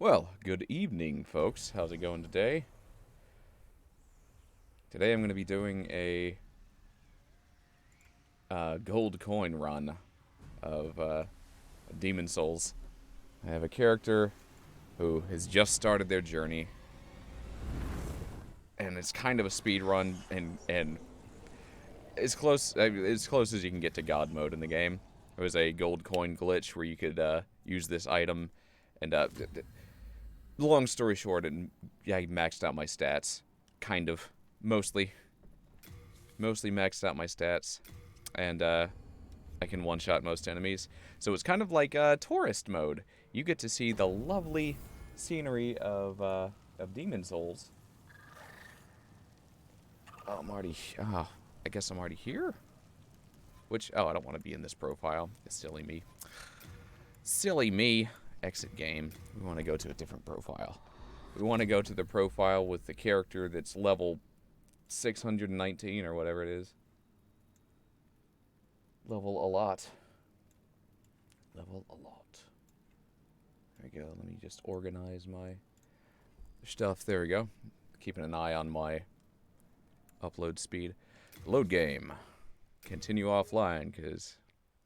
Well, good evening, folks. How's it going today? Today I'm going to be doing a gold coin run of Demon Souls. I have a character who has just started their journey, and it's kind of a speed run, and as close as you can get to God mode in the game. It was a gold coin glitch where you could use this item, and long story short, I maxed out my stats, kind of, mostly maxed out my stats, and I can one-shot most enemies. So it's kind of like tourist mode. You get to see the lovely scenery of Demon Souls. Oh, I'm already. Oh, I guess I'm already here. I don't want to be in this profile. It's silly me. Silly me. Exit game. We want to go to a different profile. We want to go to the profile with the character that's level 619 or whatever it is. Level a lot. Level a lot. There we go. Let me just organize my stuff. There we go. Keeping an eye on my upload speed. Load game. Continue offline, because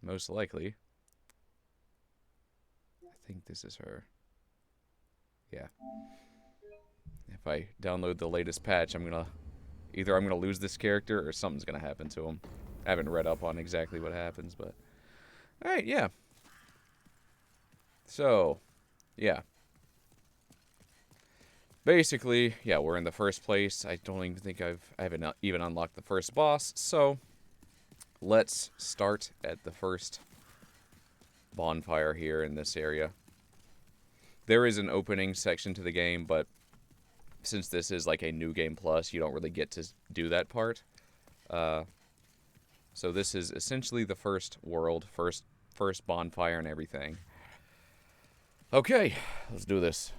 most likely, I think this is her. Yeah. If I download the latest patch, either I'm gonna lose this character or something's gonna happen to him. I haven't read up on exactly what happens, but alright, yeah. So, yeah. Basically, yeah, we're in the first place. I don't even think I haven't even unlocked the first boss, so let's start at the first bonfire here in this area. There is an opening section to the game, but since this is like a new game plus, you don't really get to do that part. So this is essentially the first world, first bonfire and everything. Okay, let's do this.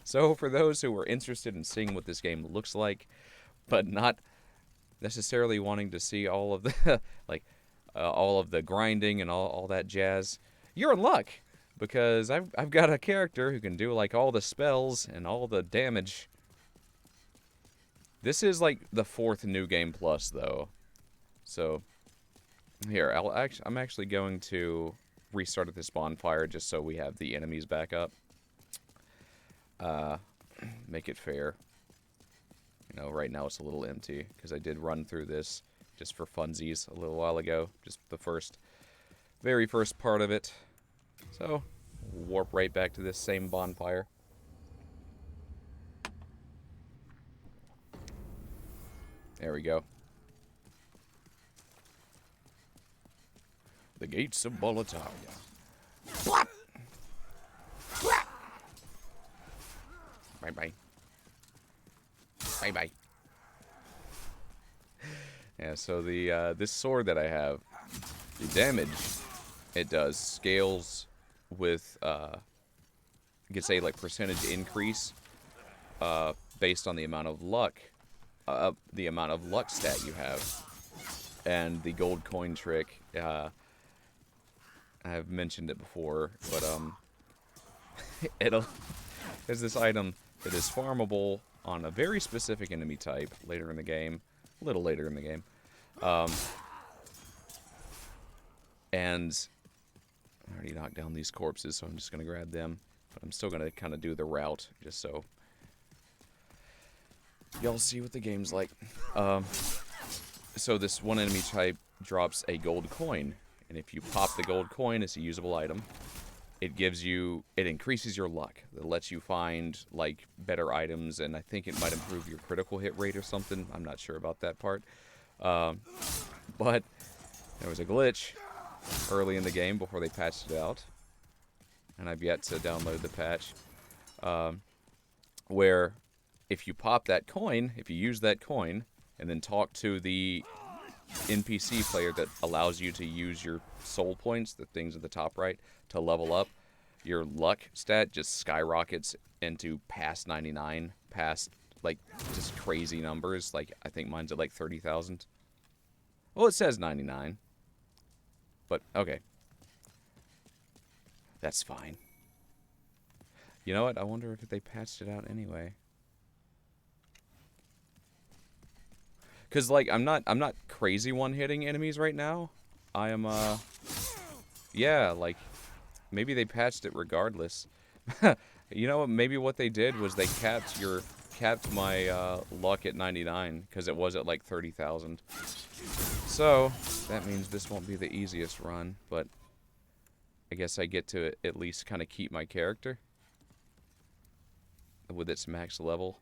So for those who are interested in seeing what this game looks like, but not necessarily wanting to see all of the all of the grinding and all that jazz, you're in luck, because I've got a character who can do like all the spells and all the damage. This is like the 4th new game plus though. So here, I'm actually going to restart at this bonfire just so we have the enemies back up. Make it fair. You know, right now it's a little empty because I did run through this just for funsies a little while ago. Just the very first part of it. So, warp right back to this same bonfire. There we go. The gates of BOLETARIA. Bye-bye. Bye-bye. Yeah, so this sword that I have, the damage it does scales with, you could say, like, percentage increase based on the amount of luck stat you have. And the gold coin trick, I've mentioned it before, but there's this item that is farmable on a very specific enemy type later in the game, a little later in the game, and I already knocked down these corpses, so I'm just gonna grab them, but I'm still gonna kind of do the route just so y'all see what the game's like. So this one enemy type drops a gold coin, and if you pop the gold coin, it's a usable item. It increases your luck. It lets you find, like, better items, and I think it might improve your critical hit rate or something. I'm not sure about that part. But there was a glitch early in the game before they patched it out, and I've yet to download the patch, where if you pop that coin, if you use that coin, and then talk to the NPC player that allows you to use your soul points, the things at the top right, to level up, your luck stat just skyrockets into past 99, past, like, just crazy numbers. Like, I think mine's at, like, 30,000. Well, it says 99. But, okay. That's fine. You know what? I wonder if they patched it out anyway. Cause like I'm not crazy one-hitting enemies right now. I am yeah, like maybe they patched it regardless. You know what? Maybe what they did was they capped my luck at 99 because it was at like 30,000. So that means this won't be the easiest run, but I guess I get to at least kind of keep my character with its max level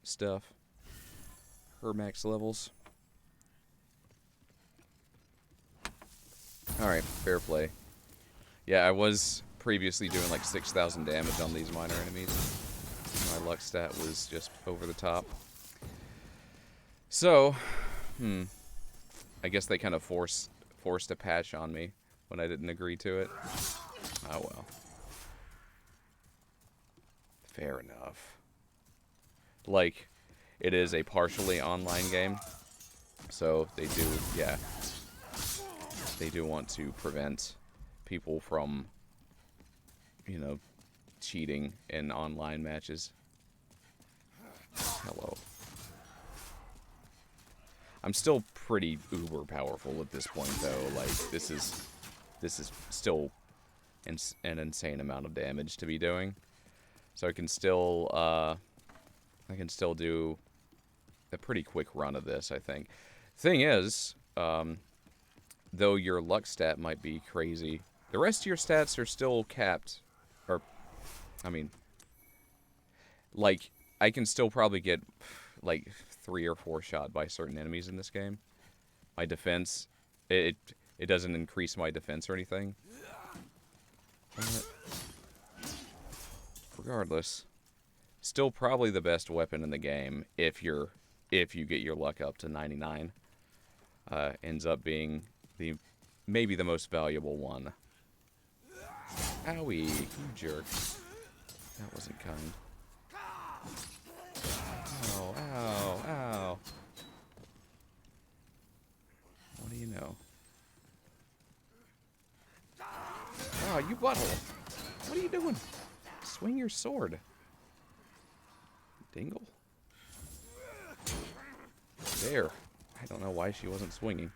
stuff. Her max levels. Alright, fair play. Yeah, I was previously doing like 6,000 damage on these minor enemies. My luck stat was just over the top. So, I guess they kind of forced a patch on me when I didn't agree to it. Oh well. Fair enough. Like, it is a partially online game, so they do, yeah. They do want to prevent people from, you know, cheating in online matches. Hello. I'm still pretty uber powerful at this point, though. Like, this is still an insane amount of damage to be doing. So I can still do a pretty quick run of this, I think. Thing is, though your luck stat might be crazy, the rest of your stats are still capped. Or, I mean, like, I can still probably get, like, 3 or 4 shot by certain enemies in this game. My defense, it doesn't increase my defense or anything. But regardless, still probably the best weapon in the game if you get your luck up to 99. Ends up being maybe the most valuable one. Owie, you jerk. That wasn't kind. Ow, ow, ow. What do you know? Oh, you butthole. What are you doing? Swing your sword. Dingle. There. I don't know why she wasn't swinging.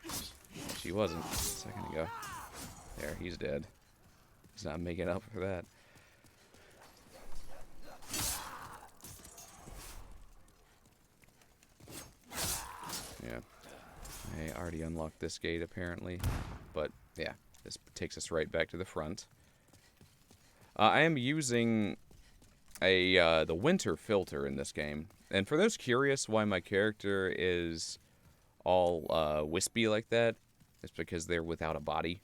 She wasn't a second ago. There, he's dead. He's not making up for that. Yeah. I already unlocked this gate, apparently. But, yeah. This takes us right back to the front. I am using the winter filter in this game. And for those curious why my character is all wispy like that, it's because they're without a body.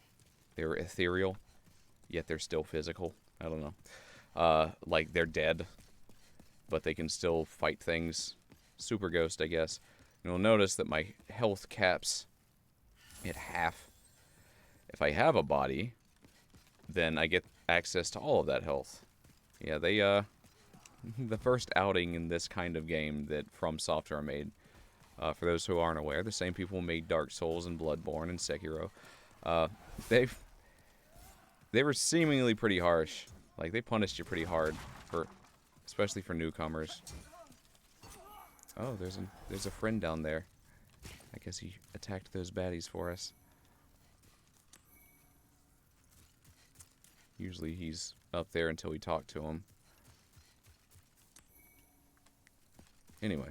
They're ethereal, yet they're still physical. I don't know. Like, they're dead, but they can still fight things. Super Ghost, I guess. And you'll notice that my health caps at half. If I have a body, then I get access to all of that health. Yeah, they, the first outing in this kind of game that From Software made, for those who aren't aware, the same people made Dark Souls and Bloodborne and Sekiro. They were seemingly pretty harsh. Like, they punished you pretty hard, especially for newcomers. Oh, there's a friend down there. I guess he attacked those baddies for us. Usually he's up there until we talk to him. Anyway,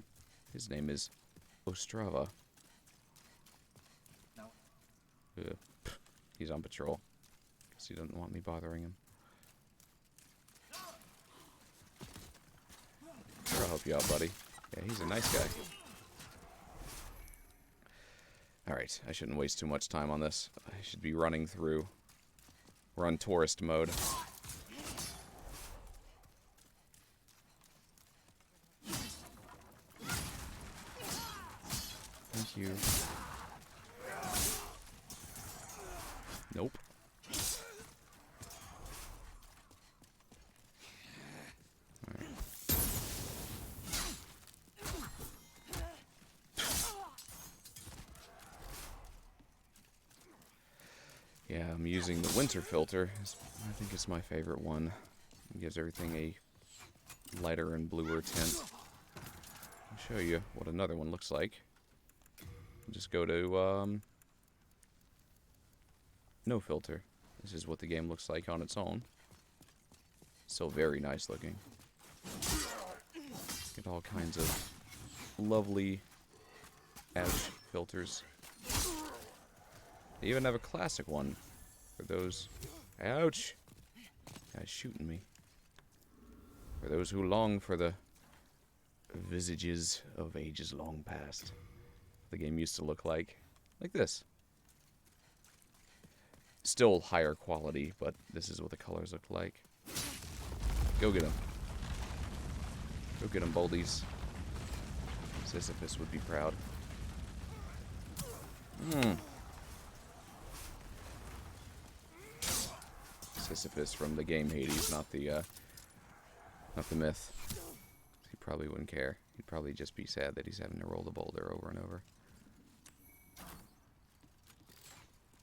his name is Ostrava. No. He's on patrol. Guess he doesn't want me bothering him. Sure, I'll help you out, buddy. Yeah, he's a nice guy. Alright, I shouldn't waste too much time on this. I should be running through. We're on tourist mode. Thank you. Nope. Alright. Yeah, I'm using the winter filter. I think it's my favorite one. It gives everything a lighter and bluer tint. I'll show you what another one looks like. Just go to no filter. This is what the game looks like on its own. Still very nice looking. Get all kinds of lovely ouch filters. They even have a classic one for those. Ouch! Guy's shooting me. For those who long for the visages of ages long past. The game used to look like this. Still higher quality, but this is what the colors look like. Go get him. Go get him, Boldies. Sisyphus would be proud. Sisyphus from the game Hades, not the myth. He probably wouldn't care. He'd probably just be sad that he's having to roll the boulder over and over.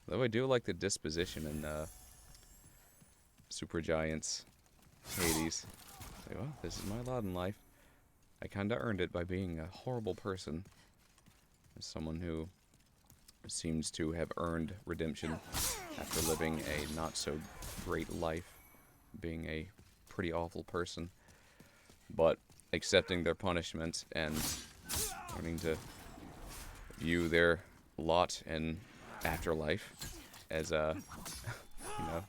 Though I do like the disposition in Supergiant's Hades. Say, well, this is my lot in life. I kinda earned it by being a horrible person. As someone who seems to have earned redemption after living a not-so-great life, being a pretty awful person. But accepting their punishment and learning to view their lot in afterlife as you know,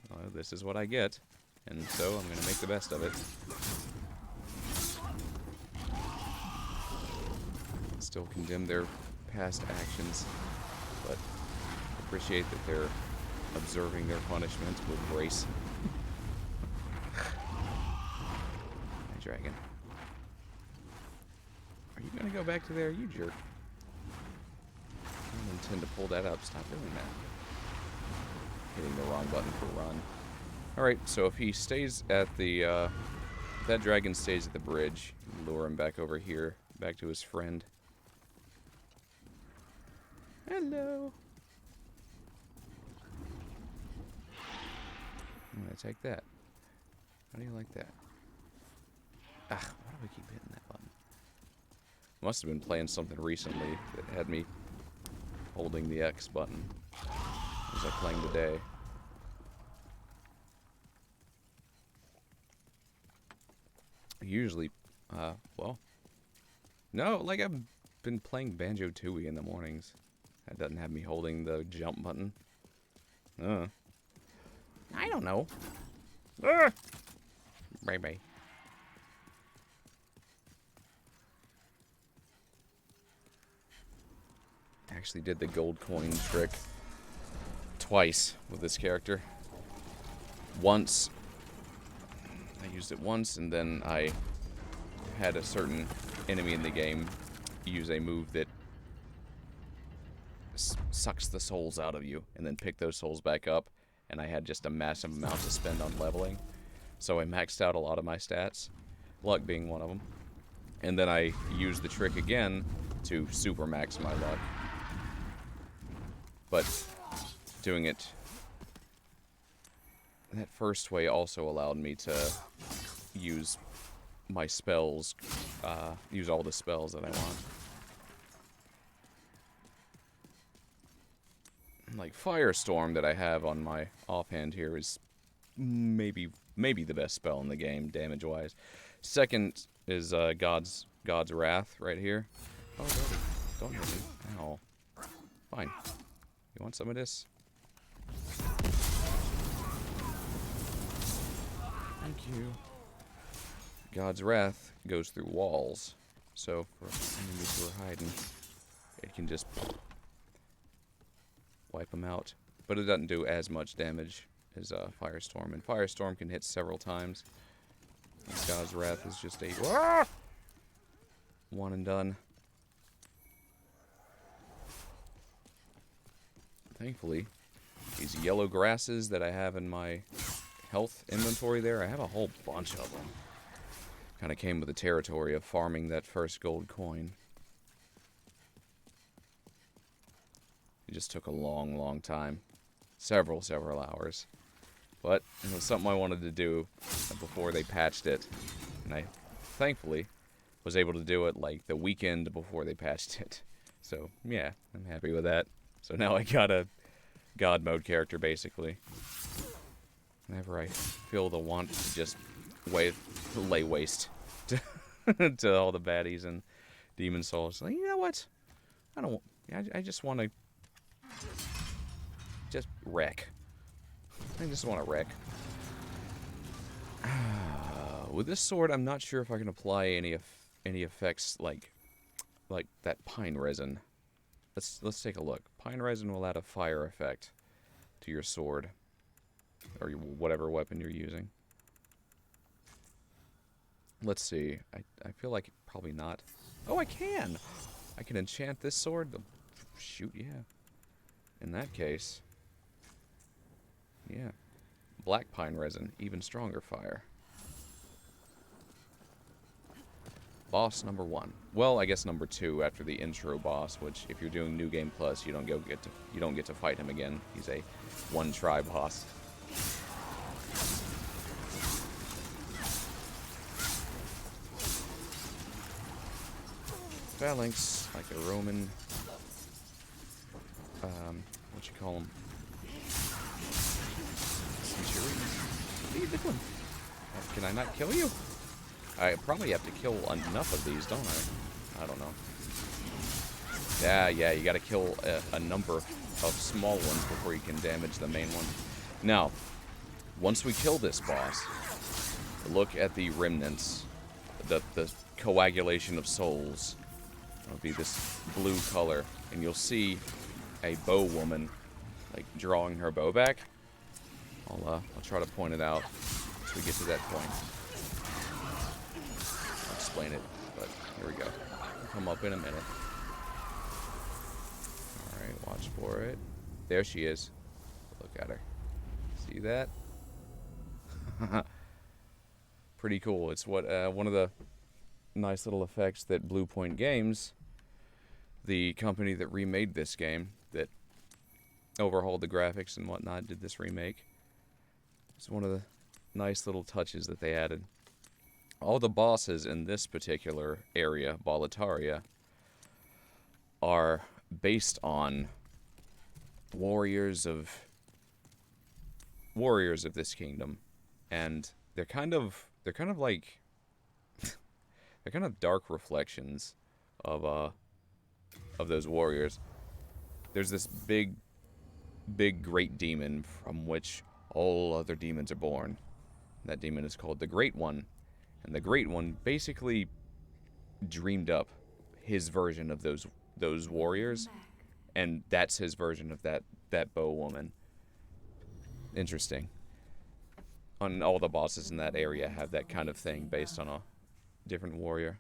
well, this is what I get, and so I'm gonna make the best of it. Still condemn their past actions, but appreciate that they're observing their punishment with grace. Hey, dragon. Are you gonna go back to there, you jerk? I don't intend to pull that up. Stop doing that. Hitting the wrong button for run. Alright, so if he stays at the, if that dragon stays at the bridge, lure him back over here, back to his friend. Hello. I'm gonna take that. How do you like that? Ah, why do I keep hitting that button? Must have been playing something recently that had me holding the X button. Was I playing today? Usually, well, no, like I've been playing Banjo-Tooie in the mornings. That doesn't have me holding the jump button. I don't know. Bye-bye. Actually did the gold coin trick twice with this character. Once, I used it once, and then I had a certain enemy in the game use a move that sucks the souls out of you, and then pick those souls back up, and I had just a massive amount to spend on leveling. So I maxed out a lot of my stats, luck being one of them. And then I used the trick again to super max my luck. But doing it that first way also allowed me to use my spells, use all the spells that I want. Like Firestorm that I have on my offhand here is maybe the best spell in the game, damage-wise. Second is God's Wrath right here. Oh, don't hit me. Ow. Fine. You want some of this? Thank you. God's Wrath goes through walls. So for enemies who are hiding, it can just wipe them out. But it doesn't do as much damage as Firestorm. And Firestorm can hit several times. And God's Wrath is just a one and done. Thankfully, these yellow grasses that I have in my health inventory there, I have a whole bunch of them. Kind of came with the territory of farming that first gold coin. It just took a long, long time. Several hours. But it was something I wanted to do before they patched it. And I, thankfully, was able to do it like the weekend before they patched it. So, yeah, I'm happy with that. So now I got a God mode character, basically. Whenever I feel the want to just lay waste to, to all the baddies and demon souls. Like, you know what? I don't. I just want to just wreck. I just want to wreck. With this sword, I'm not sure if I can apply any effects like that pine resin. Let's take a look. Pine resin will add a fire effect to your sword or whatever weapon you're using. Let's see. I feel like probably not. Oh, I can. I can enchant this sword. Shoot, yeah. In that case, yeah. Black pine resin, even stronger fire. Boss number 1. Well, I guess number 2 after the intro boss, which if you're doing New Game Plus, you don't get to fight him again. He's a one-try boss. Phalanx, like a Roman. What you call them? Centurion. What are you doing? Can I not kill you? I probably have to kill enough of these, don't I? I don't know. Yeah, you gotta kill a number of small ones before you can damage the main one. Now, once we kill this boss, look at the remnants, the coagulation of souls. It'll be this blue color, and you'll see a bow woman, like, drawing her bow back. I'll try to point it out once we get to that point. I'll explain it, but here we go. It'll come up in a minute. Alright, watch for it. There she is. Look at her. See that? Pretty cool. It's what one of the nice little effects that Blue Point Games, the company that remade this game, that overhauled the graphics and whatnot, did this remake. It's one of the nice little touches that they added. All the bosses in this particular area, BOLETARIA, are based on warriors of this kingdom, and they're kind of like they're kind of dark reflections of those warriors. There's this big great demon from which all other demons are born. That demon is called the Great One, and the Great One basically dreamed up his version of those warriors, and that's his version of that bow woman. Interesting. And all the bosses in that area have that kind of thing based on a different warrior.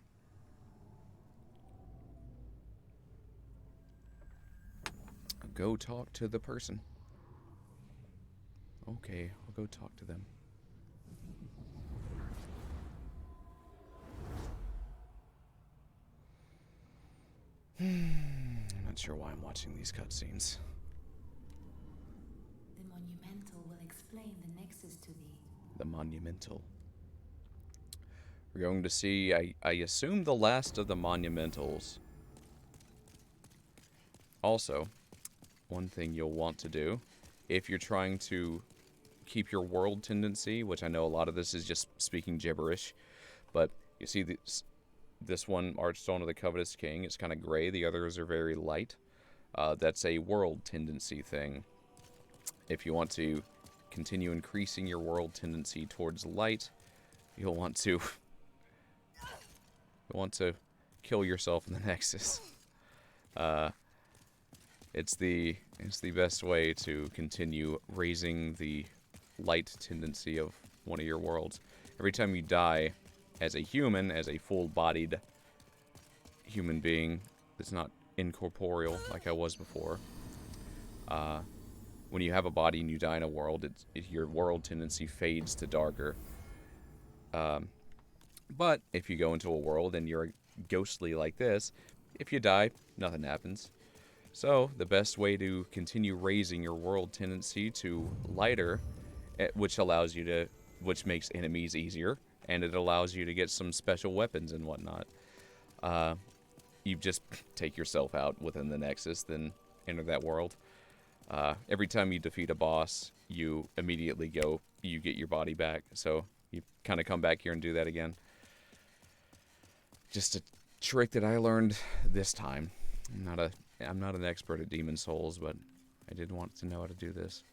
Go talk to the person. Okay, I'll go talk to them. I'm not sure why I'm watching these cutscenes. The monumental will explain the nexus to thee. The monumental. We're going to see, I assume, the last of the monumentals. Also, one thing you'll want to do, if you're trying to keep your world tendency, which I know a lot of this is just speaking gibberish, but you see this one, Archstone of the Covetous King, it's kind of gray, the others are very light. That's a world tendency thing. If you want to continue increasing your world tendency towards light, you'll want to kill yourself in the Nexus. It's the best way to continue raising the light tendency of one of your worlds. Every time you die as a human, as a full-bodied human being that's not incorporeal like I was before, when you have a body and you die in a world, your world tendency fades to darker. But if you go into a world and you're ghostly like this, if you die, nothing happens. So the best way to continue raising your world tendency to lighter which makes enemies easier, and it allows you to get some special weapons and whatnot. You just take yourself out within the Nexus, then enter that world. Every time you defeat a boss, you immediately you get your body back, so you kind of come back here and do that again. Just a trick that I learned this time. I'm not an expert at Demon Souls, but I did want to know how to do this.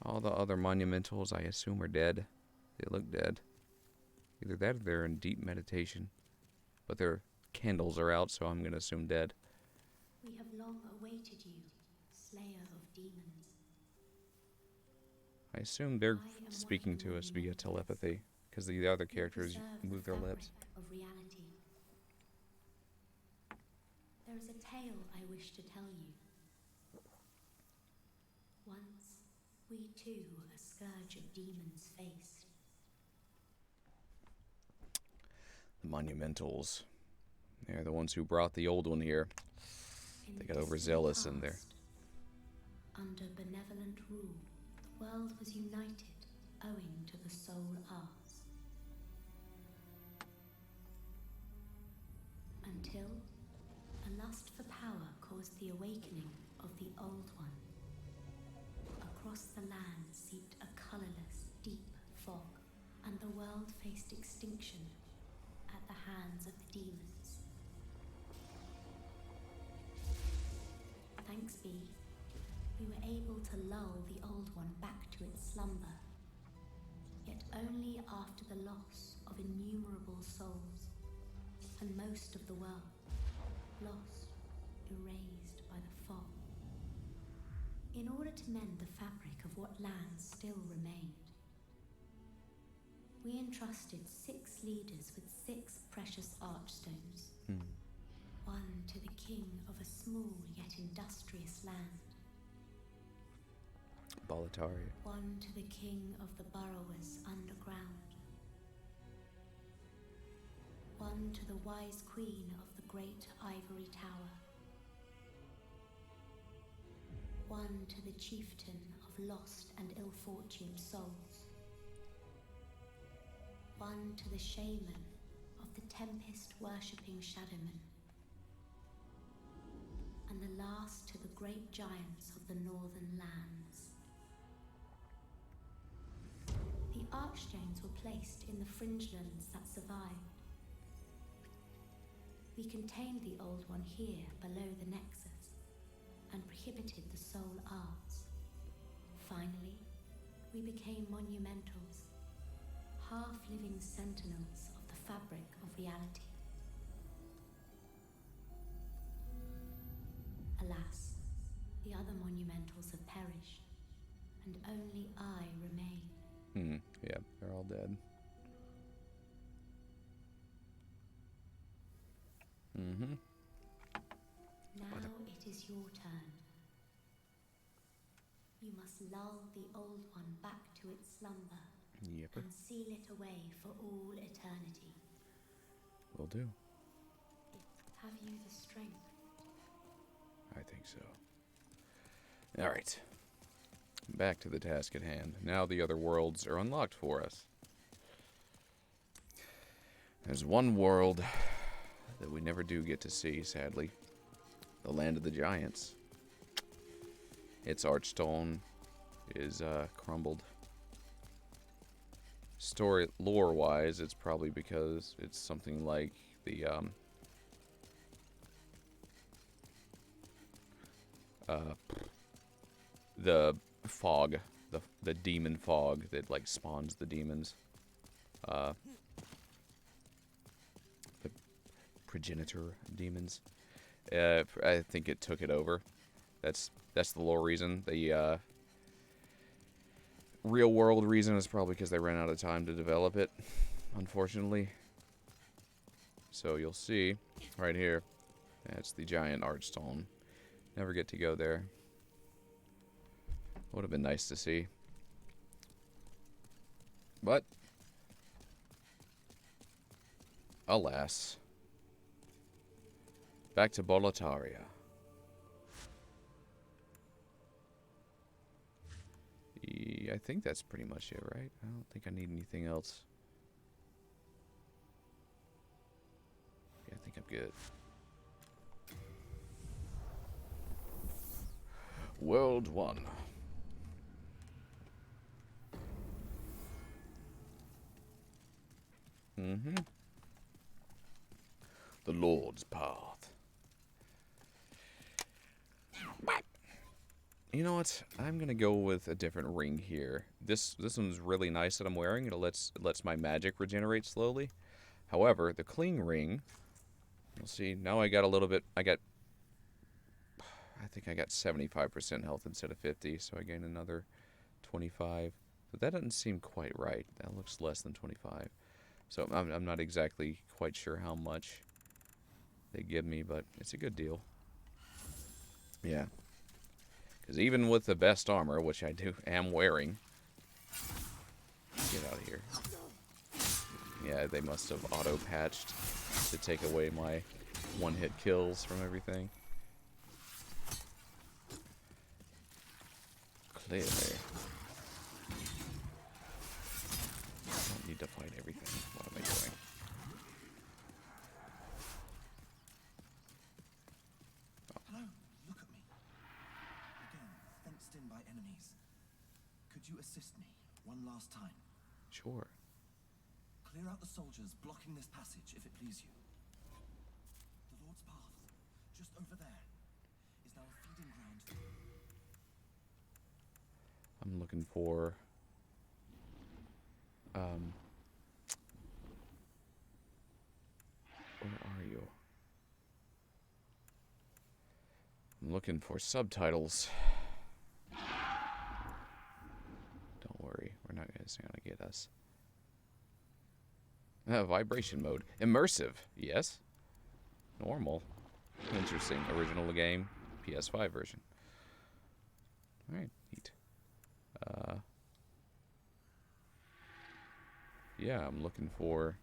All the other monumentals, I assume, are dead. They look dead. Either that or they're in deep meditation. But their candles are out, so I'm going to assume dead. We have long awaited you, Slayer of Demons. I assume they're speaking to us via telepathy, because the other characters move their lips. Of reality. There is a tale I wish to tell you. Once, we too a scourge of demons faced. The monumentals. They're the ones who brought the old one here. They got overzealous in there. Under benevolent rule, the world was united owing to the soul arts. Until a lust for power caused the awakening of the Old One. Across the land seeped a colourless, deep fog, and the world faced extinction at the hands of the demons. Thanks be, we were able to lull the Old One back to its slumber, yet only after the loss of innumerable souls, and most of the world lost, erased by the fog. In order to mend the fabric of what lands still remained, we entrusted 6 leaders with 6 precious archstones. One to the king of a small yet industrious land. BOLETARIA. One to the king of the burrowers underground. One to the wise queen of the great ivory tower. One to the chieftain of lost and ill-fortuned souls. One to the shaman of the tempest-worshipping shadowmen. And the last to the great giants of the northern lands. The archstones were placed in the fringelands that survived. We contained the Old One here below the Nexus, and prohibited the soul arts. Finally, we became monumentals, half-living sentinels of the fabric of reality. Alas, the other monumentals have perished, and only I remain. Yeah, they're all dead. Now it is your turn. You must lull the Old One back to its slumber. Yep. And seal it away for all eternity. Will do. Have you the strength? I think so. Alright. Back to the task at hand. Now the other worlds are unlocked for us. There's one world that we never do get to see, sadly. The Land of the Giants. Its archstone is crumbled. Story lore-wise, it's probably because it's something like the fog, the demon fog that like spawns the demons. The progenitor demons. I think it took it over. That's the lore reason. The real world reason is probably because they ran out of time to develop it, unfortunately. So you'll see right here, that's the giant archstone. Never get to go there. Would have been nice to see. But alas. Back to BOLETARIA. I think that's pretty much it, right? I don't think I need anything else. Yeah, I think I'm good. World 1. Mm-hmm. The Lord's Path. You know what? I'm gonna go with a different ring here. This one's really nice that I'm wearing. It lets my magic regenerate slowly. However, the cling ring, you'll see now I got a little bit. I think I got 75% health instead of 50, so I gain another 25. But that doesn't seem quite right. That looks less than 25. So I'm not exactly quite sure how much they give me, but it's a good deal. Yeah. Because even with the best armor, which I am wearing... Get out of here. Yeah, they must have auto-patched to take away my one-hit kills from everything. Clearly. I don't need to fight everything. What am I doing? Hello, look at me. Again, fenced in by enemies. Could you assist me one last time? Sure. Clear out the soldiers blocking this passage, if it please you. The Lord's Path, just over there, is now a feeding ground. I'm looking for... Where are you? I'm looking for subtitles. Don't worry, it's not gonna get us. Vibration mode. Immersive, yes. Normal. Interesting. Original game. PS5 version. Alright, neat. Yeah, I'm looking for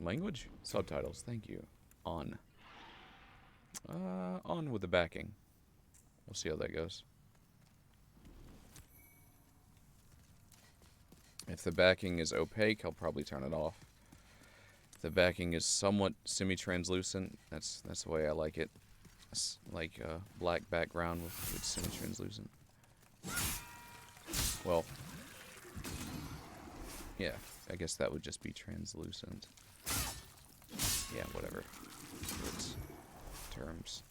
language? Subtitles, thank you. On with the backing. We'll see how that goes. If the backing is opaque, I'll probably turn it off. If the backing is somewhat semi-translucent, that's the way I like it. It's like a black background with semi-translucent. Well, yeah, I guess that would just be translucent. Yeah, whatever. It's terms.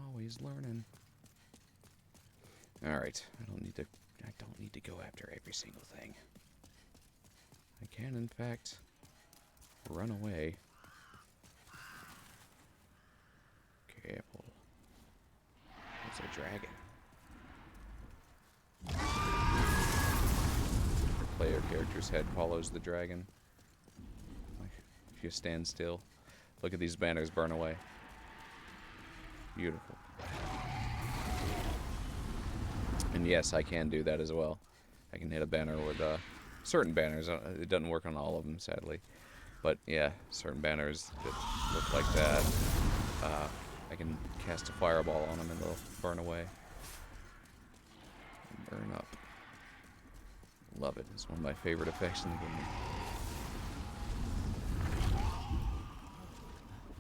Always learning. Alright, I don't need to go after every single thing. I can, in fact, run away. Careful. It's a dragon. The player character's head follows the dragon. Like, if you stand still. Look at these banners burn away. Beautiful. And yes, I can do that as well. I can hit a banner with certain banners. It doesn't work on all of them, sadly. But yeah, certain banners that look like that. I can cast a fireball on them and they'll burn away. Burn up. Love it. It's one of my favorite effects in the game.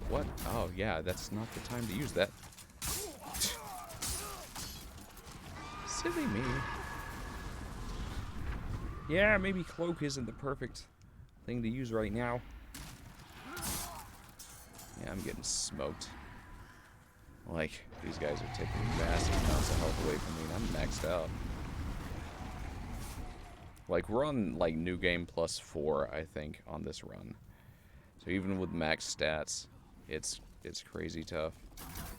What? Oh yeah, that's not the time to use that. Silly me. Yeah, maybe cloak isn't the perfect thing to use right now. Yeah, I'm getting smoked. Like, these guys are taking massive amounts of health away from me, and I'm maxed out. Like, we're on, like, new game plus 4, I think, on this run. So even with max stats, it's crazy tough.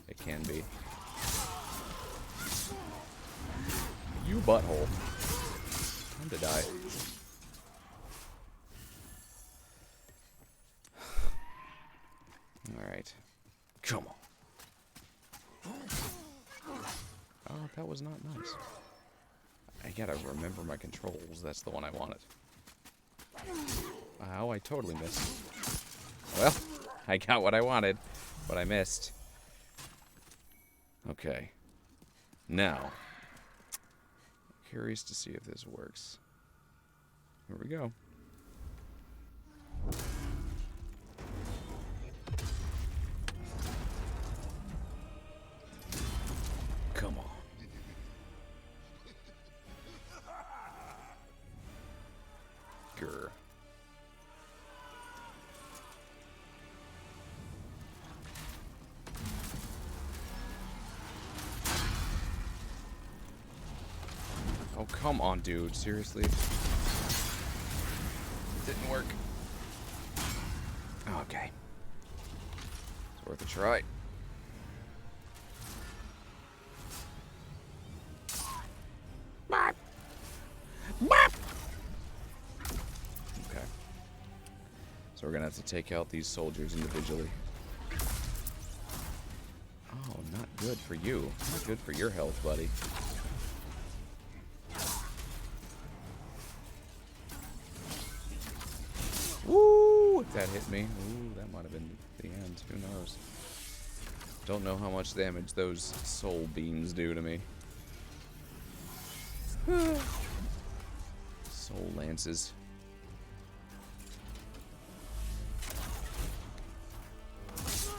It can be. You butthole. Time to die. Alright. Come on. Oh, that was not nice. I gotta remember my controls. That's the one I wanted. Wow, I totally missed. Well, I got what I wanted, but I missed. Okay. Now, curious to see if this works. Here we go. Come on. Grr. Oh, come on, dude. Seriously? Didn't work. Okay. It's worth a try. Okay. So we're gonna have to take out these soldiers individually. Oh, not good for you. Not good for your health, buddy. Woo! If that hit me. Ooh, that might have been the end. Who knows? Don't know how much damage those soul beams do to me. Soul lances.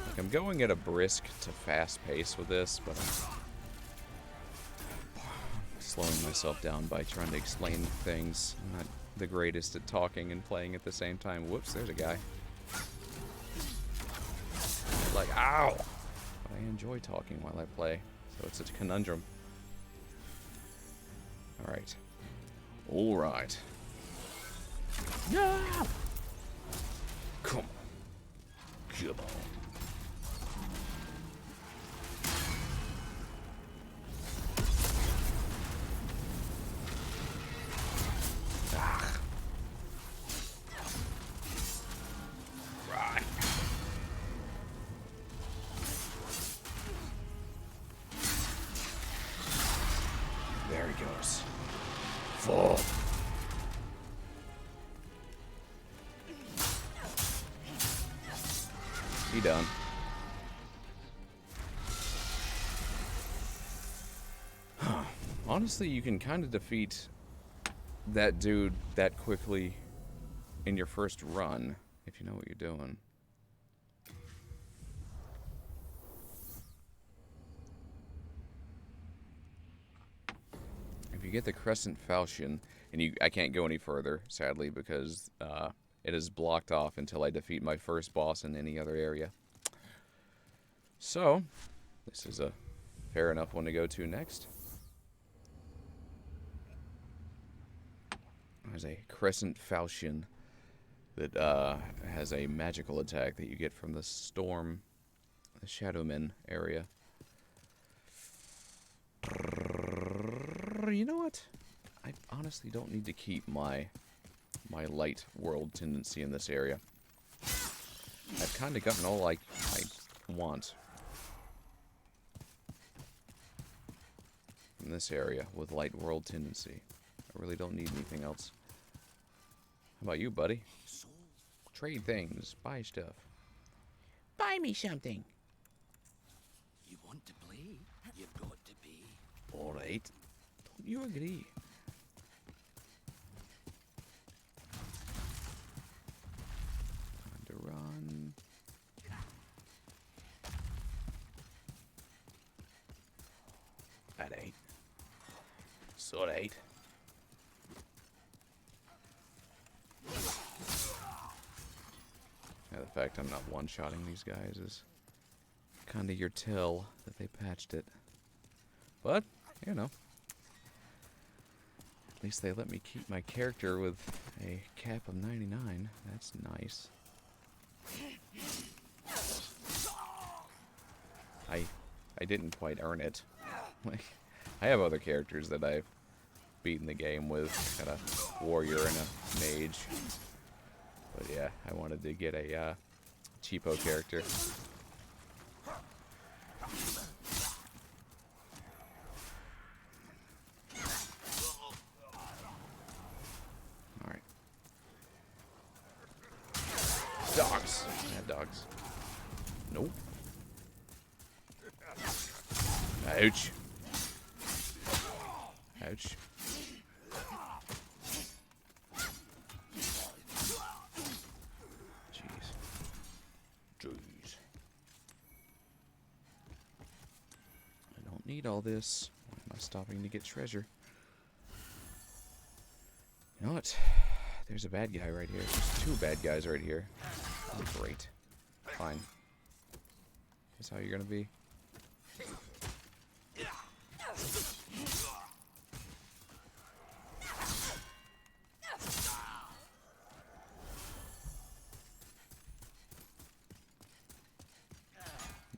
Like, I'm going at a brisk to fast pace with this, but I'm slowing myself down by trying to explain things. I'm not the greatest at talking and playing at the same time. Whoops, there's a guy. Like, ow! But I enjoy talking while I play, so it's a conundrum. Alright. Alright. No! Come on. Come on. Ah. Right. There he goes. Fall. He done. Honestly, you can kind of defeat that dude that quickly in your first run if you know what you're doing. If you get the Crescent Falchion, and I can't go any further, sadly, because it is blocked off until I defeat my first boss in any other area. So, this is a fair enough one to go to next. There's a Crescent Falchion that has a magical attack that you get from the Storm, the Shadowmen area. You know what? I honestly don't need to keep my light world tendency in this area. I've kind of gotten all I want in this area with light world tendency. I really don't need anything else. How about you, buddy? Trade things, buy stuff. Buy me something. You want to play? You've got to be. All right. Don't you agree? Time to run. That ain't. So it ain't. Yeah, the fact I'm not one-shotting these guys is kind of your tell that they patched it. But, you know. At least they let me keep my character with a cap of 99. That's nice. I didn't quite earn it. Like, I have other characters that I've beaten the game with. Got a warrior and a mage. But yeah, I wanted to get a cheapo character. Alright. Dogs! I have dogs. Nope. Ouch. Ouch. Don't need all this. Why am I stopping to get treasure? You know what? There's a bad guy right here. There's two bad guys right here. Oh, great. Fine. That's how you're gonna be.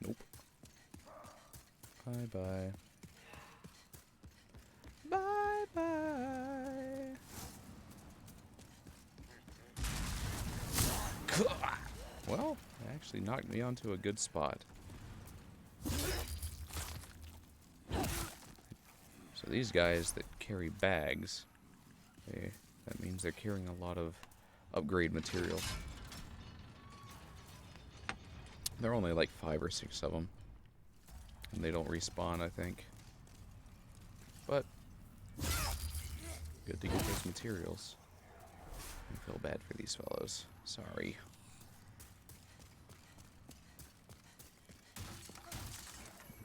Nope. Bye-bye. Bye-bye. Well, it actually knocked me onto a good spot. So these guys that carry bags, that means they're carrying a lot of upgrade material. There are only like 5 or 6 of them. And they don't respawn, I think. But good to get those materials. I feel bad for these fellows. Sorry. I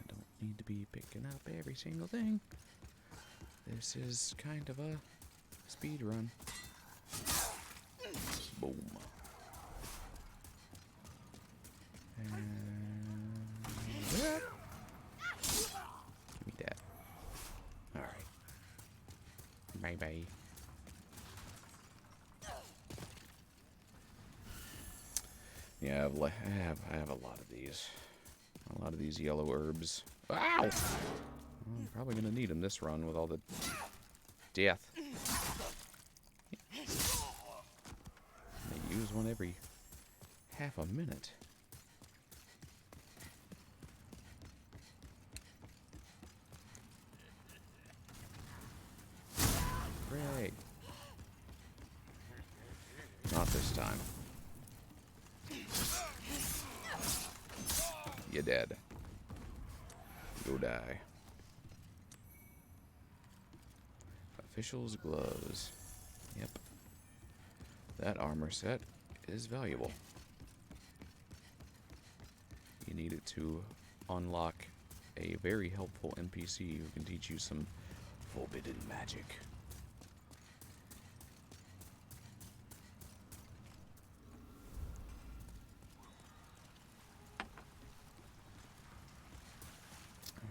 don't need to be picking up every single thing. This is kind of a speed run. Boom. And give me that. Alright. Bye-bye. Yeah, I have a lot of these. A lot of these yellow herbs. Ow! I'm probably gonna need them this run with all the death. They use one every half a minute. Great. Not this time. You're dead. Go die. Official's gloves. Yep. That armor set is valuable. You need it to unlock a very helpful NPC who can teach you some forbidden magic.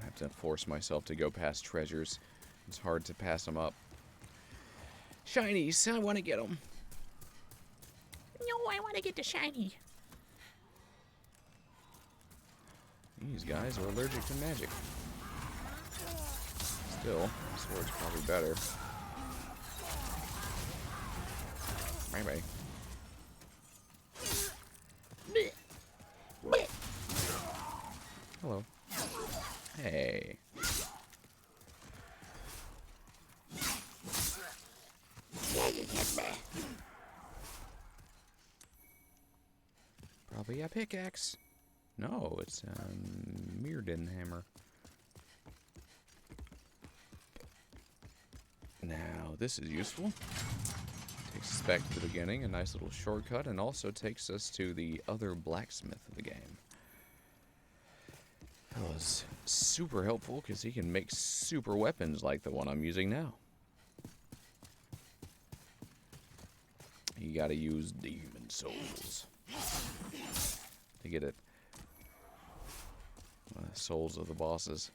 I have to force myself to go past treasures. It's hard to pass them up. Shinies, I want to get them. No, I want to get the shiny. These guys are allergic to magic. Still, sword's probably better. Bye-bye. Hello. Hey. Probably a pickaxe. No, it's a Mirrodin hammer. Now, this is useful. Takes us back to the beginning, a nice little shortcut, and also takes us to the other blacksmith of the game. That was super helpful because he can make super weapons like the one I'm using now. You gotta use demon souls to get it. Souls of the bosses.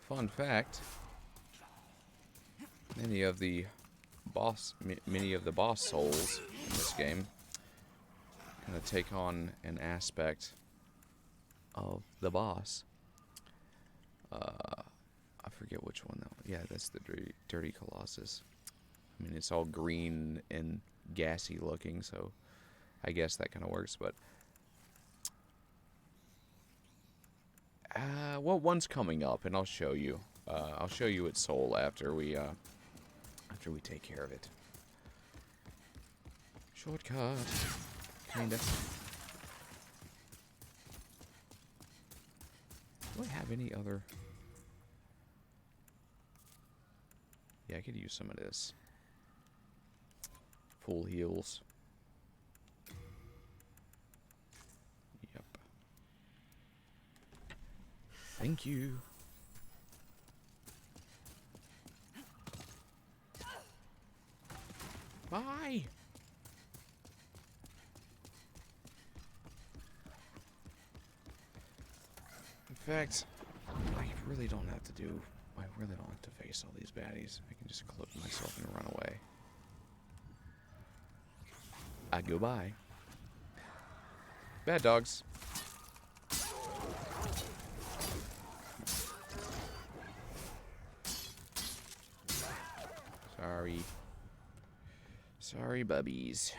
Fun fact: many of the boss souls in this game kind of take on an aspect of the boss. I forget which one though. Yeah, that's the dirty Colossus. I mean, it's all green and gassy looking, so I guess that kind of works. But well, one's coming up, and I'll show you. I'll show you its soul after we take care of it. Shortcut, kinda. Do I have any other? Yeah, I could use some of this. full heals. Yep. Thank you. Bye. In fact, I really don't have to face all these baddies. I can just cloak myself and run away. I go by. Bad dogs. Sorry. Sorry, bubbies.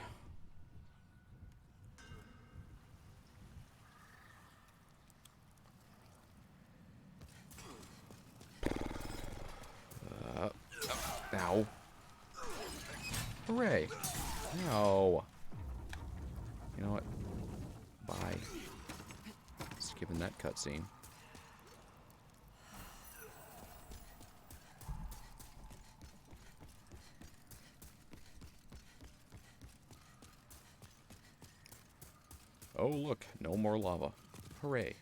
Ow. Hooray. No. You know what? Bye. Skipping that cutscene. Oh, look. No more lava. Hooray.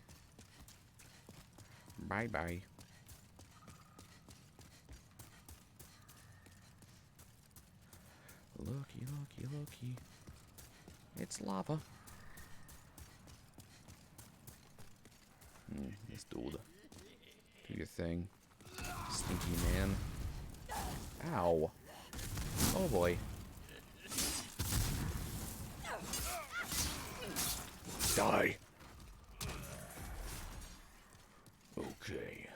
Bye-bye. Looky, looky, looky. It's lava. This dude. Do your thing. Stinky man. Ow. Oh boy. Die. Okay.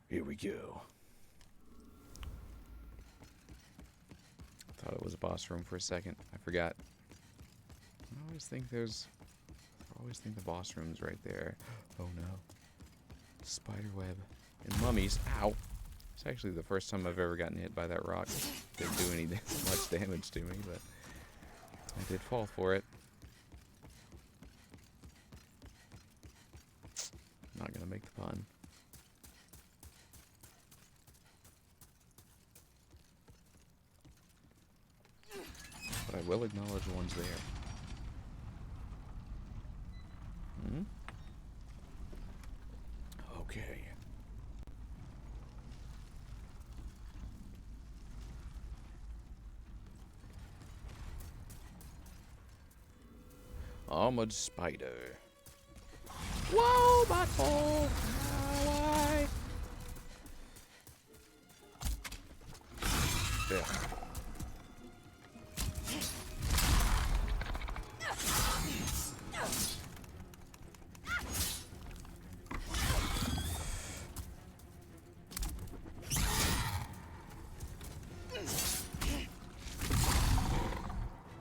Here we go. Thought it was a boss room for a second. I forgot. I always think the boss room's right there. Oh no. Spider web. And mummies. Ow. It's actually the first time I've ever gotten hit by that rock. Didn't do any much damage to me, but I did fall for it. Not gonna make the pun. But I will acknowledge one's there. Okay. Armored spider. Whoa, butthole! Why? There.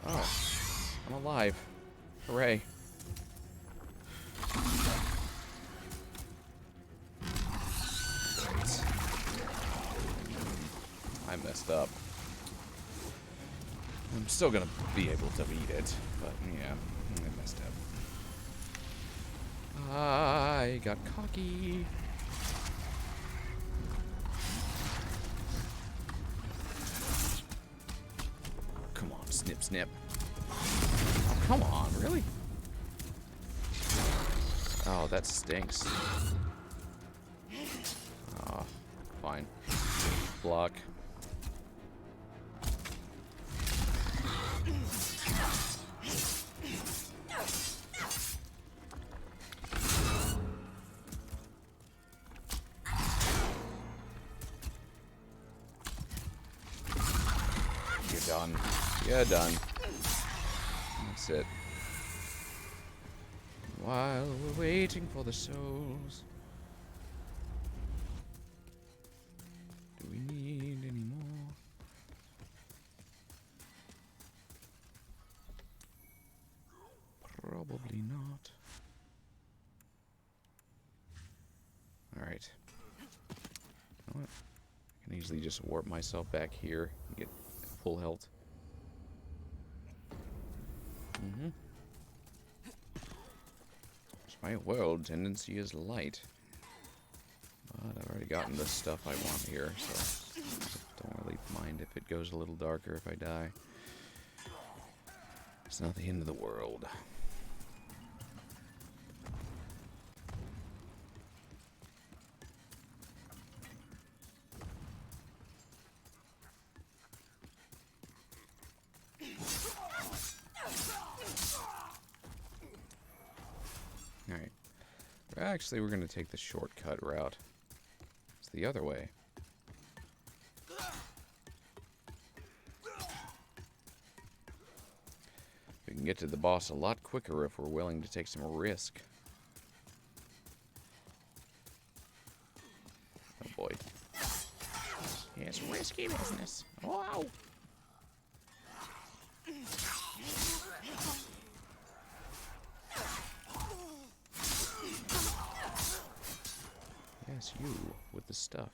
Oh, I'm alive. Hooray. Great. I messed up. I'm still gonna be able to beat it, but yeah, I messed up. I got cocky. Come on, snip, snip. Oh, come on, really? Oh, that stinks. Oh, fine. Block. You're done. You're done. That's it. While we're waiting for the souls, do we need any more? Probably not. Alright. You know what? I can easily just warp myself back here and get full health. My world tendency is light. But I've already gotten the stuff I want here, so don't really mind if it goes a little darker if I die. It's not the end of the world. Alright. Actually, we're going to take the shortcut route. It's the other way. We can get to the boss a lot quicker if we're willing to take some risk. Oh boy. It's risky business. Wow. Yes, you with the stuff.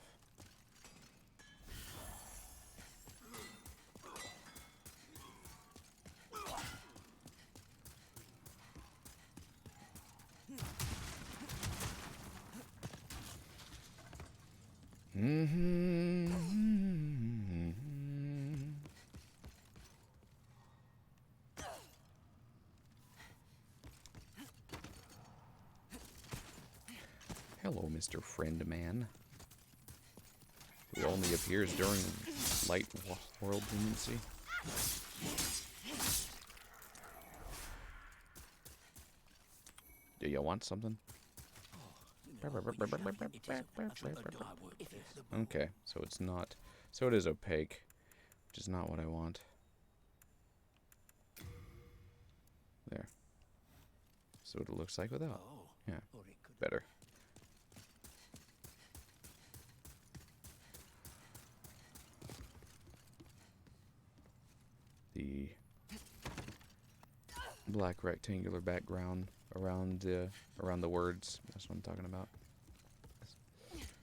Hello, Mr. Friend Man, who only appears during light world tendency. Do you want something? Okay, so it's not. So it is opaque, which is not what I want. There. So what it looks like without. Yeah, better. The black rectangular background around the words. That's what I'm talking about.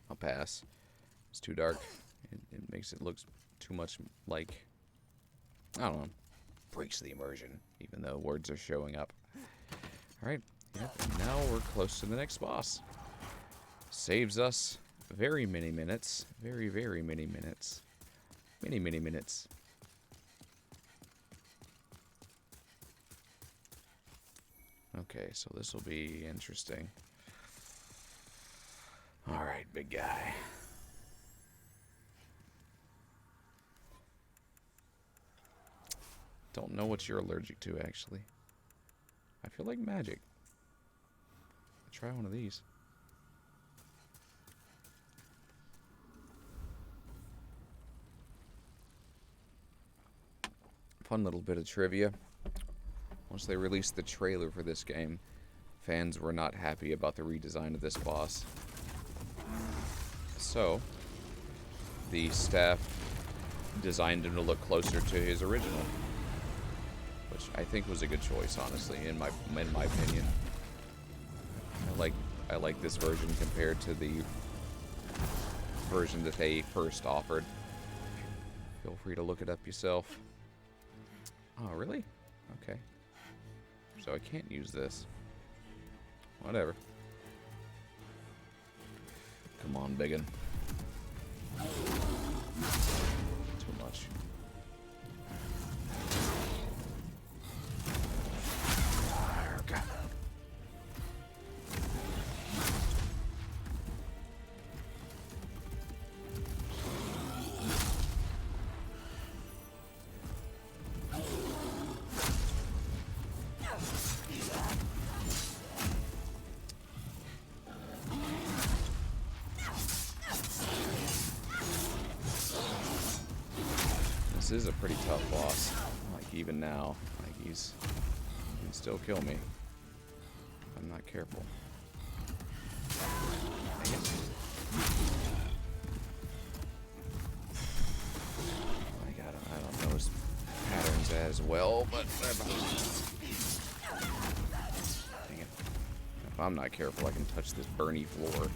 I'll pass. It's too dark. It makes it look too much like, I don't know, breaks the immersion, even though words are showing up. Alright, yep, and now we're close to the next boss. Saves us very many minutes. Very, very many minutes. Many, many minutes. Okay, so this will be interesting. Alright, big guy. Don't know what you're allergic to, actually. I feel like magic. Try one of these. Fun little bit of trivia. Once they released the trailer for this game, fans were not happy about the redesign of this boss. So, the staff designed him to look closer to his original, which I think was a good choice, honestly, in my opinion. I like this version compared to the version that they first offered. Feel free to look it up yourself. Oh, really? Okay. So I can't use this. Whatever. Come on, biggin. Too much. Okay. This is a pretty tough boss. Like, even now. Like, he can still kill me. If I'm not careful. Dang it. I don't know his patterns as well, but... Dang it. If I'm not careful, I can touch this burny floor.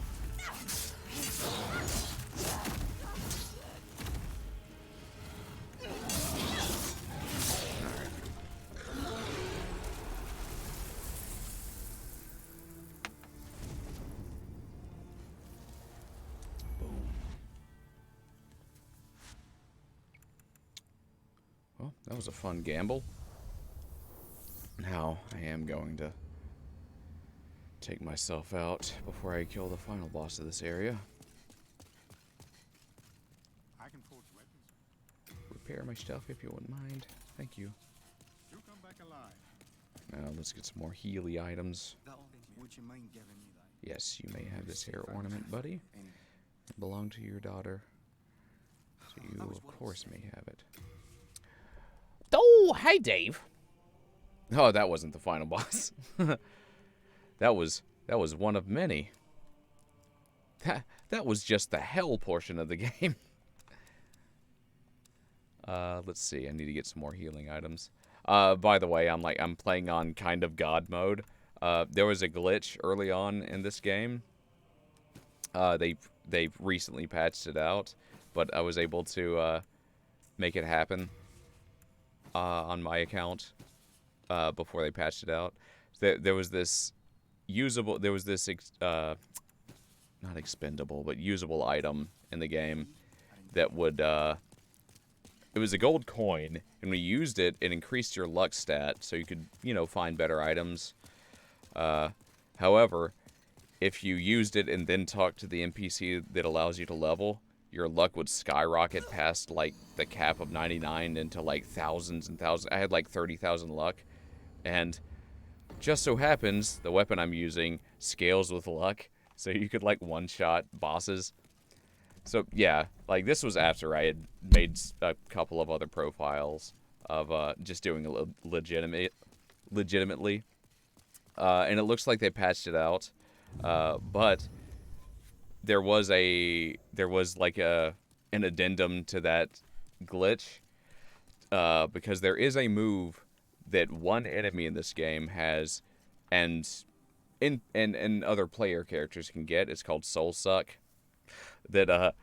Well, that was a fun gamble. Now, I am going to take myself out before I kill the final boss of this area. I can forge weapons. Repair my stuff if you wouldn't mind. Thank you. You'll come back alive. Now, let's get some more Healy items. Would you mind giving me that? Yes, you may have this hair ornament, buddy. It belonged to your daughter. So you, of course, may have it. Oh, hey, Dave. Oh, that wasn't the final boss. That was one of many. That was just the hell portion of the game. Let's see. I need to get some more healing items. By the way, I'm playing on kind of God mode. There was a glitch early on in this game. They've recently patched it out, but I was able to make it happen on my account before they patched it out. There was this usable, not expendable, but usable item in the game that would, it was a gold coin, and when you used it, it increased your luck stat, so you could, find better items. However, if you used it and then talked to the NPC that allows you to level, your luck would skyrocket past, like, the cap of 99 into, like, thousands and thousands. I had, like, 30,000 luck. And just so happens, the weapon I'm using scales with luck, so you could, like, one-shot bosses. So, yeah, like, this was after I had made a couple of other profiles of just doing it legitimately. And it looks like they patched it out. But there was like an addendum to that glitch, because there is a move that one enemy in this game has, and other player characters can get. It's called Soul Suck, that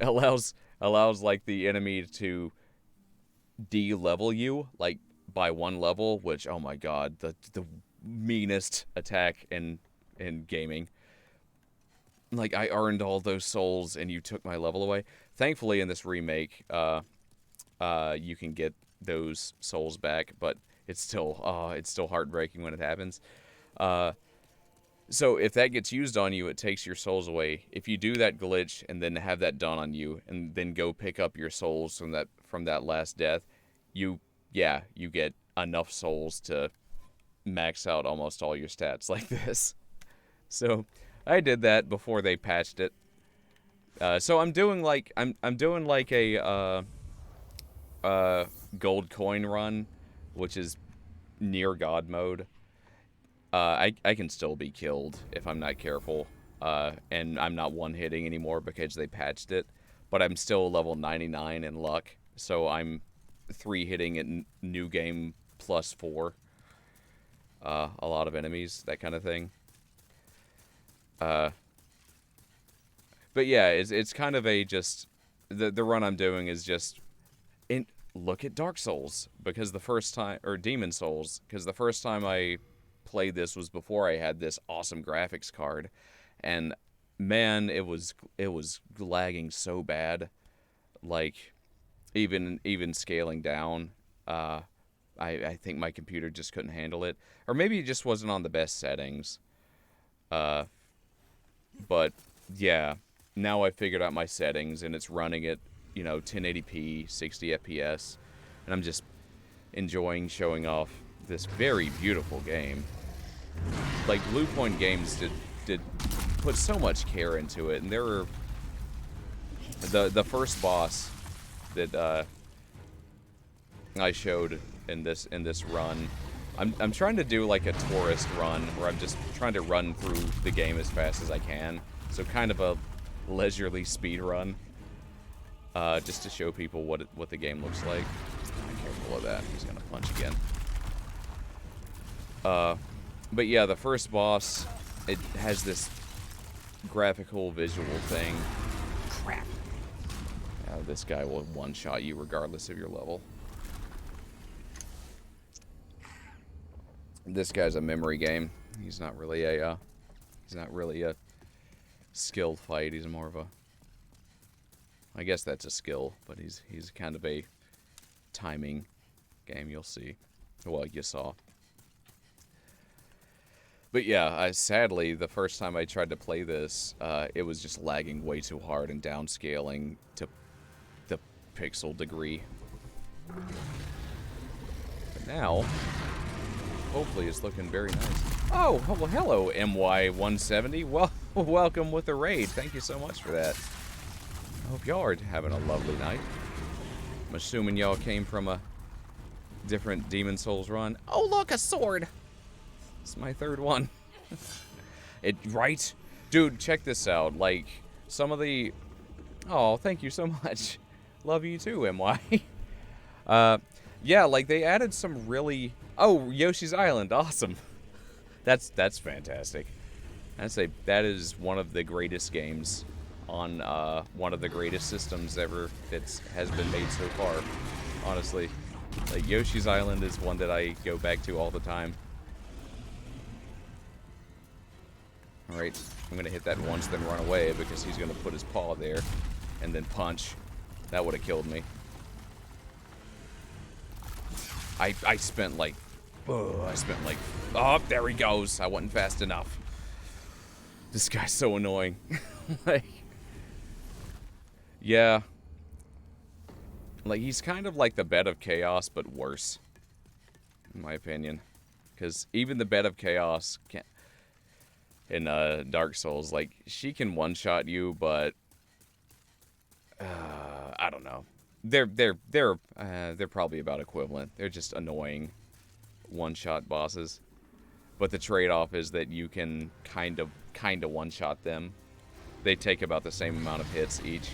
allows like the enemy to de-level you like by one level, which, oh my god, the meanest attack in gaming. Like, I earned all those souls and you took my level away. Thankfully, in this remake, you can get those souls back, but it's still heartbreaking when it happens. So if that gets used on you, it takes your souls away. If you do that glitch and then have that done on you, and then go pick up your souls from that last death, you get enough souls to max out almost all your stats like this. So I did that before they patched it. So I'm doing like a gold coin run, which is near God mode. I can still be killed if I'm not careful, and I'm not one-hitting anymore because they patched it, but I'm still level 99 in luck, so I'm 3-hitting at new game +4, a lot of enemies, that kind of thing. But yeah, it's kind of a just, the run I'm doing is just, look at Dark Souls, because the first time, or Demon Souls, because the first time I played this was before I had this awesome graphics card, and man, it was lagging so bad, like, even scaling down, I think my computer just couldn't handle it, or maybe it just wasn't on the best settings, but yeah, now I figured out my settings, and it's running at 1080p, 60 FPS, and I'm just enjoying showing off this very beautiful game. Like, Blue Point Games did put so much care into it, and there were the first boss that I showed in this run. I'm trying to do like a tourist run where I'm just trying to run through the game as fast as I can, so kind of a leisurely speed run, just to show people what the game looks like. Be careful of that. He's gonna punch again. But yeah, the first boss, it has this graphical visual thing. Crap. This guy will one-shot you regardless of your level. This guy's a memory game. He's not really a skilled fight. He's more of a, I guess that's a skill, but he's kind of a timing game, you'll see. Well, you saw. But yeah, sadly, the first time I tried to play this, it was just lagging way too hard and downscaling to the pixel degree. But now, hopefully it's looking very nice. Oh, well, hello, MY170. Well, welcome with the raid. Thank you so much for that. I hope y'all are having a lovely night. I'm assuming y'all came from a different Demon Souls run. Oh, look, a sword! It's my third one. Right? Dude, check this out. Like, some of the... Oh, thank you so much. Love you too, MY. Yeah, like, they added some really... Oh, Yoshi's Island. Awesome. That's fantastic. I'd say that is one of the greatest games on one of the greatest systems ever that has been made so far. Honestly. Like, Yoshi's Island is one that I go back to all the time. Alright, I'm gonna hit that once, then run away, because he's gonna put his paw there, and then punch. That would have killed me. I spent like... Oh, there he goes! I wasn't fast enough. This guy's so annoying. Like... Yeah. Like, he's kind of like the Bed of Chaos, but worse. In my opinion. Because even the Bed of Chaos can't... In Dark Souls, like, she can one-shot you, but I don't know. They're probably about equivalent. They're just annoying one-shot bosses. But the trade-off is that you can kind of one-shot them. They take about the same amount of hits each.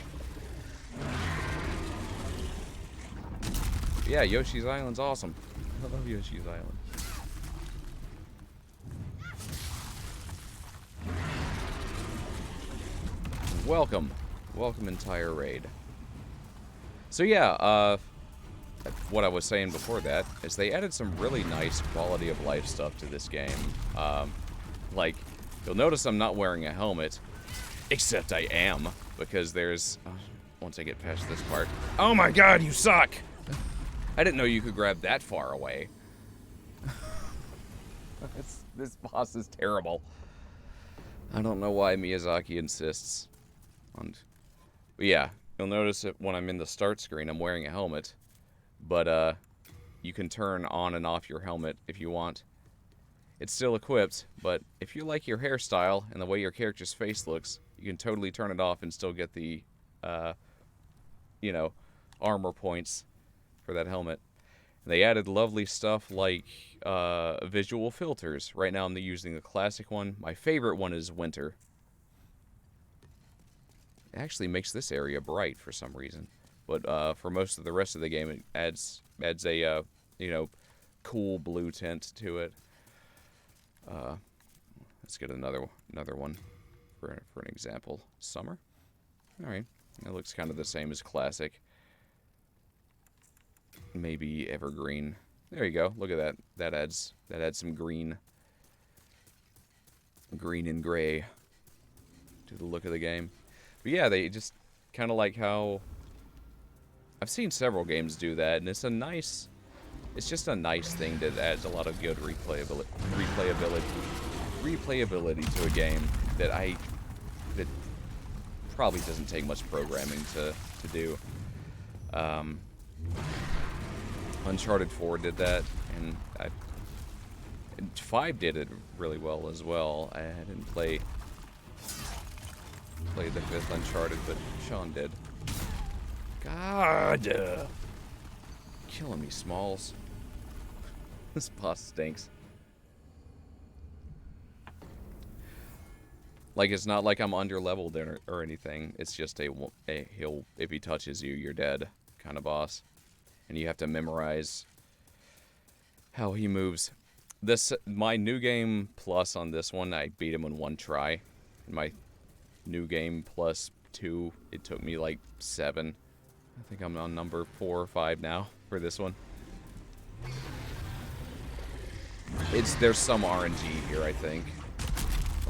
Yeah, Yoshi's Island's awesome. I love Yoshi's Island. Welcome. Welcome, entire raid. So yeah, what I was saying before that is they added some really nice quality of life stuff to this game. Like, you'll notice I'm not wearing a helmet, except I am, because there's... once I get past this part... Oh my god, you suck! I didn't know you could grab that far away. This boss is terrible. I don't know why Miyazaki insists. But yeah, you'll notice that when I'm in the start screen, I'm wearing a helmet. But you can turn on and off your helmet if you want. It's still equipped, but if you like your hairstyle and the way your character's face looks, you can totally turn it off and still get the, you know, armor points for that helmet. And they added lovely stuff like visual filters. Right now I'm using the classic one. My favorite one is Winter. It actually makes this area bright for some reason. But for most of the rest of the game, it adds a, you know, cool blue tint to it. Let's get another one for an example. Summer. All right, it looks kind of the same as classic. Maybe evergreen. There you go. Look at that. That adds some green and gray to the look of the game. But yeah, they just kind of like how I've seen several games do that, and it's just a nice thing that adds a lot of good replayability to a game that probably doesn't take much programming to do. Uncharted 4 did that, and 5 did it really well as well. I didn't play the 5th Uncharted, but Sean did. God! Killing me, Smalls. This boss stinks. Like, it's not like I'm under-leveled or anything. It's just if he touches you, you're dead kind of boss. And you have to memorize how he moves. My new game plus on this one, I beat him in one try. My new game plus 2, it took me like 7. I think I'm on number 4 or 5 now for this one. There's some RNG here, I think.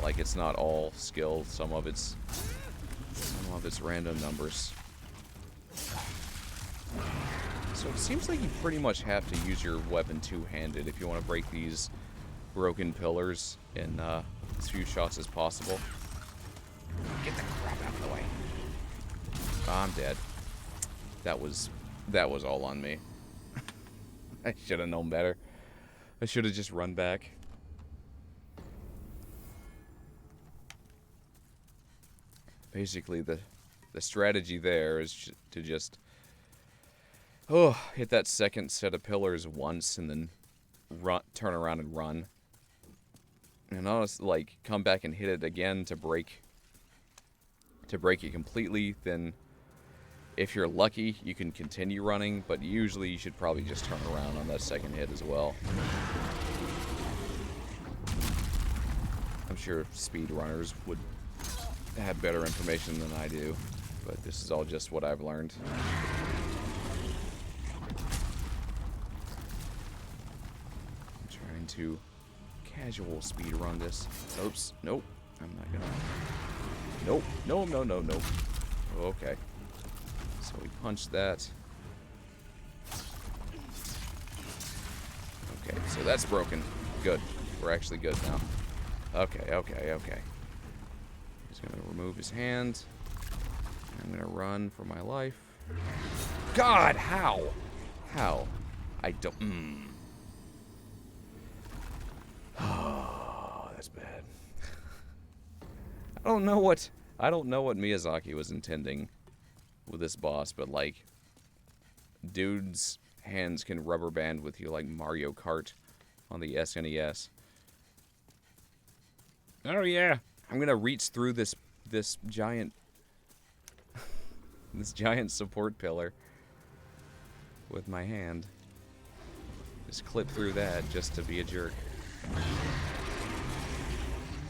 Like, it's not all skill. Some of it's random numbers. So it seems like you pretty much have to use your weapon two-handed if you want to break these broken pillars in as few shots as possible. Get the crap out of the way. I'm dead. That was all on me. I should have known better. I should have just run back. Basically, the strategy there is to just hit that second set of pillars once and then turn around and run. And honestly, like, come back and hit it again to break it completely. Then, if you're lucky, you can continue running, but usually you should probably just turn around on that second hit as well. I'm sure speedrunners would have better information than I do, but this is all just what I've learned. I'm trying to casual speed run this. Oops, nope, I'm not gonna. Nope, no. Okay, so we punched that. Okay, so that's broken. Good, we're actually good now. Okay. He's gonna remove his hand. I'm gonna run for my life. God, how? How? I don't. Oh, that's bad. I don't know what Miyazaki was intending with this boss, but like, dude's hands can rubber band with you like Mario Kart on the SNES. Oh yeah, I'm gonna reach through this giant support pillar with my hand. Just clip through that just to be a jerk.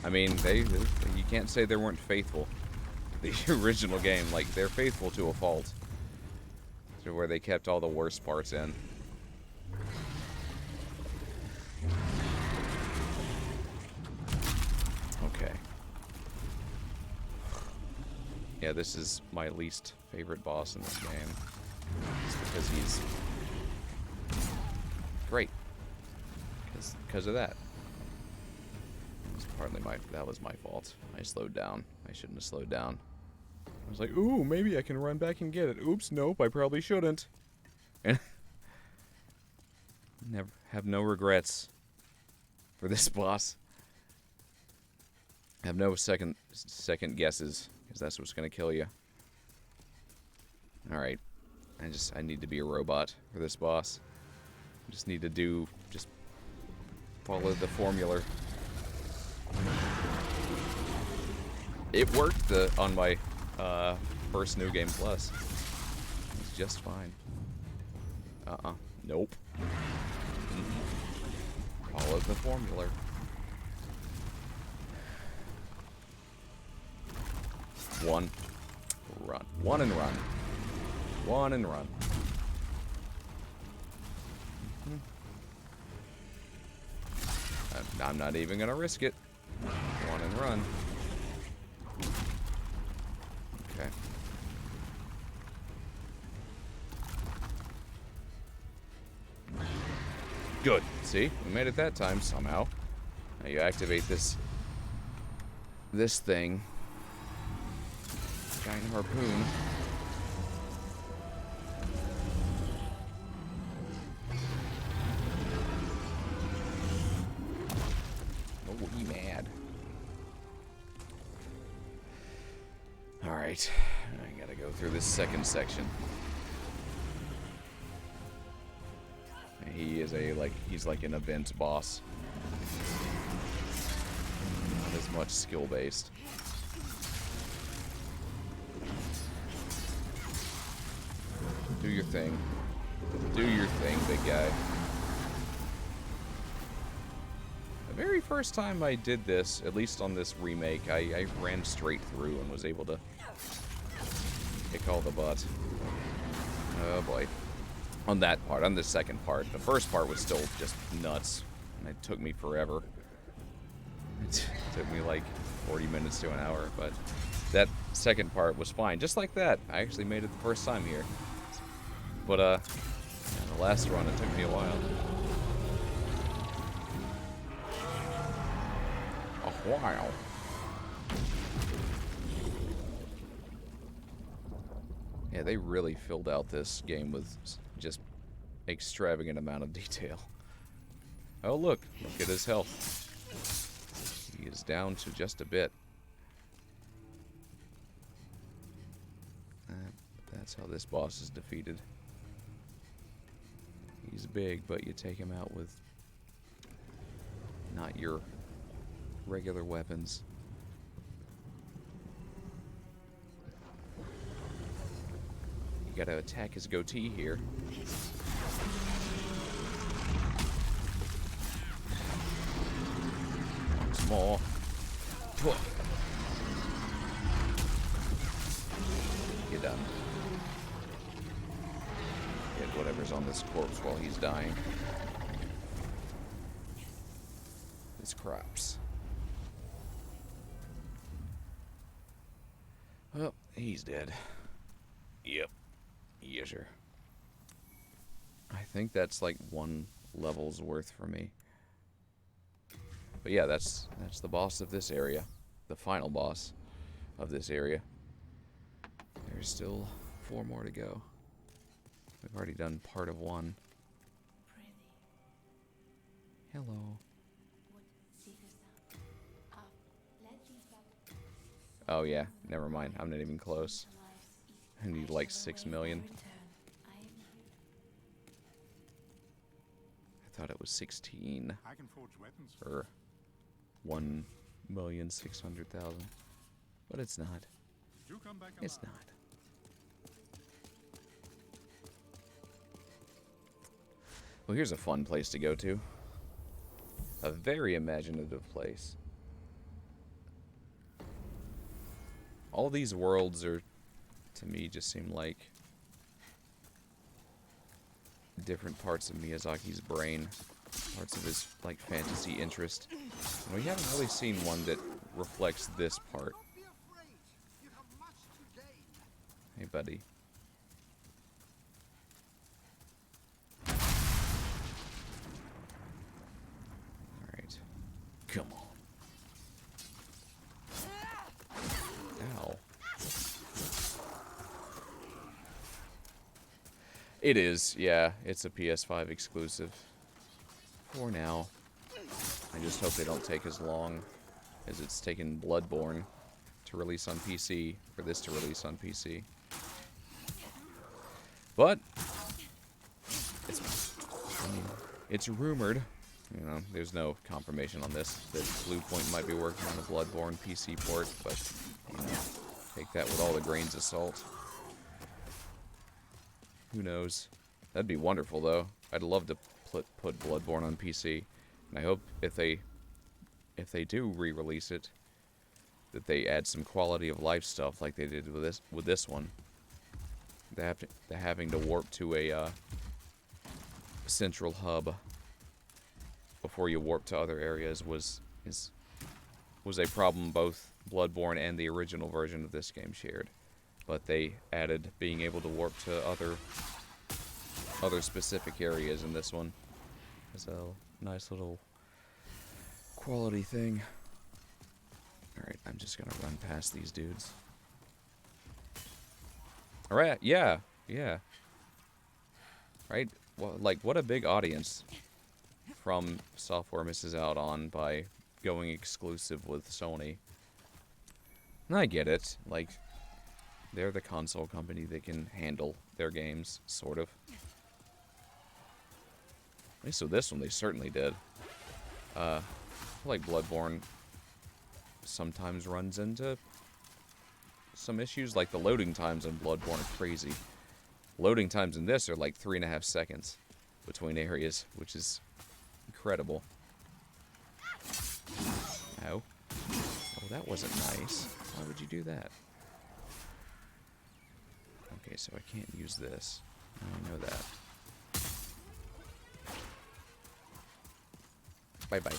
I mean, you can't say they weren't faithful. The original game, like, they're faithful to a fault. To where they kept all the worst parts in. Okay. Yeah, this is my least favorite boss in this game. Just because he's great. Because of that. That was my fault. I slowed down. I shouldn't have slowed down. I was like, ooh, maybe I can run back and get it. Oops, nope, I probably shouldn't. Never have no regrets for this boss. Have no second guesses, because that's what's gonna kill you. Alright. I need to be a robot for this boss. I just need to follow the formula. It worked on my first New Game Plus. It's just fine. Nope. Follow the formula. One. Run. One and run. One and run. I'm not even gonna risk it. One and run. Okay. Good. See? We made it that time somehow. Now you activate this thing. Giant harpoon. Oh, he mad. Alright. I gotta go through this second section. He is he's like an event boss. Not as much skill based. Do your thing. Do your thing, big guy. The very first time I did this, at least on this remake, I ran straight through and was able to kick all the butt. Oh boy. On that part, on the second part. The first part was still just nuts. And it took me forever. It took me like 40 minutes to an hour, but that second part was fine. Just like that. I actually made it the first time here. But, The last run, it took me a while. A while. Yeah, they really filled out this game with just extravagant amount of detail. Oh, look at his health. He is down to just a bit. That's how this boss is defeated. He's big, but you take him out with not your regular weapons. You gotta attack his goatee here. Once more. Get done. Get whatever's on this corpse while he's dying. His crops. Well, he's dead. Yep. Yes, sir. I think that's like 1 level's worth for me. But yeah, that's the boss of this area. The final boss of this area. There's still 4 more to go. We've already done part of 1. Hello. Oh yeah, never mind. I'm not even close. I need like 6 million. I thought it was 16. I can forge weapons. Or 1,600,000. But it's not. You come back It's alive. not. Well, here's a fun place to go to. A very imaginative place. All these worlds are, to me, just seem like different parts of Miyazaki's brain. Parts of his, like, fantasy interest. And we haven't really seen one that reflects this part. Hey, buddy. Alright. Come on. Ow. It is, yeah. It's a PS5 exclusive. For now. I just hope they don't take as long as it's taken Bloodborne to release on PC, for this to release on PC. But it's rumored, you know, there's no confirmation on this, that Bluepoint might be working on a Bloodborne PC port, but you know, take that with all the grains of salt. Who knows? That'd be wonderful though. I'd love to put Bloodborne on PC, and I hope if they do re-release it, that they add some quality of life stuff like they did with this one. The having to warp to a central hub before you warp to other areas was a problem both Bloodborne and the original version of this game shared. But they added being able to warp to other specific areas in this one. It's a nice little quality thing. Alright, I'm just gonna run past these dudes. Alright, yeah. Right? Well, like, what a big audience From Software misses out on by going exclusive with Sony. And I get it. Like, they're the console company that can handle their games, sort of. At least with this one, they certainly did. I feel like Bloodborne sometimes runs into some issues, like the loading times in Bloodborne are crazy. Loading times in this are like 3.5 seconds between areas, which is incredible. Ow. Oh, that wasn't nice. Why would you do that? Okay, so I can't use this. I know that. Bye-bye.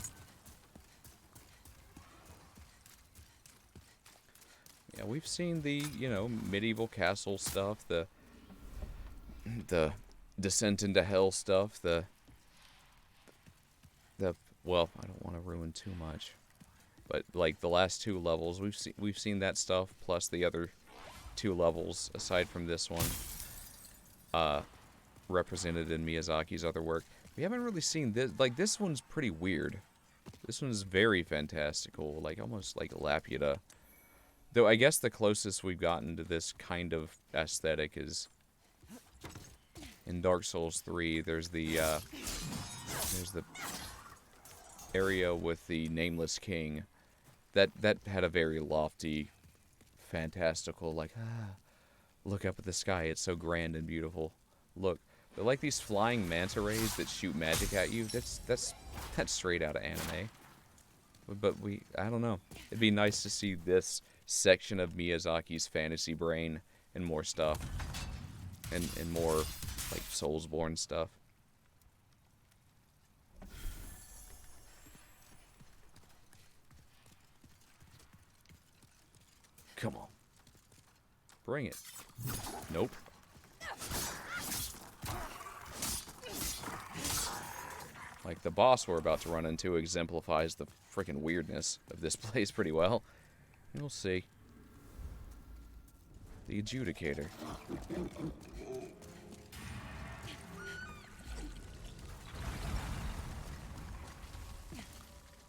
Yeah, we've seen the, you know, medieval castle stuff, the Descent into Hell stuff. The well, I don't want to ruin too much, but like the last 2 levels, we've seen that stuff plus the other 2 levels aside from this one, represented in Miyazaki's other work. We haven't really seen this. Like, this one's pretty weird. This one's very fantastical, like almost like Laputa. Though I guess the closest we've gotten to this kind of aesthetic is in Dark Souls 3. There's the area with the Nameless King. That had a very lofty, fantastical, like, look up at the sky, it's so grand and beautiful. Look, they're like these flying manta rays that shoot magic at you. That's straight out of anime. But I don't know. It'd be nice to see this section of Miyazaki's fantasy brain and more stuff. And more, like, Soulsborne stuff. Come on. Bring it. Nope. Like, the boss we're about to run into exemplifies the freaking weirdness of this place pretty well. You'll see. The Adjudicator.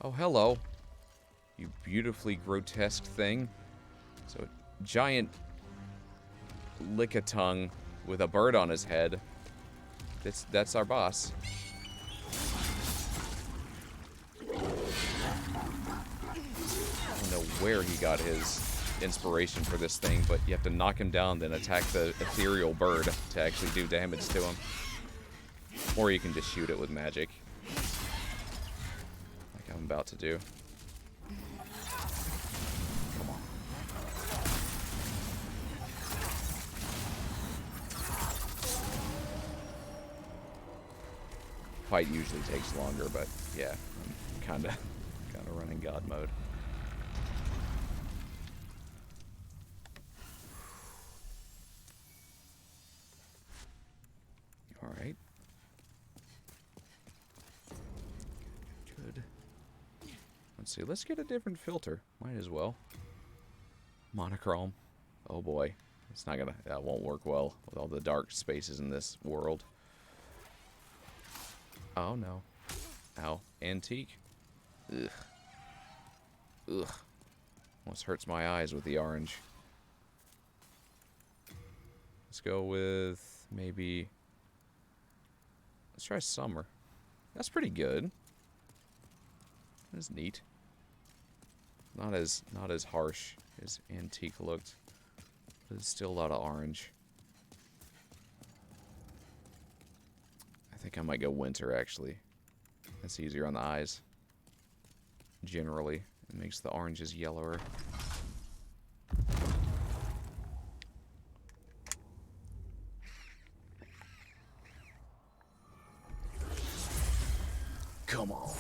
Oh, hello. You beautifully grotesque thing. So, a giant lick-a-tongue with a bird on his head. That's our boss. I don't know where he got his inspiration for this thing, but you have to knock him down, then attack the ethereal bird to actually do damage to him. Or you can just shoot it with magic. Like I'm about to do. Come on. Fight usually takes longer, but yeah, I'm kinda running God mode. Alright. Good. Let's see, let's get a different filter. Might as well. Monochrome. Oh boy. It's not gonna, that won't work well with all the dark spaces in this world. Oh no. Ow. Antique. Ugh. Ugh. Almost hurts my eyes with the orange. Let's go with maybe... Let's try summer. That's pretty good. That's neat. Not as harsh as antique looked. But it's still a lot of orange. I think I might go winter, actually. That's easier on the eyes. Generally. It makes the oranges yellower. Come on.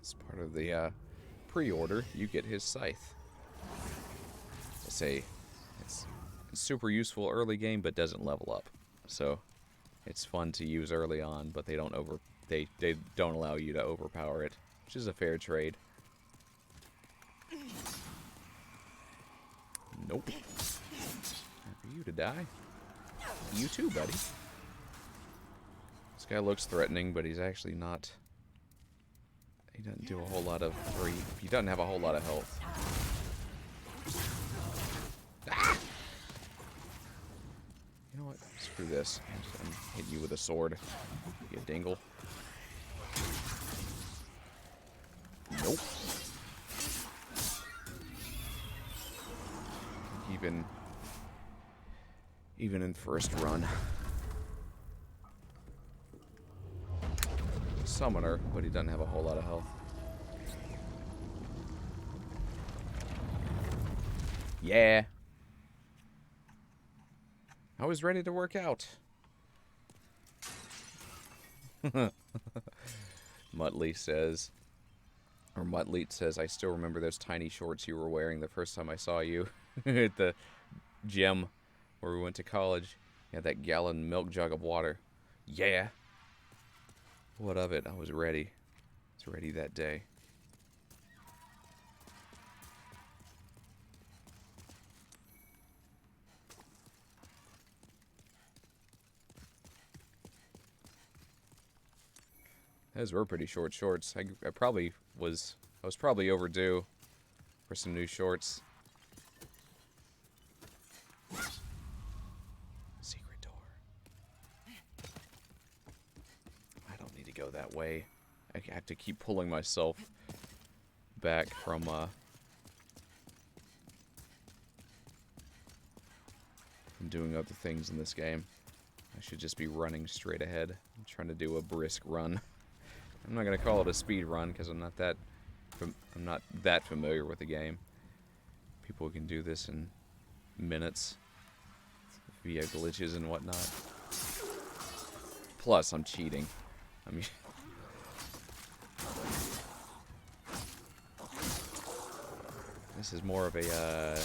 As part of the pre-order, you get his scythe. It's super useful early game, but doesn't level up. So it's fun to use early on, but they don't allow you to overpower it, which is a fair trade. Nope. Time for you to die. You too, buddy. This guy looks threatening, but he's actually not. He doesn't do a whole lot of, or he doesn't have a whole lot of health. Ah! You know what? Screw this. I'm hitting you with a sword. You dingle. Nope. Even in first run. Summoner, but he doesn't have a whole lot of health. Yeah. I was ready to work out. Muttley says, or Muttley says, I still remember those tiny shorts you were wearing the first time I saw you at the gym where we went to college. You had that gallon milk jug of water. Yeah. What of it? I was ready. I was ready that day. Those were pretty short shorts. I was probably overdue for some new shorts. Secret door. I don't need to go that way. I have to keep pulling myself back from doing other things in this game. I should just be running straight ahead. I'm trying to do a brisk run. I'm not gonna call it a speed run because I'm not that familiar with the game. People can do this in minutes via glitches and whatnot. Plus, I'm cheating. I mean, this is more of a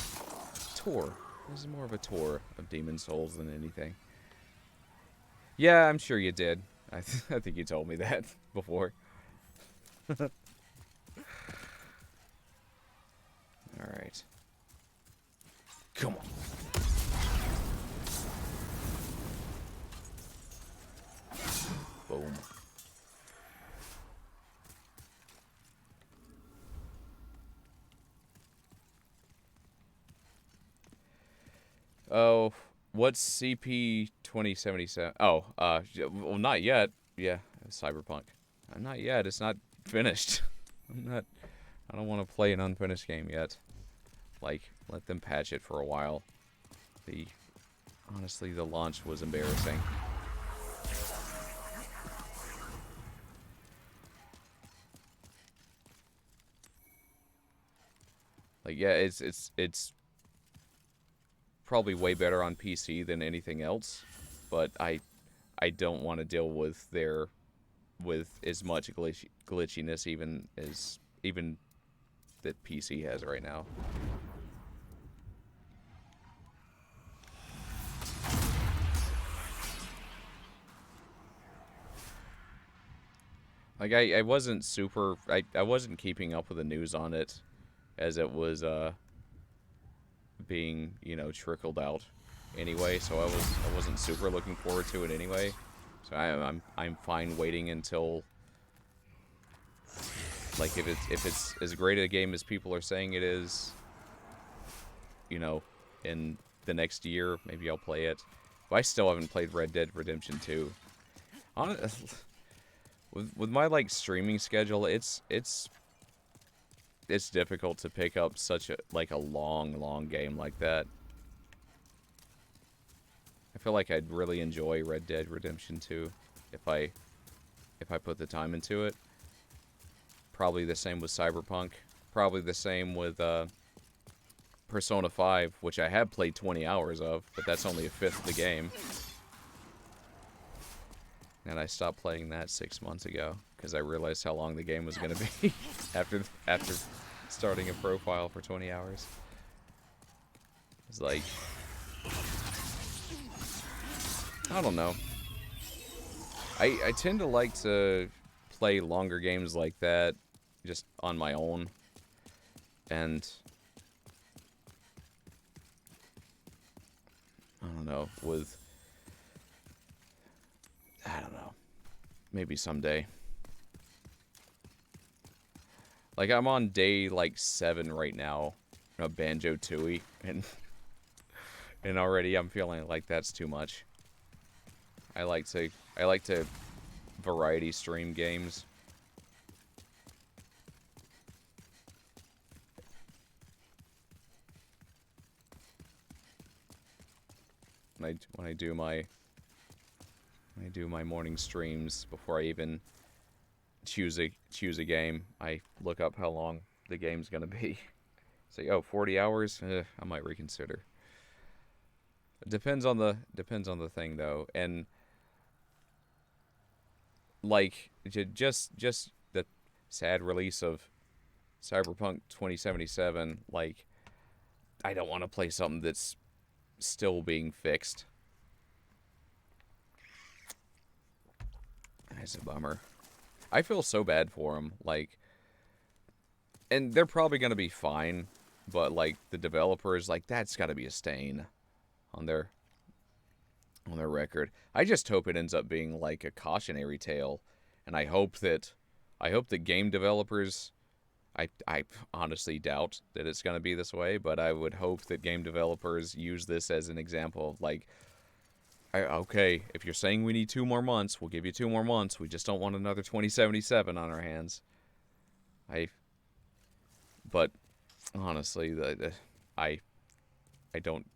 tour. This is more of a tour of Demon Souls than anything. Yeah, I'm sure you did. I think you told me that before. Alright. Come on. Boom. Oh, what's CP 2077? Oh, well, not yet. Yeah, Cyberpunk. Not yet. It's not finished. I don't want to play an unfinished game yet. Like, let them patch it for a while. Honestly, the launch was embarrassing. Like, yeah, it's probably way better on PC than anything else, but I don't want to deal with as much glitchiness even that PC has right now. Like I wasn't super I wasn't keeping up with the news on it as it was being, you know, trickled out anyway, so I wasn't super looking forward to it anyway. So I'm fine waiting until, like, if it's as great a game as people are saying it is, you know, in the next year, maybe I'll play it. But I still haven't played Red Dead Redemption 2. With my, like, streaming schedule, it's difficult to pick up such a long game like that. I feel like I'd really enjoy Red Dead Redemption 2 if I put the time into it. Probably the same with Cyberpunk. Probably the same with Persona 5, which I have played 20 hours of, but that's only a fifth of the game. And I stopped playing that 6 months ago because I realized how long the game was going to be after starting a profile for 20 hours. It's like, I don't know. I tend to like to play longer games like that just on my own. And I don't know, I don't know. Maybe someday. Like, I'm on day, like, 7 right now of Banjo-Tooie, and already I'm feeling like that's too much. I like to variety stream games. When I do my morning streams, before I even choose a game, I look up how long the game's gonna be. Say, oh, 40 hours? I might reconsider. It depends on the thing though, and like just sad release of Cyberpunk 2077, like, I don't want to play something that's still being fixed. That's a bummer. I feel so bad for them, like, and they're probably going to be fine, but, like, the developers, like, that's got to be a stain on their record. I just hope it ends up being, like, a cautionary tale, and I hope that game developers, I honestly doubt that it's going to be this way, but I would hope that game developers use this as an example of, like, okay, if you're saying we need 2 more months, we'll give you 2 more months. We just don't want another 2077 on our hands. But honestly, I don't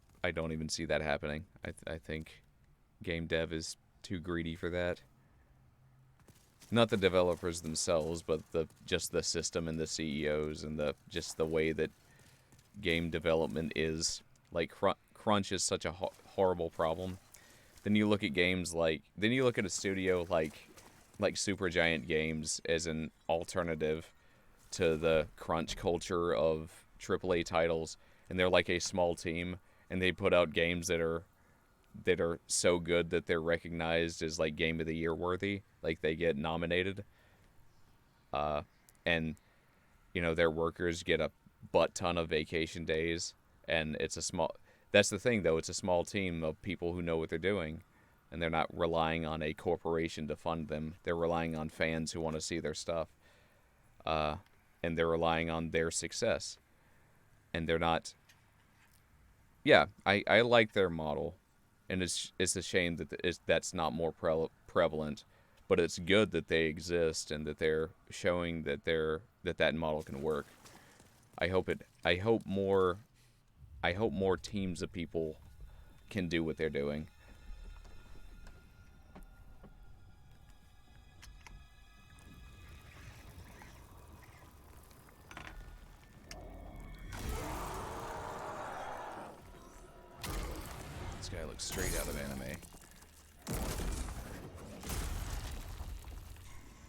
even see that happening. I think game dev is too greedy for that. Not the developers themselves, but just the system and the CEOs and just the way that game development is. Like, crunch is such a horrible problem. Then you look at games then you look at a studio like Supergiant Games as an alternative to the crunch culture of AAA titles, and they're like a small team, and they put out games that are so good that they're recognized as, like, Game of the Year worthy. Like, they get nominated. And, you know, their workers get a butt ton of vacation days, and that's the thing, though, it's a small team of people who know what they're doing, and they're not relying on a corporation to fund them. They're relying on fans who want to see their stuff. And they're relying on their success. And they're not... Yeah, I like their model. And it's a shame that that's not more prevalent, but it's good that they exist and that they're showing that that model can work. I hope more teams of people can do what they're doing. This guy looks straight out of anime.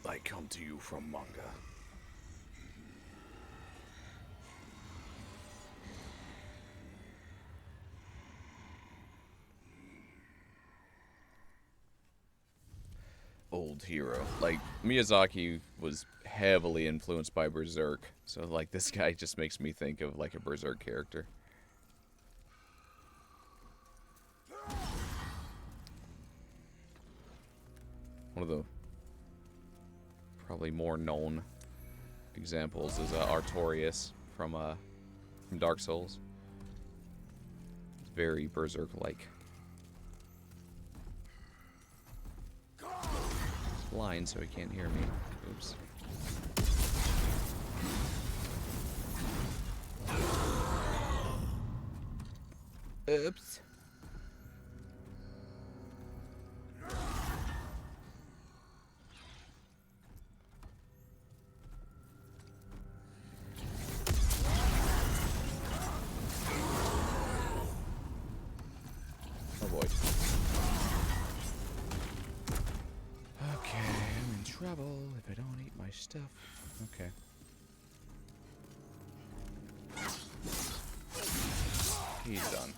I come to you from manga. Old hero. Like, Miyazaki was heavily influenced by Berserk, so, like, this guy just makes me think of, like, a Berserk character. One of the probably more known examples is Artorias from Dark Souls. It's very Berserk-like. He's blind, so he can't hear me. Oops. Oops. Oh boy. Okay, I'm in trouble if I don't eat my stuff. Okay. He's done.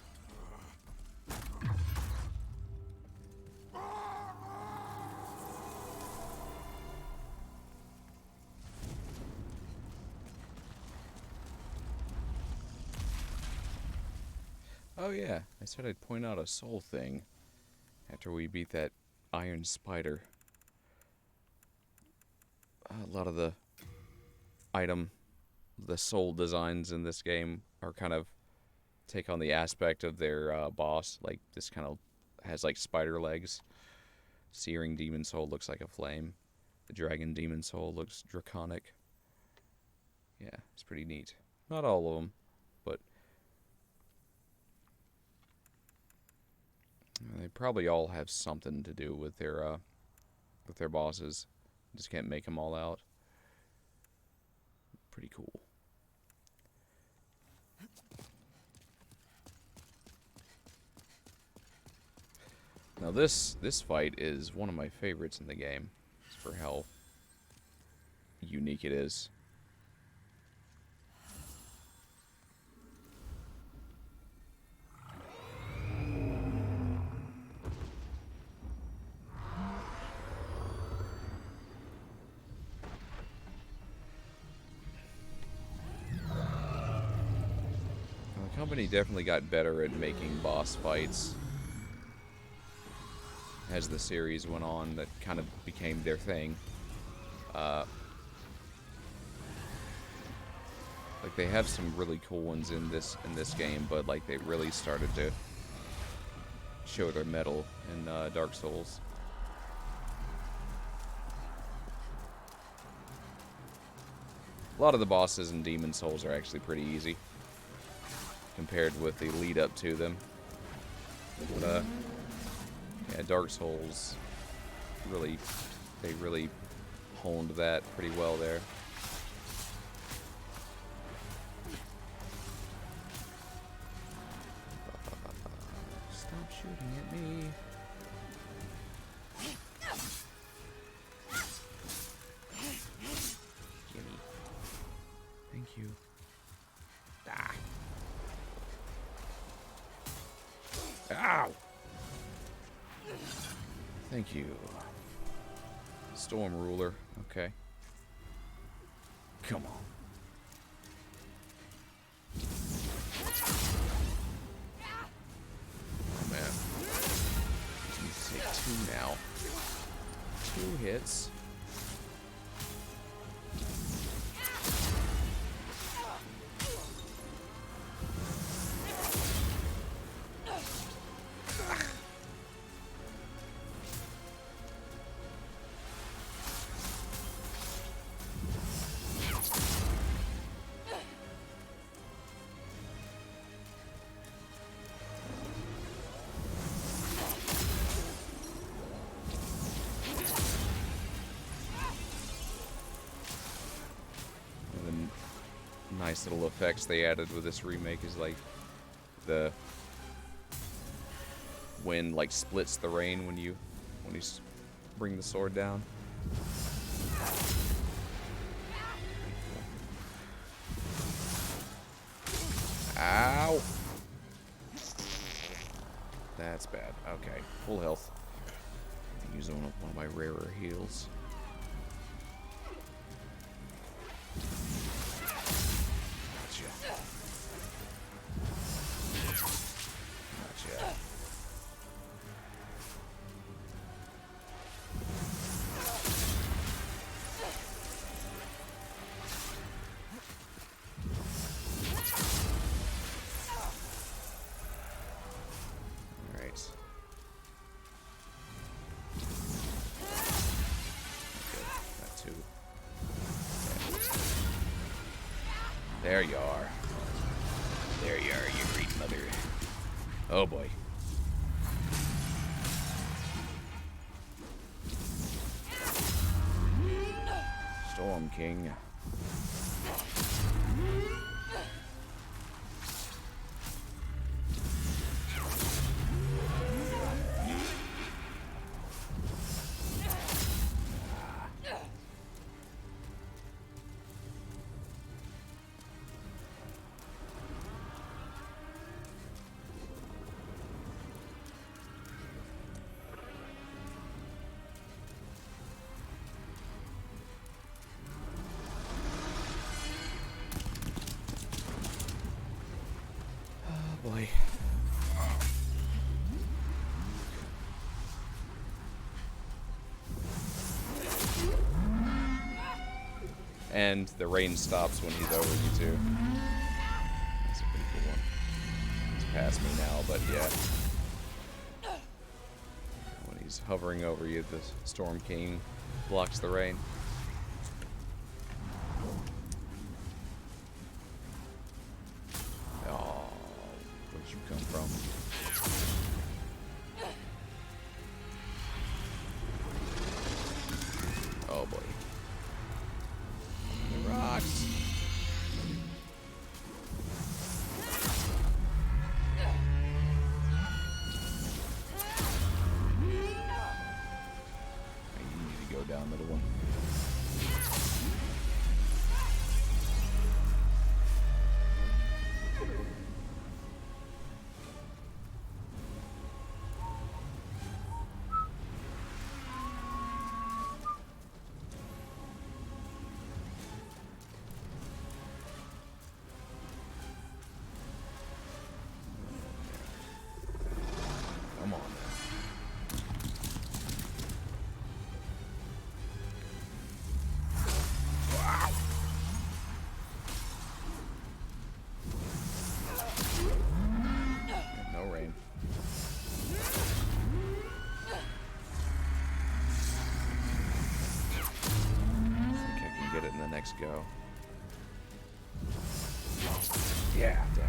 Oh yeah, I said I'd point out a soul thing after we beat that iron spider. A lot of the soul designs in this game are kind of take on the aspect of their boss. Like, this kind of has, like, spider legs. Searing demon soul looks like a flame. The dragon demon soul looks draconic. Yeah, it's pretty neat. Not all of them, but they probably all have something to do with their bosses. Just can't make them all out. Pretty cool. Now this fight is one of my favorites in the game. It's for how unique it is. The company definitely got better at making boss fights as the series went on. That kind of became their thing. Like, they have some really cool ones in this game, but like they really started to show their mettle in Dark Souls. A lot of the bosses in Demon Souls are actually pretty easy compared with the lead up to them. But yeah, Dark Souls they really honed that pretty well there. Stop shooting at me. Gimme. Thank you. Ah. Ow! Thank you. Storm Ruler. Okay. Come on. Oh, man. Just need to take 2 now. 2 hits. Nice little effects they added with this remake is like the wind like splits the rain when you bring the sword down. Ow! That's bad. Okay, full health. Use one of my rarer heals. There you are. There you are, you great mother. Oh boy. Storm King. Boy. And the rain stops when he's over you too. That's a pretty cool one. He's past me now, but yeah. When he's hovering over you, the Storm King blocks the rain. You come from. Oh boy. The rocks. You need to go down, little one. next go. Yeah, definitely.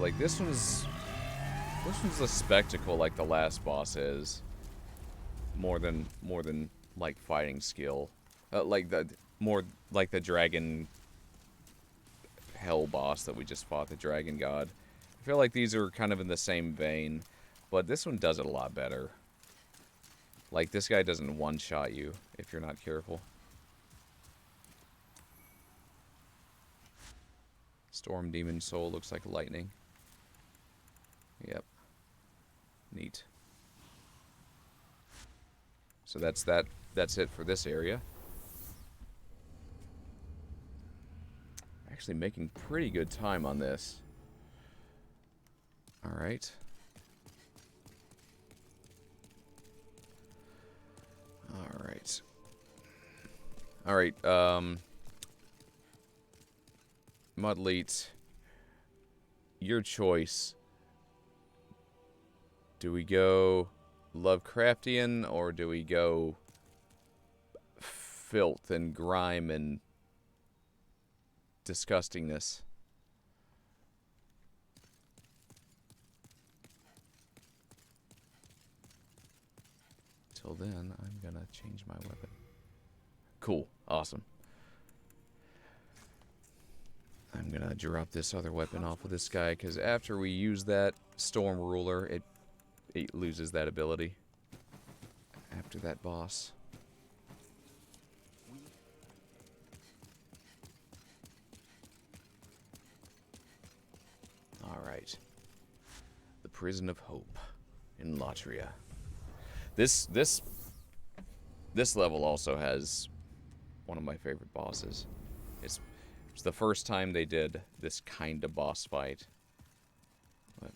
Like this one's a spectacle like the last boss is. More than like fighting skill. More like the dragon hell boss that we just fought, the dragon god. I feel like these are kind of in the same vein, but this one does it a lot better. Like this guy doesn't one-shot you if you're not careful. Storm Demon Soul looks like lightning. Yep. Neat. So that's it for this area. Actually making pretty good time on this. Alright. Alright. Alright, Mudleet, your choice. Do we go Lovecraftian or do we go filth and grime and disgustingness? Till then, I'm gonna change my weapon. Cool. Awesome. I'm gonna drop this other weapon off of this guy, because after we use that Storm Ruler, it loses that ability. After that boss. Alright. The Prison of Hope in Latria. This level also has one of my favorite bosses. It's the first time they did this kind of boss fight. But,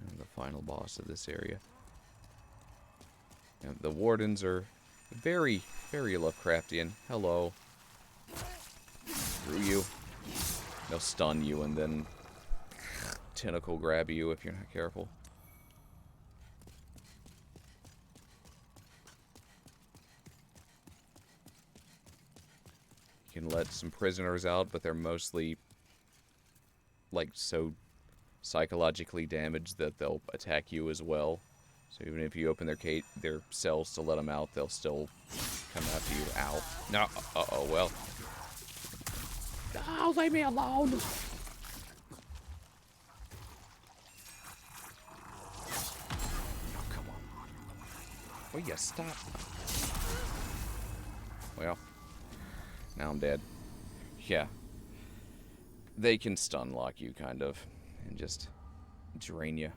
and the final boss of this area. And the wardens are very, very Lovecraftian. Hello. Through you. They'll stun you and then tentacle grab you if you're not careful. You can let some prisoners out, but they're mostly like so psychologically damaged that they'll attack you as well. So even if you open their cells to let them out, they'll still come after you. Ow. No. Uh-oh, well. Oh, leave me alone. Oh, come on. Will you stop? Well, now I'm dead. Yeah. They can stun lock you, kind of, and just drain you.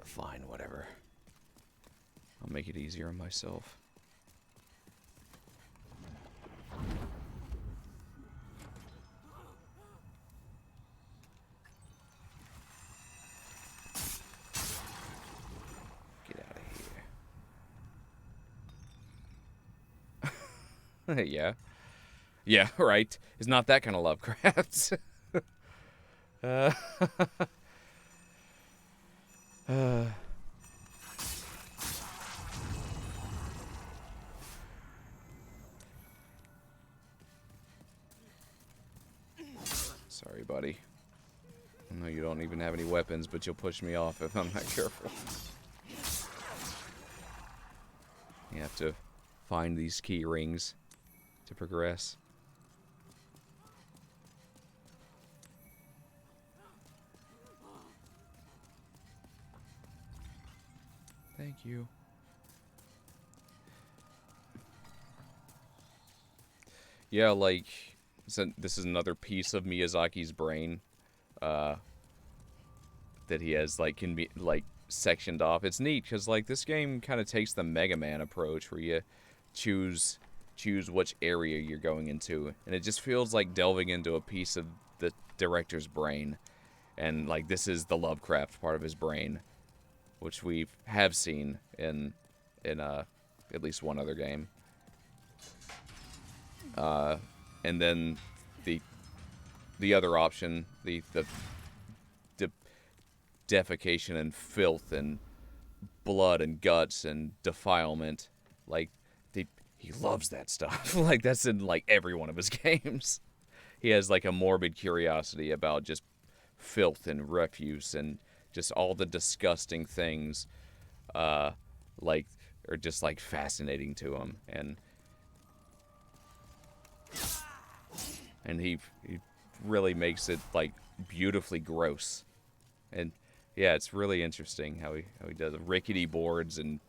Fine, whatever. I'll make it easier on myself. Get out of here. Yeah. Yeah, right. It's not that kind of Lovecraft. Sorry, buddy. I know you don't even have any weapons, but you'll push me off if I'm not careful. You have to find these key rings to progress. Thank you. Yeah, like, so this is another piece of Miyazaki's brain that he has, like, can be, like, sectioned off. It's neat, because, like, this game kind of takes the Mega Man approach, where you choose choose which area you're going into, and it just feels like delving into a piece of the director's brain. And like this is the Lovecraft part of his brain, which we have seen in at least one other game. And then the other option, the defecation and filth and blood and guts and defilement, like he loves that stuff. Like that's in like every one of his games. He has like a morbid curiosity about just filth and refuse and just all the disgusting things like are just like fascinating to him, and he really makes it like beautifully gross. And yeah, it's really interesting how he does rickety boards and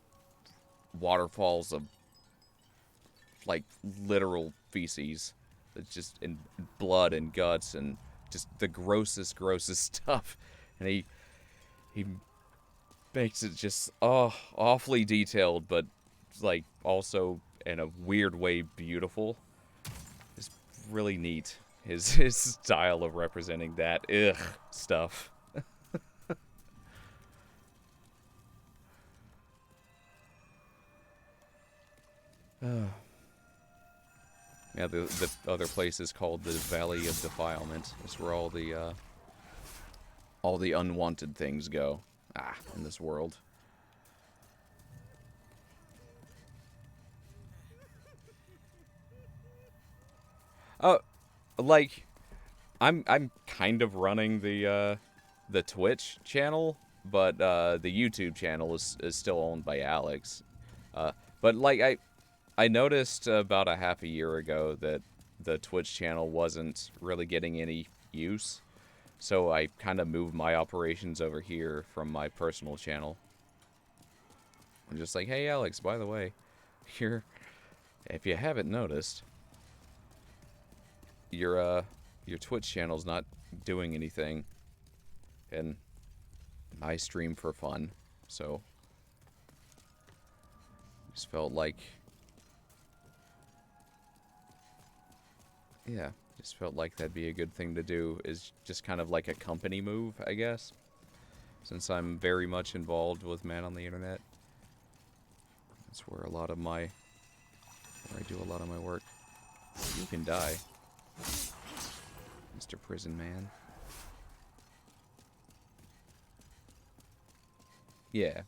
waterfalls of like literal feces. It's just in blood and guts and just the grossest stuff. And he makes it just awfully detailed, but like also in a weird way beautiful. It's really neat. His style of representing that stuff. Yeah, the other place is called the Valley of Defilement. It's where all the unwanted things go. In this world. Like, I'm kind of running the Twitch channel, but the YouTube channel is still owned by Alex. But like I noticed about a half a year ago that the Twitch channel wasn't really getting any use. So I kind of moved my operations over here from my personal channel. I'm just like, hey Alex, by the way, if you haven't noticed, your Twitch channel's not doing anything, and I stream for fun, so just felt like, yeah. Just felt like that'd be a good thing to do, is just kind of like a company move, I guess. Since I'm very much involved with Man on the Internet. That's where I do a lot of my work. You can die, Mr. Prison Man. Yeah.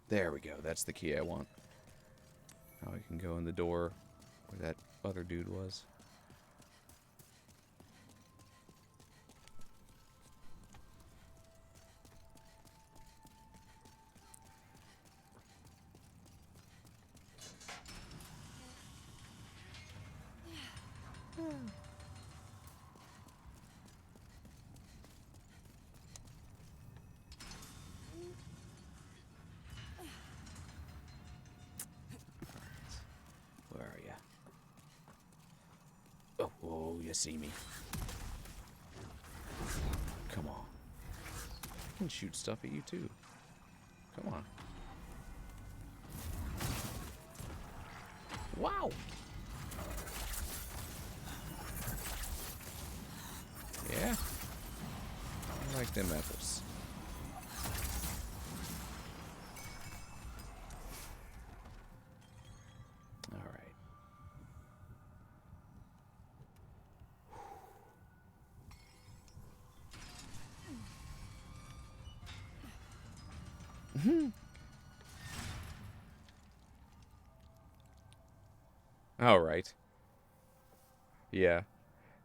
There we go. That's the key I want. Now I can go in the door where that other dude was. You see me. Come on. I can shoot stuff at you too. Come on. Wow. Yeah. I like them apples. Alright. Yeah.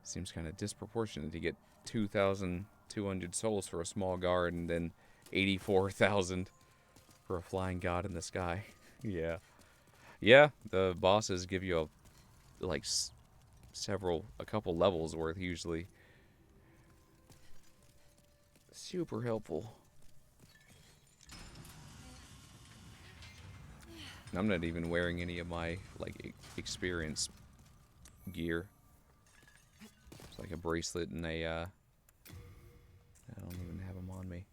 Seems kind of disproportionate to get 2,200 souls for a small guard and then 84,000 for a flying god in the sky. Yeah. Yeah, the bosses give you a couple levels worth usually. Super helpful. I'm not even wearing any of my, experience gear. It's like a bracelet and I don't even have them on me.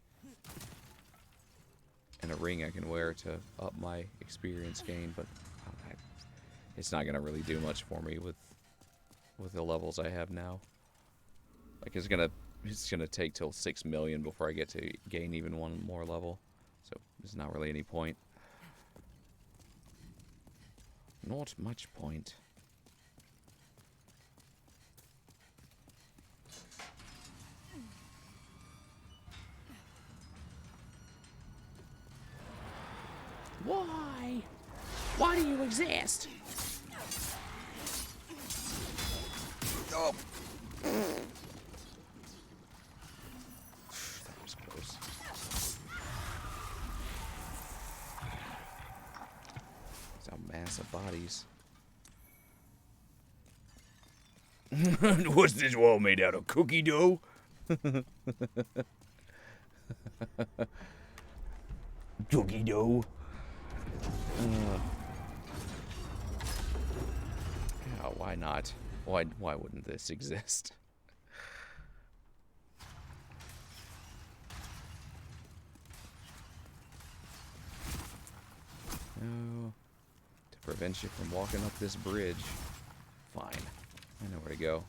and a ring I can wear to up my experience gain, but it's not gonna really do much for me with the levels I have now. Like it's gonna take till 6 million before I get to gain even one more level, so there's not really any point. Not much point. Why? Why do you exist? Oh. That was close. It's a mass of bodies. What's this wall made out of? Cookie dough? Cookie dough. Yeah, why not? Why wouldn't this exist? No. To prevent you from walking up this bridge. Fine. I know where to go.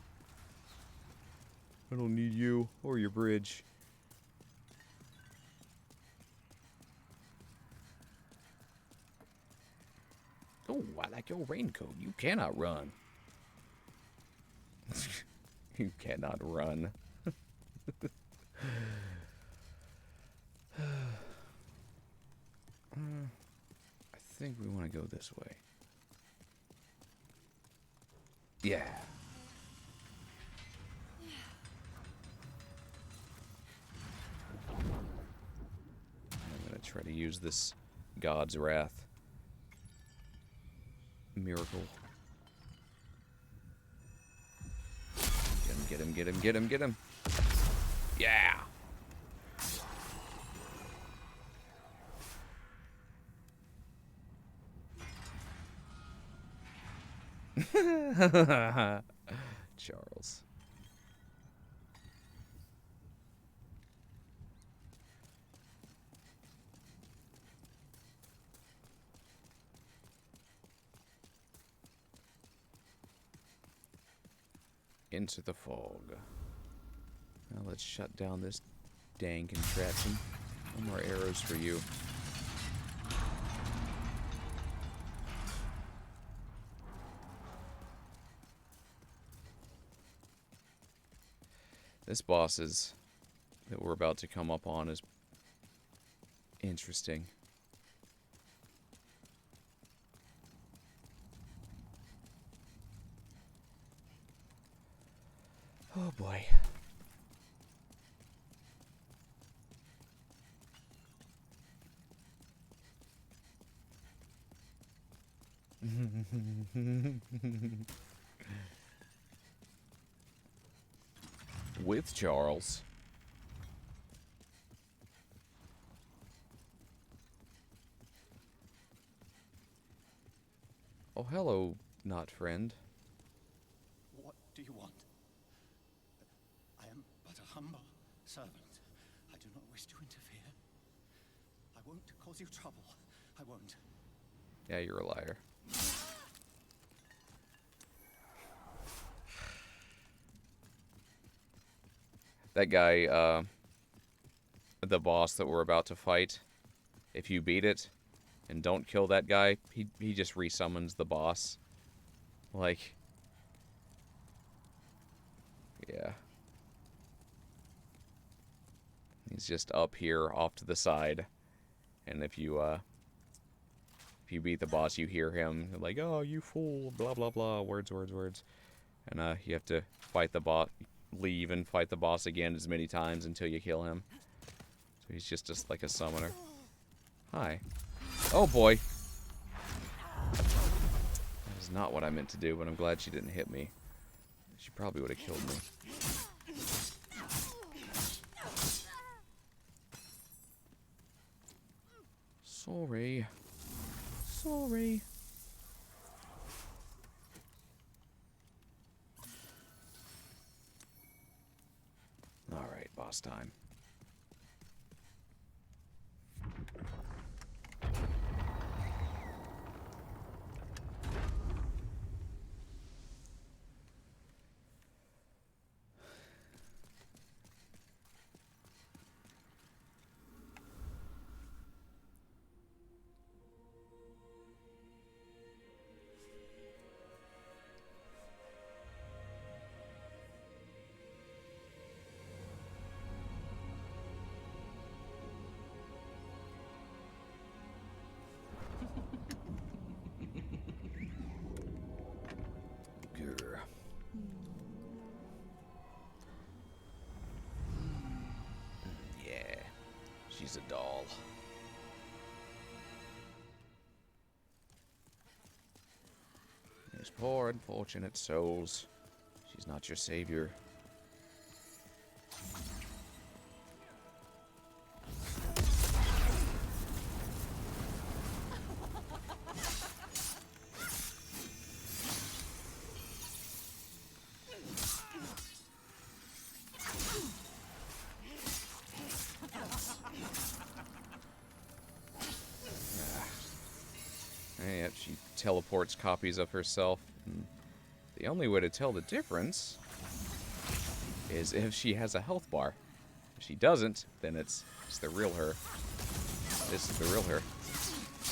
I don't need you or your bridge. Oh, I like your raincoat. You cannot run. You cannot run. I think we want to go this way. Yeah. I'm going to try to use this God's Wrath miracle. Get him, get him, get him, get him. Yeah. Charles. Into the fog. Now let's shut down this dang contraption. No more arrows for you. This boss that we're about to come up on is interesting. Oh boy. With Charles. Oh, hello, not friend. What do you want? I am but a humble servant. I do not wish to interfere. I won't cause you trouble. I won't. Yeah, you're a liar. That guy, the boss that we're about to fight, if you beat it and don't kill that guy, he just resummons the boss. Like, yeah. He's just up here off to the side. And if you beat the boss, you hear him like, "Oh, you fool, blah blah blah, words, words, words." And you have to fight the boss, leave and fight the boss again as many times until you kill him. So he's just like a summoner. Hi. Oh boy. That is not what I meant to do, but I'm glad she didn't hit me. She probably would have killed me. Sorry. Sorry. Alright, boss time. She's a doll. These poor, unfortunate souls. She's not your savior. Yep, she teleports copies of herself. And the only way to tell the difference is if she has a health bar. If she doesn't, then it's the real her. This is the real her.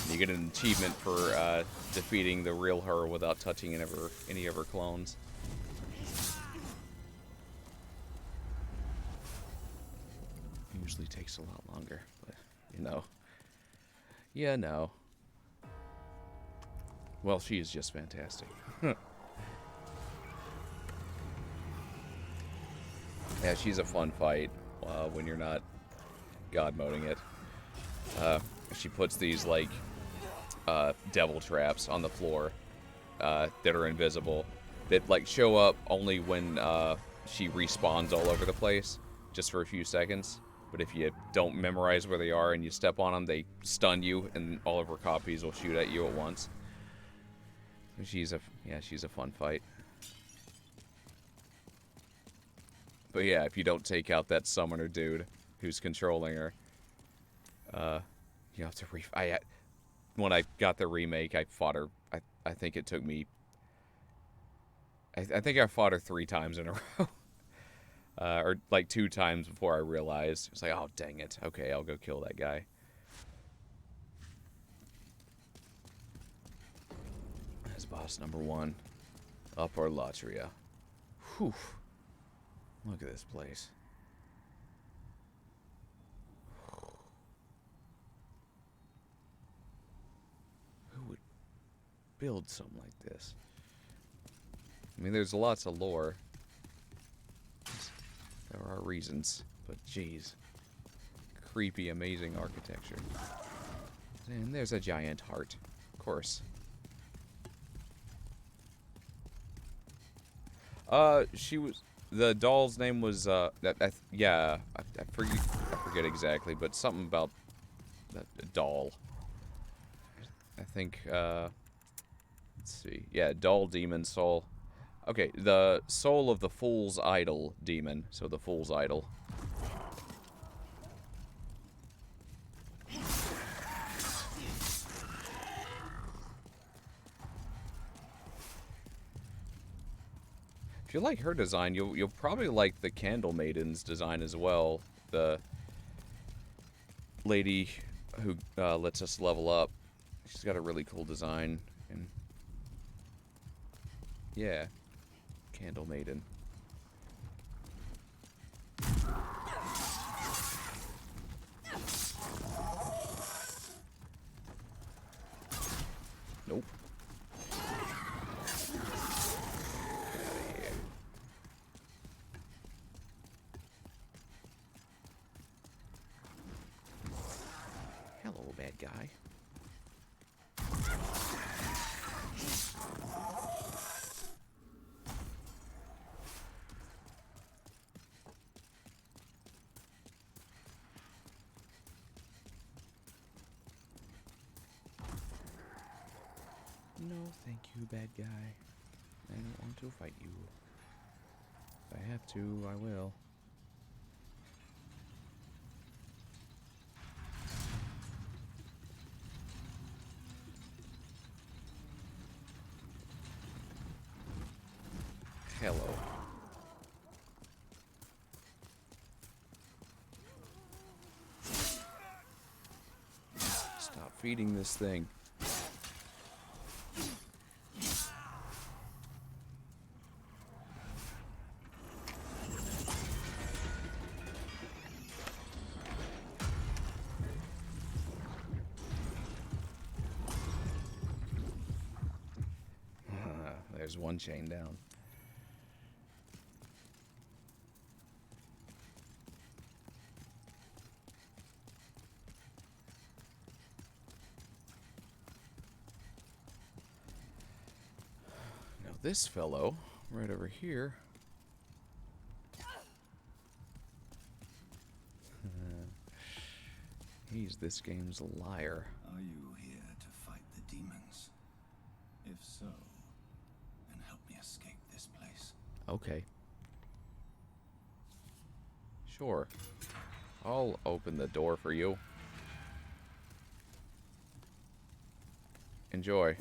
And you get an achievement for defeating the real her without touching any of her clones. Usually takes a lot longer, but you know. Yeah, no. Well, she is just fantastic. Yeah, she's a fun fight when you're not god moding it. She puts these like devil traps on the floor that are invisible, that like show up only when she respawns all over the place, just for a few seconds. But if you don't memorize where they are and you step on them, they stun you, and all of her copies will shoot at you at once. She's a fun fight. But yeah, if you don't take out that summoner dude who's controlling her, you have to when I got the remake, I fought her. I think it took me. I think I fought her 3 times in a row, or like 2 times before I realized. It's like, oh dang it. Okay, I'll go kill that guy. That's boss number 1. Upper Latria. Whew. Look at this place. Who would build something like this? I mean, there's lots of lore. There are reasons, but geez. Creepy, amazing architecture. And there's a giant heart. Of course. She was... The doll's name was, I forget exactly, but something about the doll. I think, let's see. Yeah, doll demon soul. Okay, the soul of the Fool's Idol demon. So the Fool's Idol. If you like her design, you'll probably like the Candle Maiden's design as well. The lady who lets us level up. She's got a really cool design. And yeah, Candle Maiden. Nope. Hello, bad guy. No, thank you, bad guy. I don't want to fight you. If I have to, I will. Hello. Stop feeding this thing. There's one chain down. this fellow, right over here. He's this game's liar. Are you here to fight the demons? If so, then help me escape this place. Okay. Sure. I'll open the door for you. Enjoy.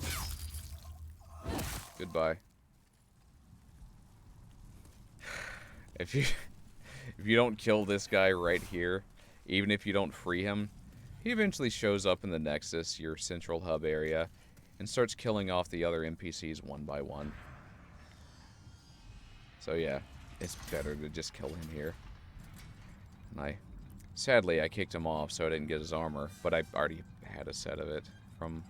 Goodbye. If you don't kill this guy right here, even if you don't free him, he eventually shows up in the Nexus, your central hub area, and starts killing off the other NPCs one by one. So yeah, it's better to just kill him here. And sadly, I kicked him off, so I didn't get his armor, but I already had a set of it from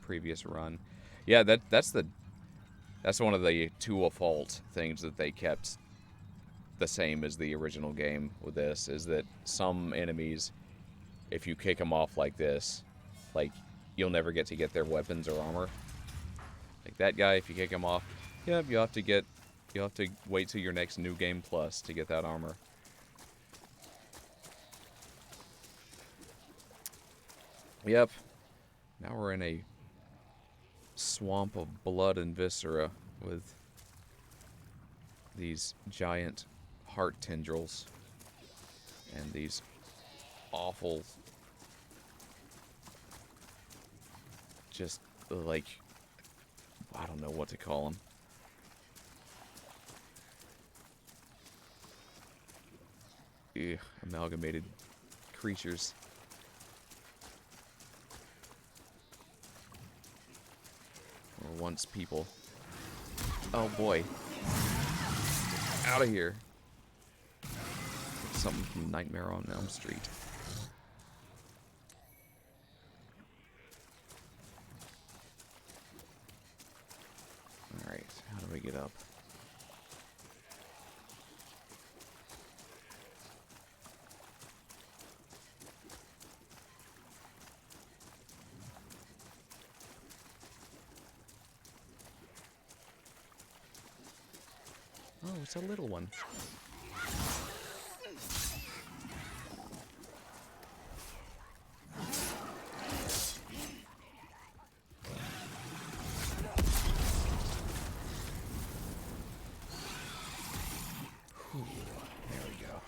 previous run. Yeah, that's one of the to a fault things that they kept the same as the original game with this, is that some enemies, if you kick them off like this, like, you'll never get their weapons or armor. Like that guy, if you kick him off, yep, you'll have to wait till your next New Game Plus to get that armor. Yep. Now we're in a swamp of blood and viscera with these giant heart tendrils and these awful, just like, I don't know what to call them. Ugh, amalgamated creatures. Or once people. Oh boy. Out of here. Something from Nightmare on Elm Street. Alright, how do we get up? Oh, it's a little one. Whew, there we go.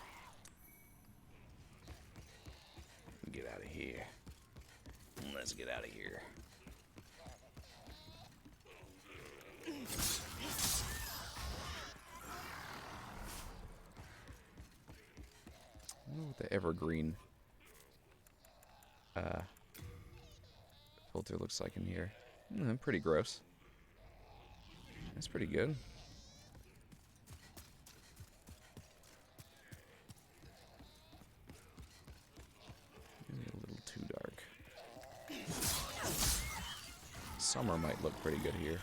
Get out of here. Let's get out of here. I wonder what the evergreen filter looks like in here. Pretty gross. That's pretty good. Maybe a little too dark. Summer might look pretty good here.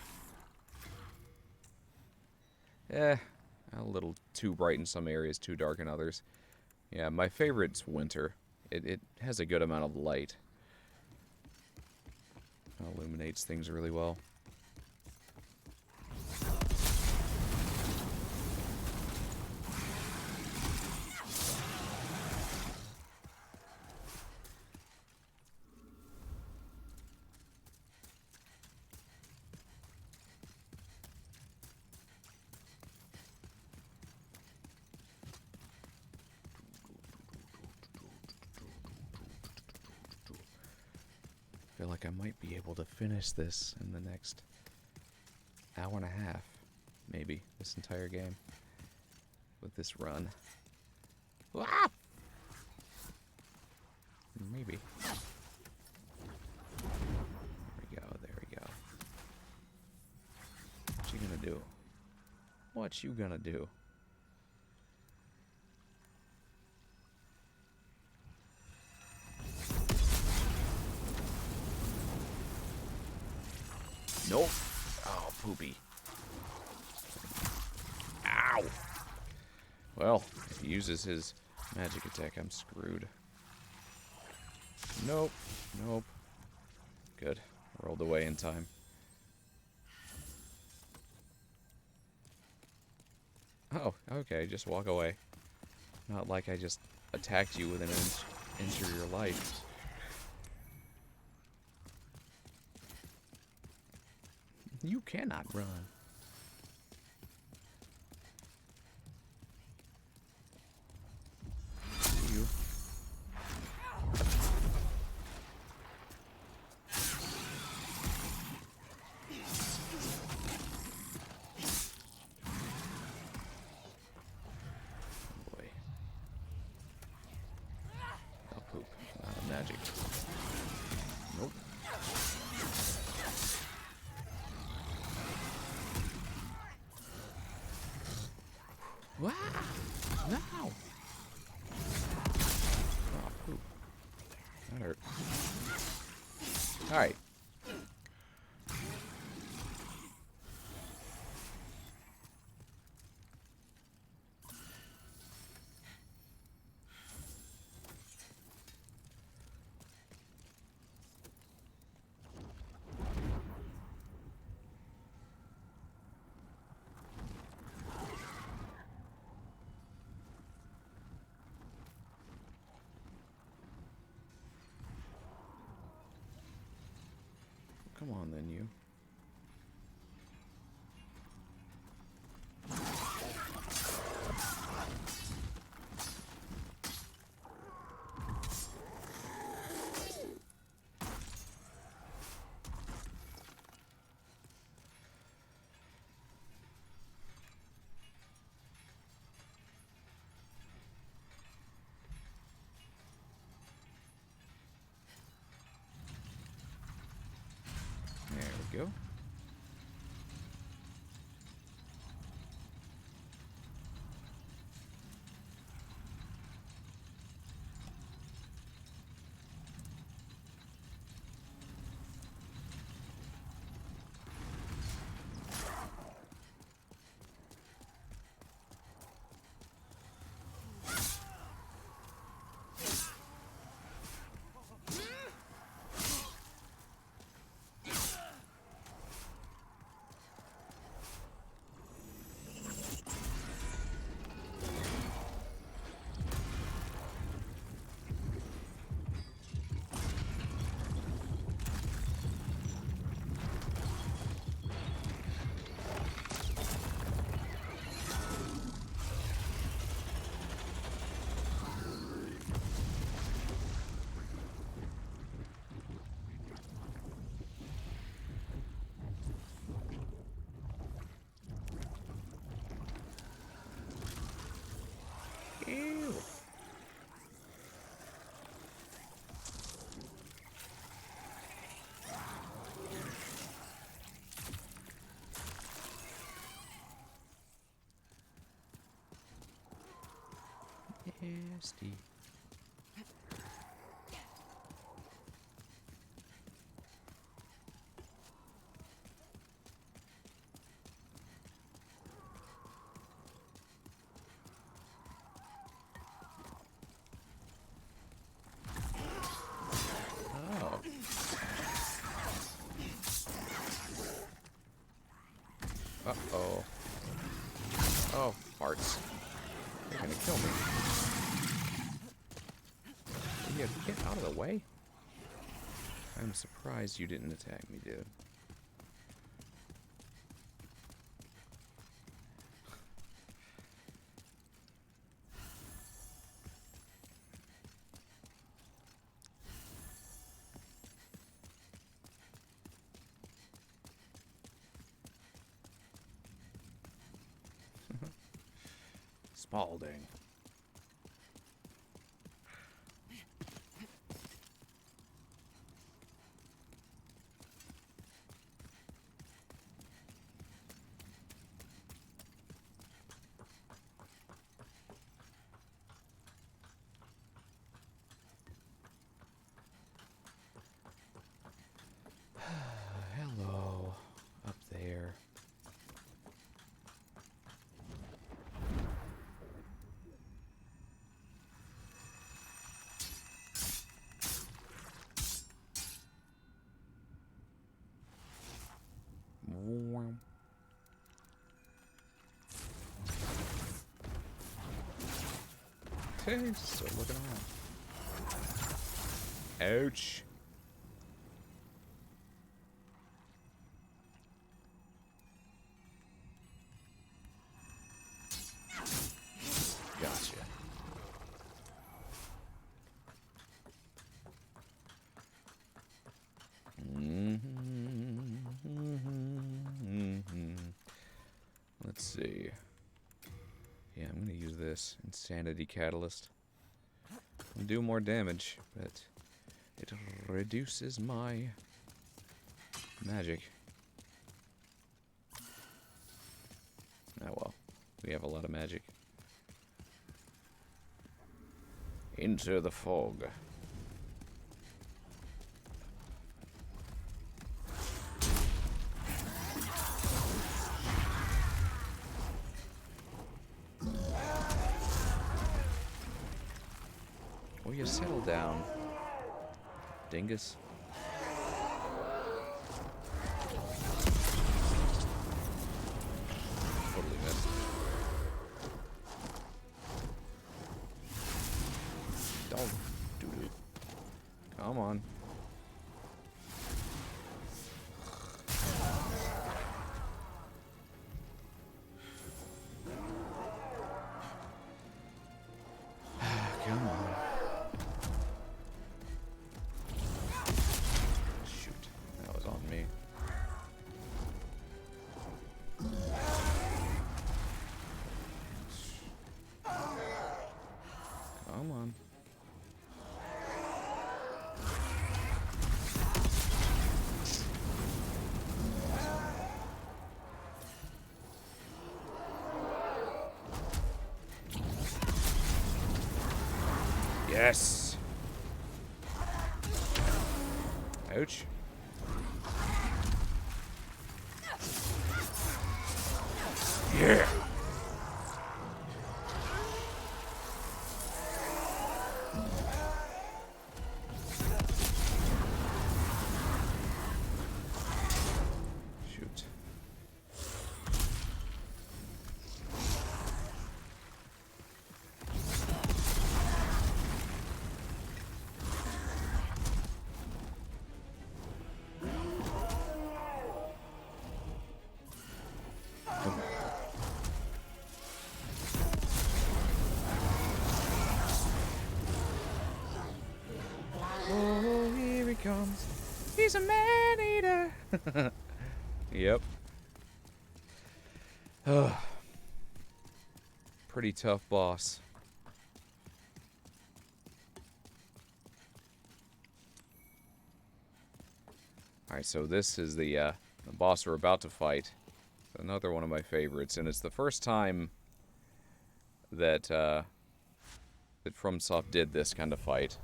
A little too bright in some areas, too dark in others. Yeah, my favorite's winter. It has a good amount of light. Illuminates things really well. I feel like I might be able to finish this in the next hour and a half, maybe, this entire game with this run. Ah! Maybe. There we go. What you gonna do? What you gonna do? Nope. Oh, poopy. Ow! Well, if he uses his magic attack, I'm screwed. Nope. Nope. Good. Rolled away in time. Oh, okay, just walk away. Not like I just attacked you within an inch of your life. You cannot run. You. Boy. Oh, poop. Not a magic. Nope. Wow! No! Oh, poop. That hurt. Alright. Come on, then, you. There we go. Ew. Nasty. Oh. Uh-oh. Oh, farts. They're gonna kill me. Yeah, get out of the way. I'm surprised you didn't attack me, dude. Spalding. Hello, up there. Okay, still looking around. Ouch. Gotcha. Let's see. Yeah, I'm gonna use this Insanity Catalyst. It'll do more damage, but it reduces my magic. Oh well, we have a lot of magic. Into the fog. Will you settle down, dingus? Totally missed. Dog doo-doo. Come on. Come on. Shoot, that was on me. Come on. Yes. Ouch. Yeah. Shoot. Oh, here he comes. He's a man-eater. Yep. Pretty tough boss. Alright, so this is the boss we're about to fight. Another one of my favorites, and it's the first time that that FromSoft did this kind of fight.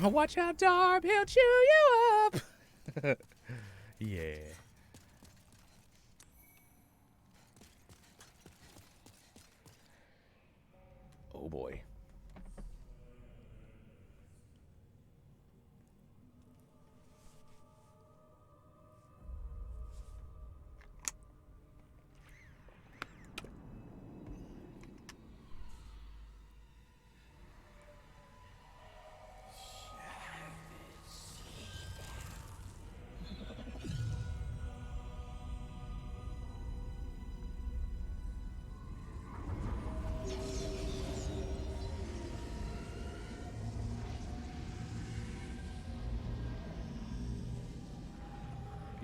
Watch out, Darby, he'll chew you up! Yeah. Oh boy.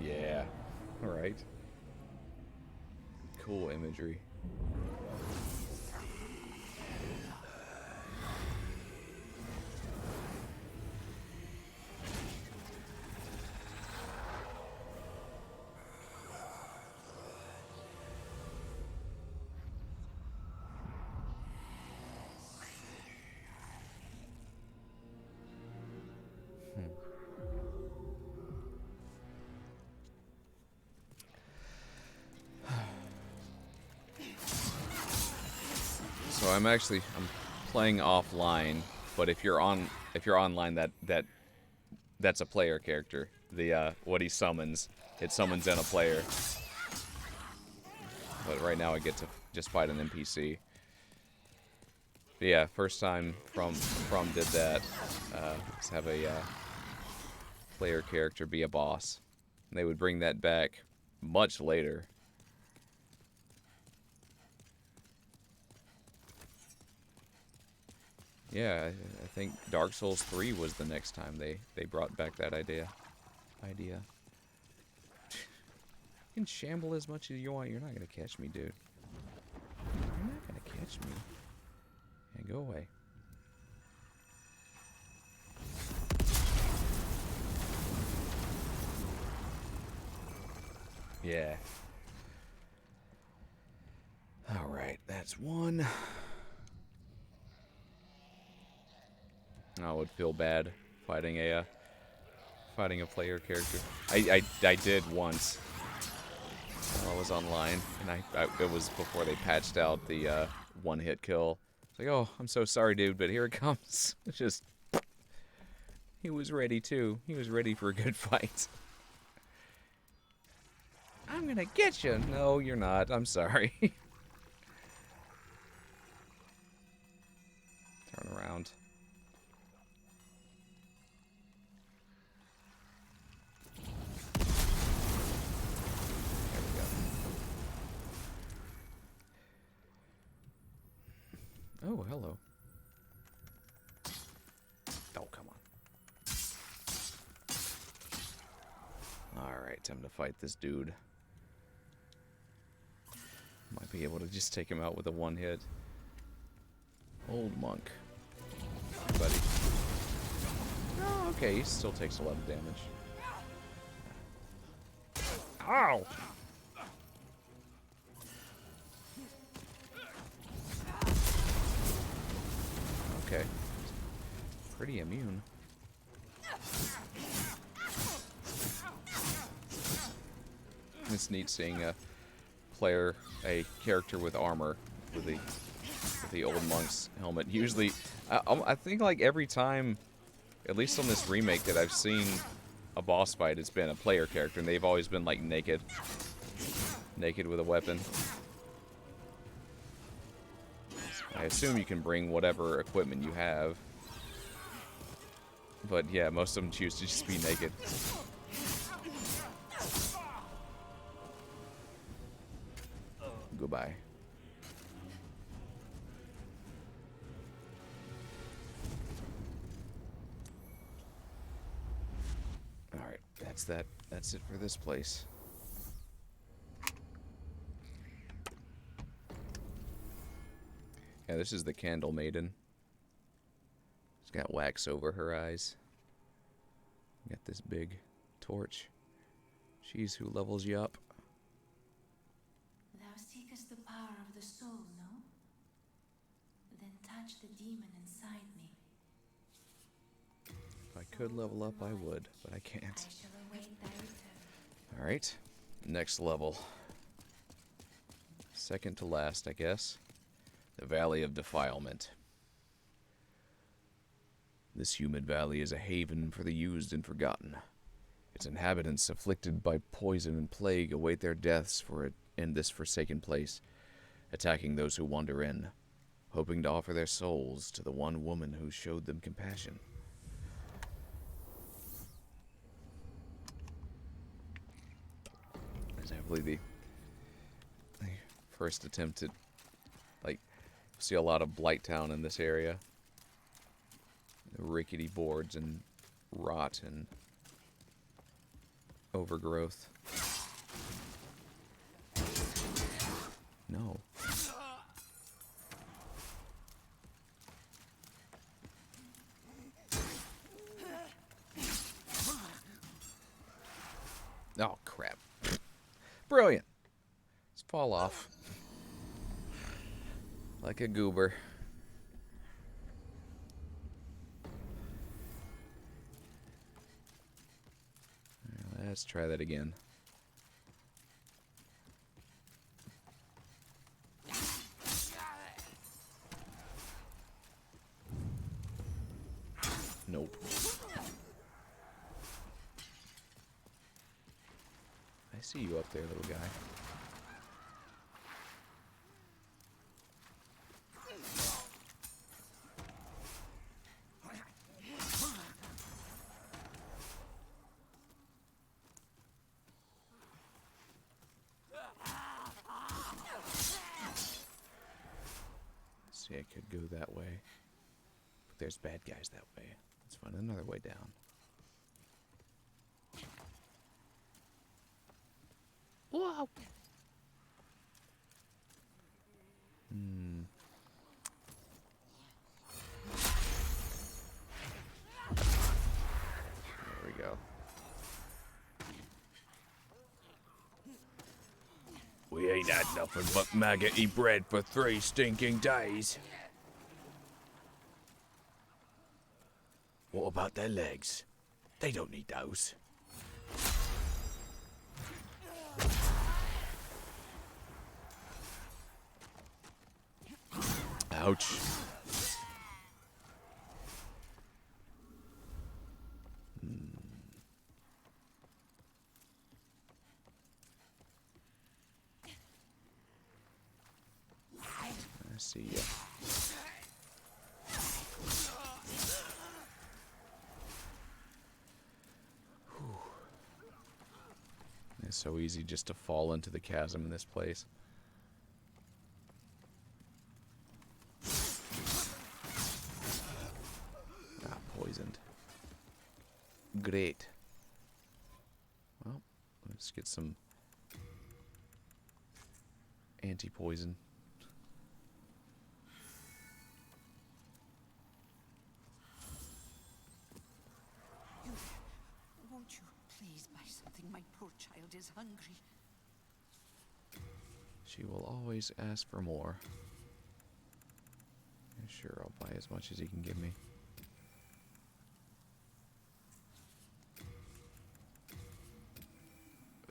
Yeah. Alright. Cool imagery. So I'm playing offline, but if you're online, that's a player character. The what he summons, it summons in a player. But right now I get to just fight an NPC. But yeah, first time from did that. Was have a player character be a boss. And they would bring that back much later. Yeah, I think Dark Souls 3 was the next time they brought back that idea. You can shamble as much as you want. You're not gonna catch me, dude. You're not gonna catch me. Yeah, go away. Yeah. Alright, that's one. I would feel bad fighting a player character. I did once while I was online, and it was before they patched out the one-hit kill. It's like, oh, I'm so sorry, dude, but here it comes. It's just, he was ready too. He was ready for a good fight. I'm gonna get you. No, you're not. I'm sorry. Turn around. Oh, hello. Oh, come on. Alright, time to fight this dude. Might be able to just take him out with a one-hit. Old monk. Hi, buddy. Oh, okay, he still takes a lot of damage. Ow! Okay. Pretty immune. It's neat seeing a character with armor with the old monk's helmet. Usually, I think like every time, at least on this remake that I've seen a boss fight, it's been a player character, and they've always been like naked with a weapon. I assume you can bring whatever equipment you have. But yeah, most of them choose to just be naked. Goodbye. Alright, that's that. That's it for this place. Yeah, this is the Candle Maiden. She's got wax over her eyes. Got this big torch. She's who levels you up. Thou seekest the power of the soul, no? Then touch the demon inside me. If I could level up, I would, but I can't. I shall await thy return. Alright, next level. Second to last, I guess. The Valley of Defilement. This humid valley is a haven for the used and forgotten. Its inhabitants, afflicted by poison and plague, await their deaths in this forsaken place, attacking those who wander in, hoping to offer their souls to the one woman who showed them compassion. There's definitely the first attempt at, like, see a lot of Blighttown in this area. The rickety boards and rot and overgrowth. No. Oh, crap. Brilliant. Let's fall off. Like a goober. Let's try that again. Nope. I see you up there, little guy. it could go that way. But there's bad guys that way. Let's find another way down. Whoa! There we go. We ain't had nothing but maggoty bread for 3 stinking days. What about their legs? They don't need those. Ouch. I see ya. Whew. It's so easy just to fall into the chasm in this place. Ah, poisoned. Great. Well, let's get some anti-poison. Won't you please buy something? My poor child is hungry. She will always ask for more. Yeah, sure, I'll buy as much as he can give me.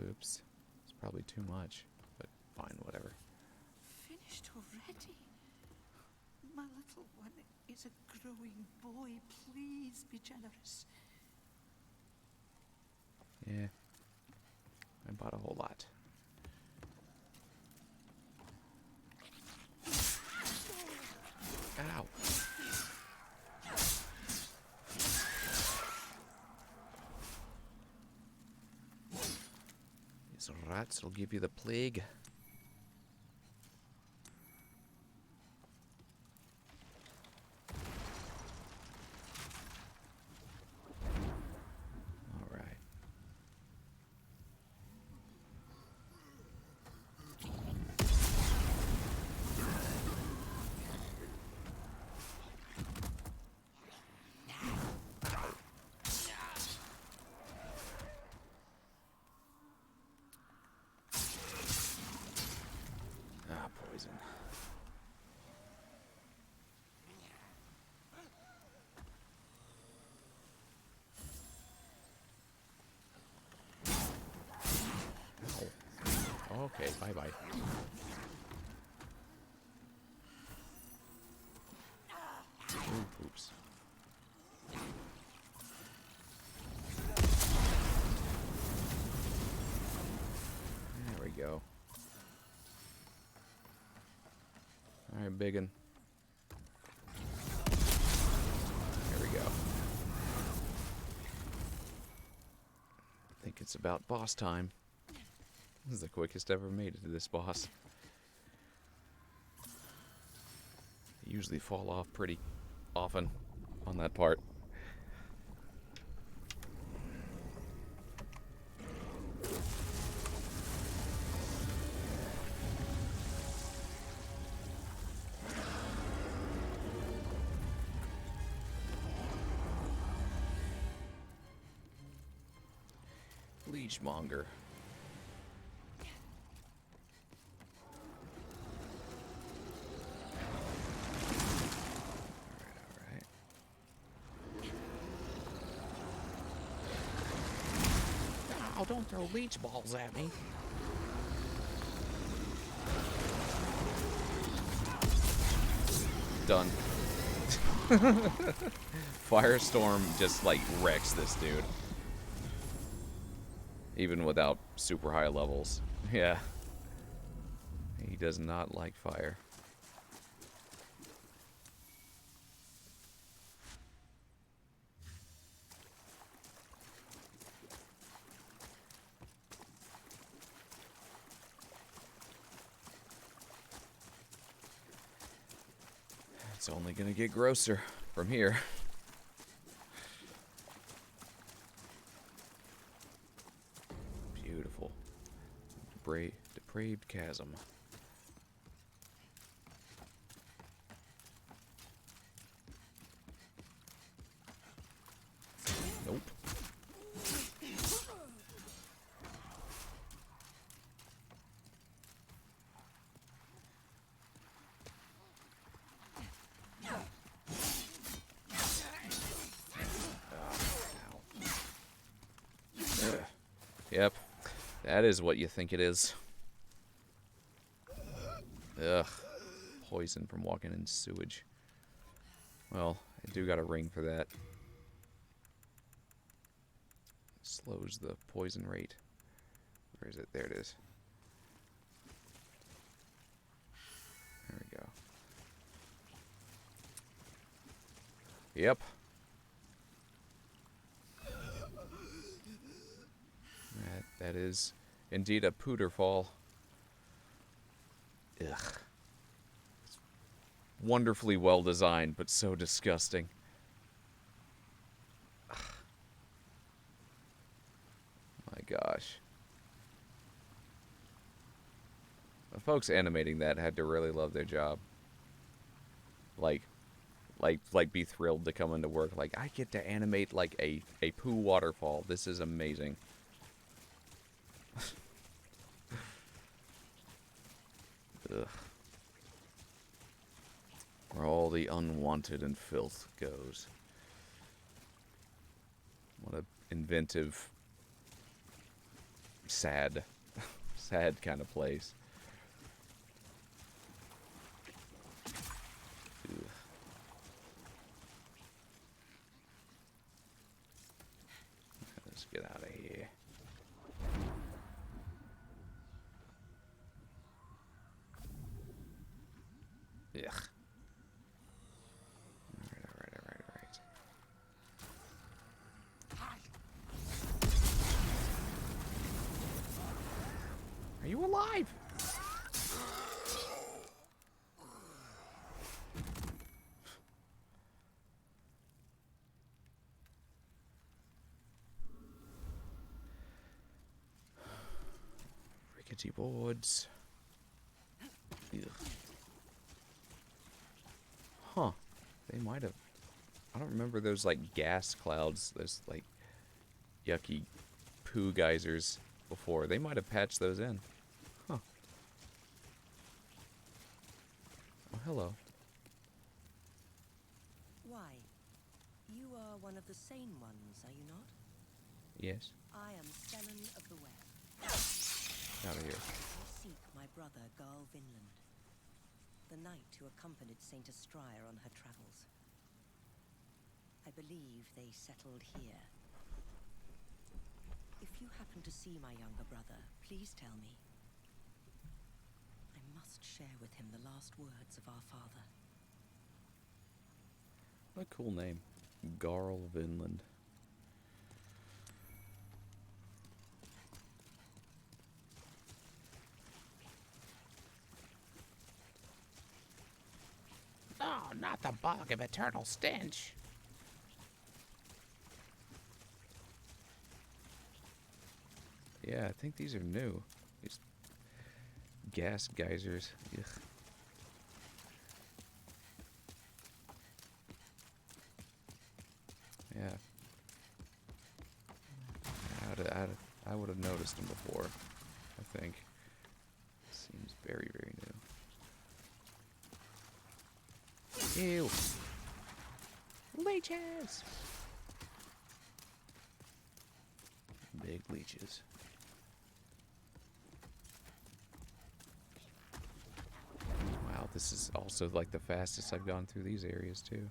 Oops. It's probably too much, but fine, whatever. Finished already? My little one is a growing boy. Please be generous. Yeah. I bought a whole lot. Ow. These rats will give you the plague. All right. Ah, poison. Ow. Okay, bye-bye. Ooh, oops. There we go. Alright, biggin. There we go. I think it's about boss time. This is the quickest ever made it to this boss. They usually fall off pretty often on that part. Leechmonger. Alright. Oh, don't throw leech balls at me. Done. Firestorm just like wrecks this dude. Even without super high levels. Yeah. He does not like fire. It's only gonna get grosser from here. Beautiful. Depraved chasm. Nope. Ugh. Yep. That is what you think it is. Ugh. Poison from walking in sewage. Well, I do got a ring for that. Slows the poison rate. Where is it? There it is. There we go. Yep. That is indeed a pooterfall. Ugh. It's wonderfully well designed, but so disgusting. My gosh. The folks animating that had to really love their job. Like be thrilled to come into work. Like, I get to animate like a poo waterfall. This is amazing. Ugh. Where all the unwanted and filth goes. What a inventive, sad kind of place. Ugh. Let's get out of here. Ugh. Alright. Are you alive? Rickety boards. Ugh. Huh. They might have... I don't remember those, like, gas clouds. Those, like, yucky poo geysers before. They might have patched those in. Huh. Oh, hello. Why? You are one of the sane ones, are you not? Yes. I am Stellan of the Web. Out of here. I seek my brother, Garl Vinland, the knight who accompanied Saint Estraya on her travels. I believe they settled here. If you happen to see my younger brother, please tell me. I must share with him the last words of our father. What a cool name. Garl Vinland. Oh, not the bog of eternal stench. Yeah, I think these are new. These gas geysers. Ugh. Yeah. I would have noticed them before, I think. Seems very, very new. Ew. Leeches. Big leeches. Wow, this is also like the fastest I've gone through these areas too.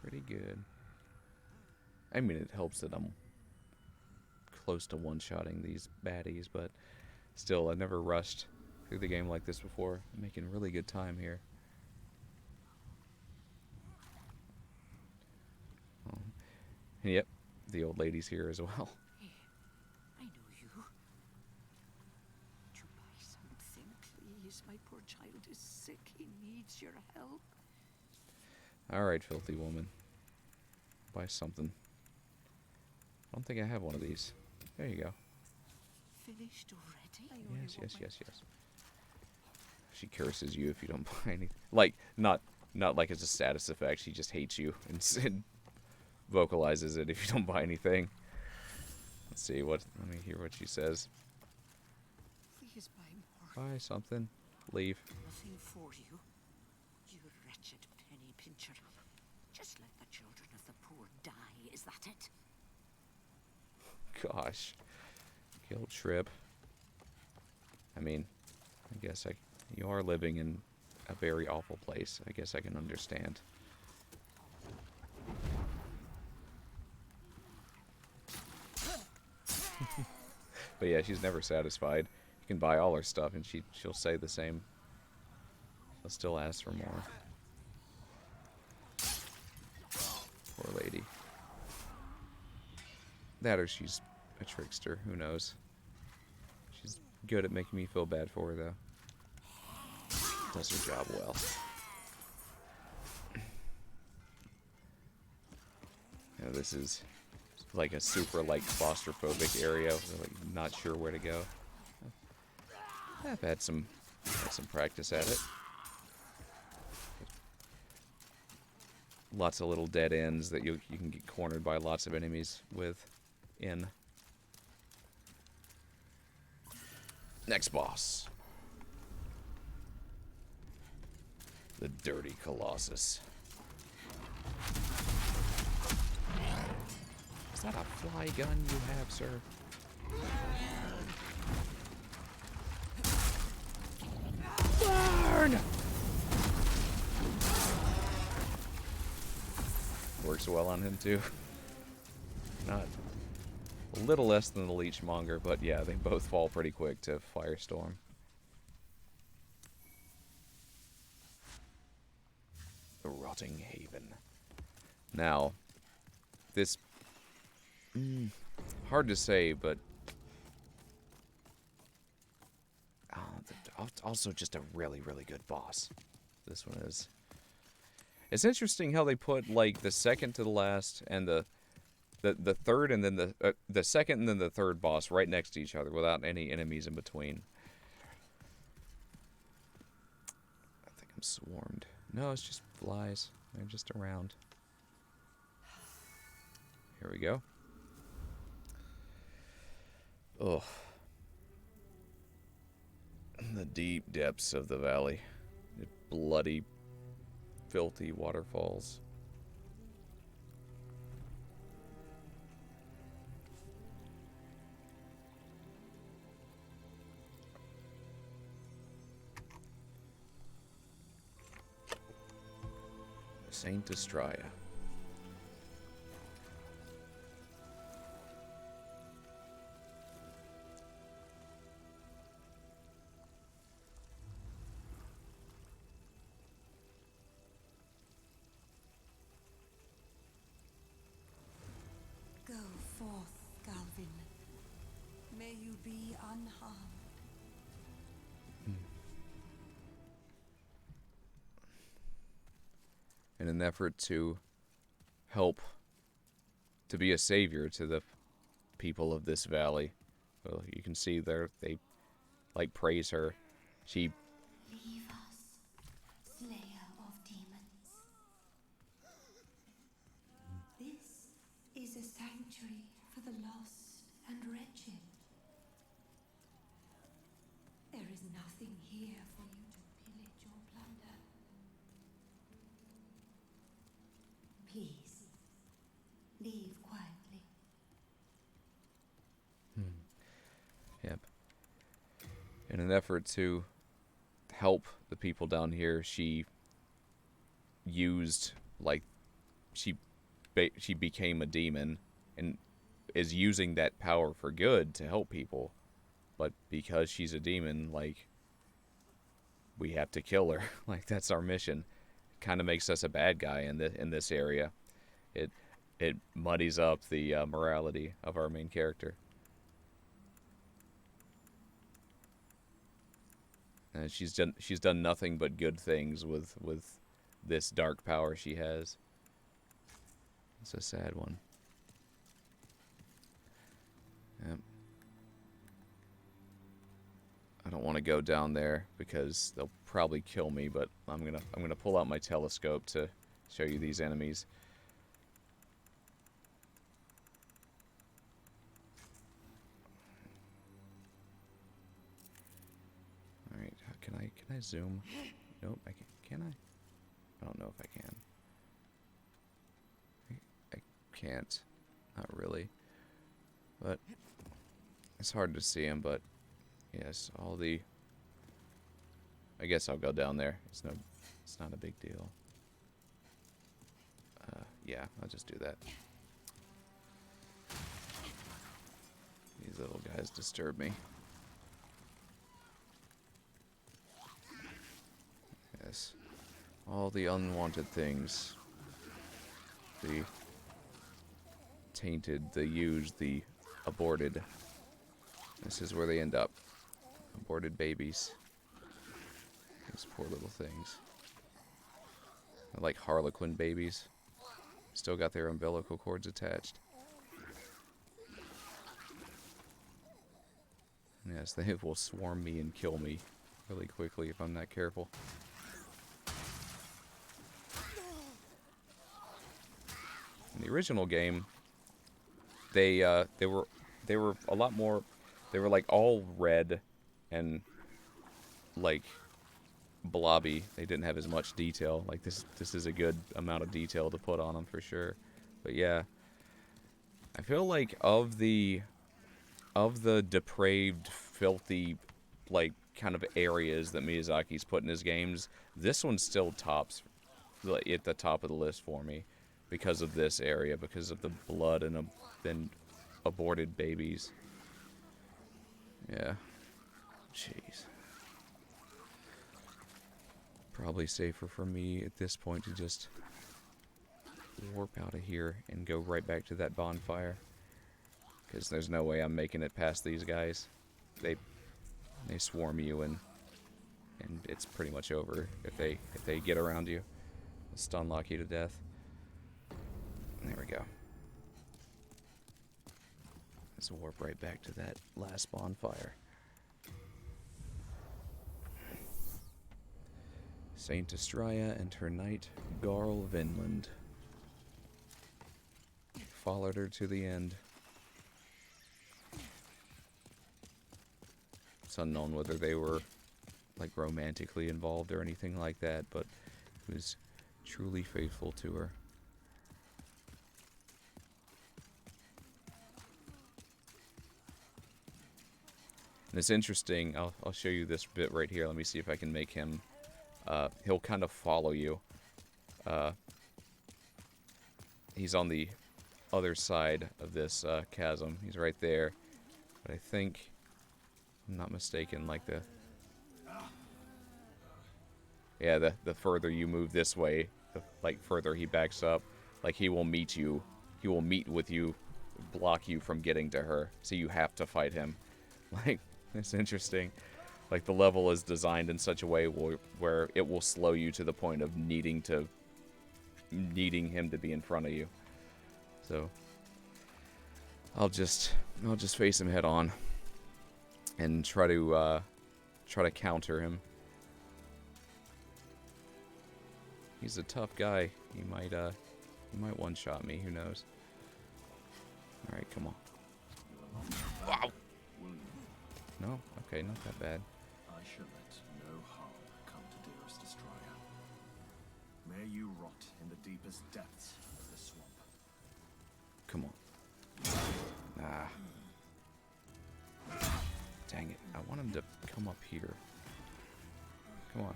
Pretty good. I mean, it helps that I'm close to one-shotting these baddies, but still, I've never rushed through the game like this before. I'm making really good time here. And yep, the old lady's here as well. I know you. Would you buy something, please? My poor child is sick. He needs your help. Alright, filthy woman. Buy something. I don't think I have one of these. There you go. Finished already? Yes. She curses you if you don't buy anything. Like, not like it's a status effect. She just hates you and vocalizes it if you don't buy anything. Let's see, let me hear what she says. Please buy more. Buy something. Leave. Nothing for you. You wretched penny pincher. Just let the children of the poor die, is that it? Gosh. Guilt trip. I mean, I guess you are living in a very awful place. I guess I can understand. But yeah, she's never satisfied. You can buy all her stuff and she'll say the same. She'll still ask for more. Poor lady. That or she's a trickster, who knows. She's good at making me feel bad for her though. Does her job well. Yeah, this is like a super claustrophobic area. We're not sure where to go. I've had some practice at it. Lots of little dead ends that you can get cornered by lots of enemies with. Next boss. The Dirty Colossus. Is that a fly gun you have, sir? Burn! Works well on him, too. Not a little less than the Leechmonger, but yeah, they both fall pretty quick to Firestorm. The Rotting Haven. Now, this... hard to say, but... also just a really, really good boss. This one is. It's interesting how they put, like, the second to the last and the third and then the second and then the third boss right next to each other without any enemies in between. I think I'm swarmed. No, it's just flies. They're just around. Here we go. Ugh. The deep depths of the valley. The bloody, filthy waterfalls. Saint Estraya. Go forth, Galvin. May you be unharmed. In an effort to help, to be a savior to the people of this valley. Well, you can see there, they, like, praise her. She... Leave us, slayer of demons. This is a sanctuary for the lost and wretched. There is nothing here for you to pillage or plunder. Please, leave quietly. Yep. In an effort to help the people down here, she used, like, she became a demon and is using that power for good to help people. But because she's a demon, like, we have to kill her. Like, that's our mission. Kind of makes us a bad guy in this area. It muddies up the morality of our main character. And she's done nothing but good things with this dark power she has. It's a sad one. Yep. I don't want to go down there because they'll probably kill me, but I'm gonna pull out my telescope to show you these enemies. All right, can I zoom? Nope, can I? I don't know if I can. I can't. Not really. But it's hard to see them, but yes, all the... I guess I'll go down there. It's not a big deal. Yeah, I'll just do that. These little guys disturb me. Yes. All the unwanted things. The tainted, the used, the aborted. This is where they end up. Aborted babies. These poor little things. They're like harlequin babies. Still got their umbilical cords attached. Yes, they will swarm me and kill me really quickly if I'm not careful. In the original game, they were a lot more. They were like all red and like blobby. They didn't have as much detail. Like this is a good amount of detail to put on them for sure. But yeah, I feel like of the depraved, filthy, like kind of areas that Miyazaki's put in his games, this one still tops at the top of the list for me because of this area, because of the blood and aborted babies. Yeah. Jeez. Probably safer for me at this point to just warp out of here and go right back to that bonfire. Because there's no way I'm making it past these guys. They swarm you and it's pretty much over if they get around you. They'll stun lock you to death. There we go. Let's warp right back to that last bonfire. Saint Estrella and her knight, Garl Vinland. Followed her to the end. It's unknown whether they were like romantically involved or anything like that, but he was truly faithful to her. And it's interesting, I'll show you this bit right here. Let me see if I can make him, he'll kind of follow you. He's on the other side of this chasm. He's right there. But I think, if I'm not mistaken, like the further you move this way, the further he backs up, like he will meet you. He will meet with you, block you from getting to her. So you have to fight him. Like, it's interesting. Like, the level is designed in such a way where it will slow you to the point of needing him to be in front of you. So I'll just face him head on and try to counter him. He's a tough guy. He might one-shot me. Who knows? All right, come on. Wow. No? Okay, not that bad. I shall let no harm come to dearest Estrella. May you rot in the deepest depths of the swamp. Come on. Ah. Dang it. I want him to come up here. Come on.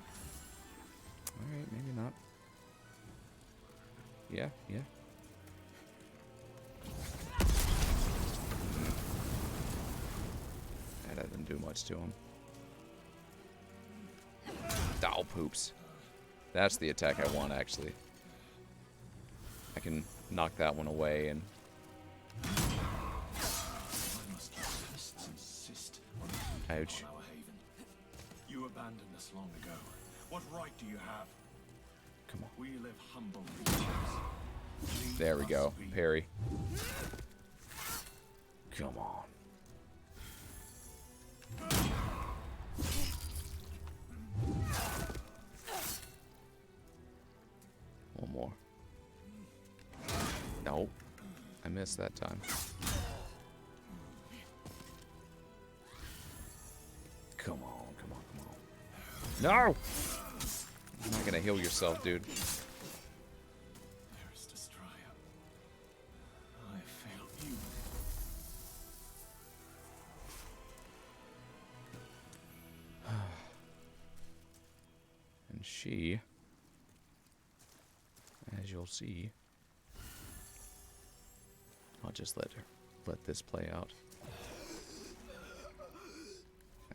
Alright, maybe not. Yeah. That didn't do much to him. Oh, poops. That's the attack I want, actually. I can knock that one away and... Ouch. You abandoned us long ago. What right do you have? Come on. We live humble creatures. Leave There we us go. be. Parry. Come on. One more. Nope. I missed that time. Come on, come on, come on. No! You're not gonna heal yourself, dude. Dearest Destroyer, I failed you. And she, as you'll see, I'll just let this play out.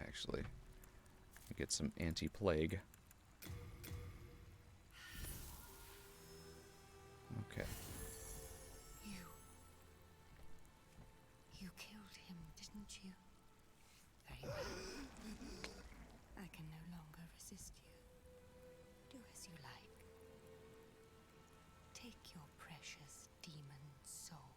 Actually, get some anti-plague. Okay. You killed him, didn't you? Very well. I can no longer resist you. Do as you like. Take your precious demon soul.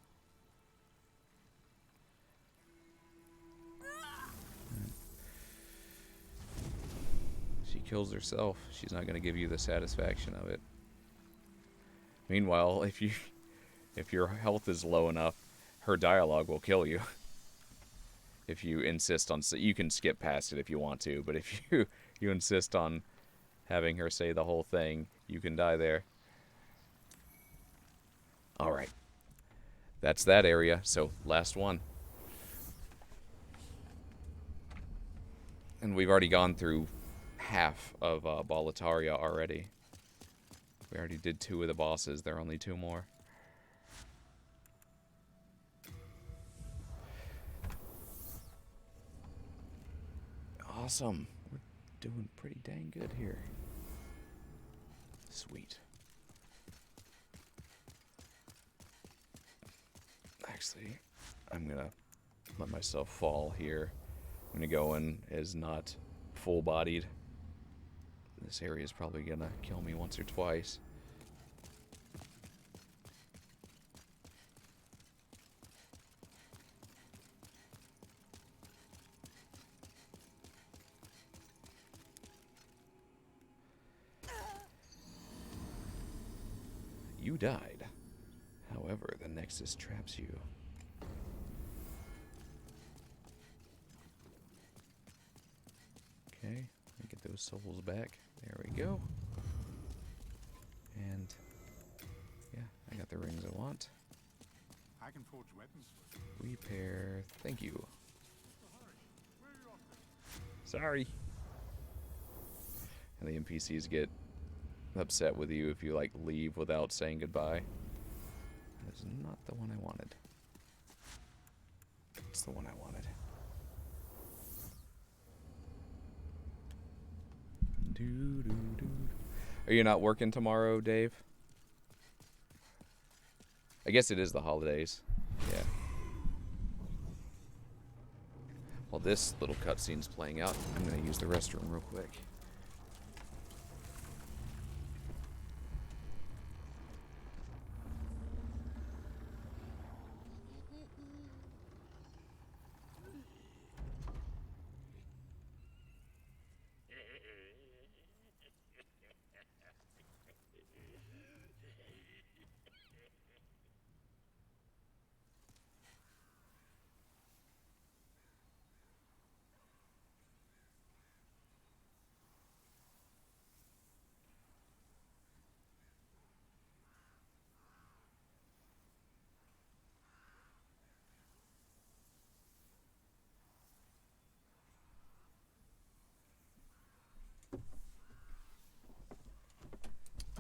She kills herself. She's not going to give you the satisfaction of it. Meanwhile, if your health is low enough, her dialogue will kill you. If you insist on, you can skip past it if you want to, but if you insist on having her say the whole thing, you can die there. All right. That's that area. So last one. And we've already gone through half of BOLETARIA already. We already did 2 of the bosses. There are only 2 more. Awesome. We're doing pretty dang good here. Sweet. Actually, I'm gonna let myself fall here. I'm gonna go in as not full-bodied. This area is probably gonna kill me once or twice. You died. However, the Nexus traps you. Okay, let me get those souls back. There we go. And yeah, I got the rings I want. I can forge weapons. Repair. Thank you. Sorry. And the NPCs get upset with you if you like leave without saying goodbye. That is not the one I wanted. It's the one I wanted. Are you not working tomorrow, Dave? I guess it is the holidays. Yeah. While this little cutscene's playing out, I'm gonna use the restroom real quick.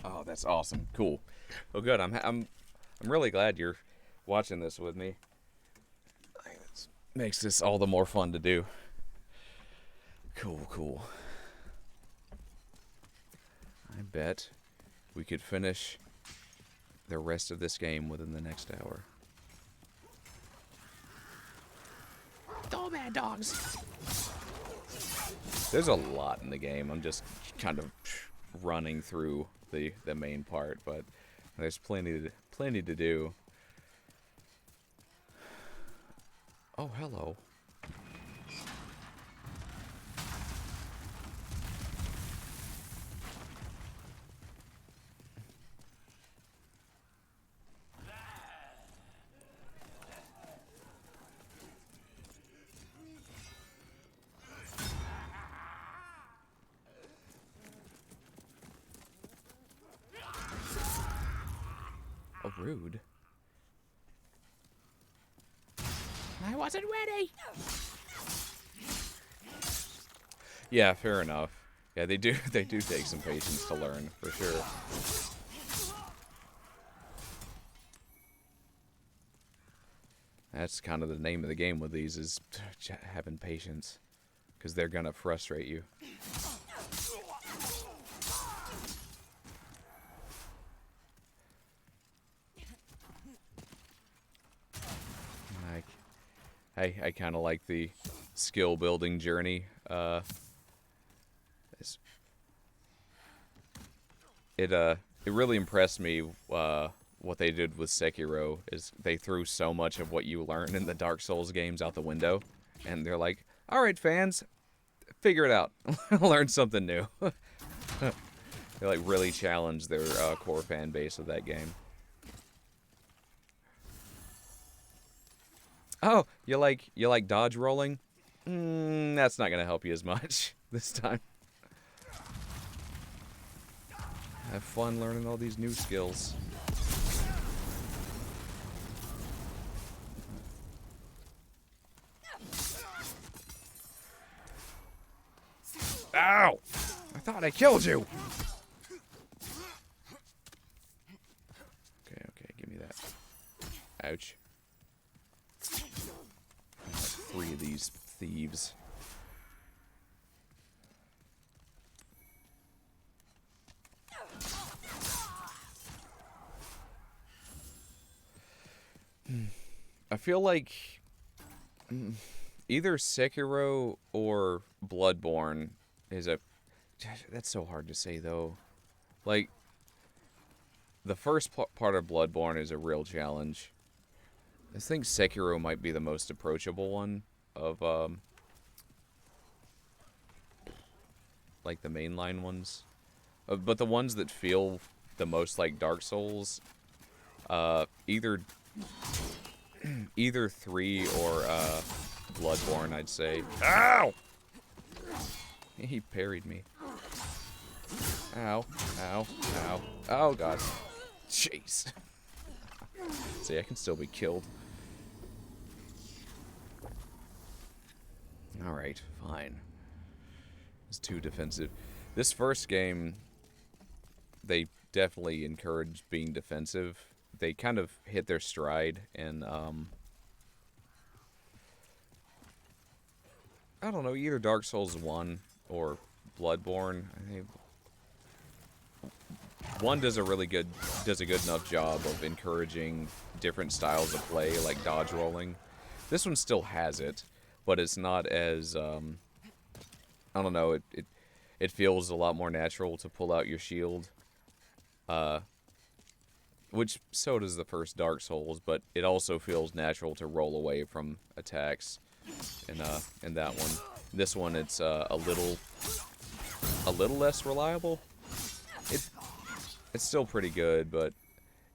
Oh, that's awesome. Cool. Well, good. I'm really glad you're watching this with me. It makes this all the more fun to do. Cool, cool. I bet we could finish the rest of this game within the next hour. Oh, bad dogs. There's a lot in the game. I'm just kind of running through the main part, but there's plenty to do. Oh, hello. Oh, rude. I wasn't ready. Yeah, fair enough. Yeah, they do take some patience to learn, for sure. That's kind of the name of the game with these, is having patience, because they're gonna frustrate you. I kind of like the skill building journey. It really impressed me. What they did with Sekiro is they threw so much of what you learn in the Dark Souls games out the window, and they're like, "All right, fans, figure it out, learn something new." They like really challenged their core fan base of that game. Oh, you like dodge rolling? That's not gonna help you as much this time. Have fun learning all these new skills. Ow! I thought I killed you! Okay, give me that. Ouch. 3 of these thieves. I feel like either Sekiro or Bloodborne is a... That's so hard to say, though. Like, the first part of Bloodborne is a real challenge. I think Sekiro might be the most approachable one of, like, the mainline ones. But the ones that feel the most like Dark Souls, either 3 or Bloodborne, I'd say. Ow! He parried me. Ow, ow, ow. Oh, God. Jeez. See, I can still be killed. Alright, fine. It's too defensive. This first game, they definitely encouraged being defensive. They kind of hit their stride, and I don't know, either Dark Souls 1 or Bloodborne. I think 1 does a good enough job of encouraging different styles of play, like dodge rolling. This one still has it, but it's not as I don't know, it feels a lot more natural to pull out your shield. Which so does the first Dark Souls, but it also feels natural to roll away from attacks in that one. This one, it's a little less reliable. It's still pretty good, but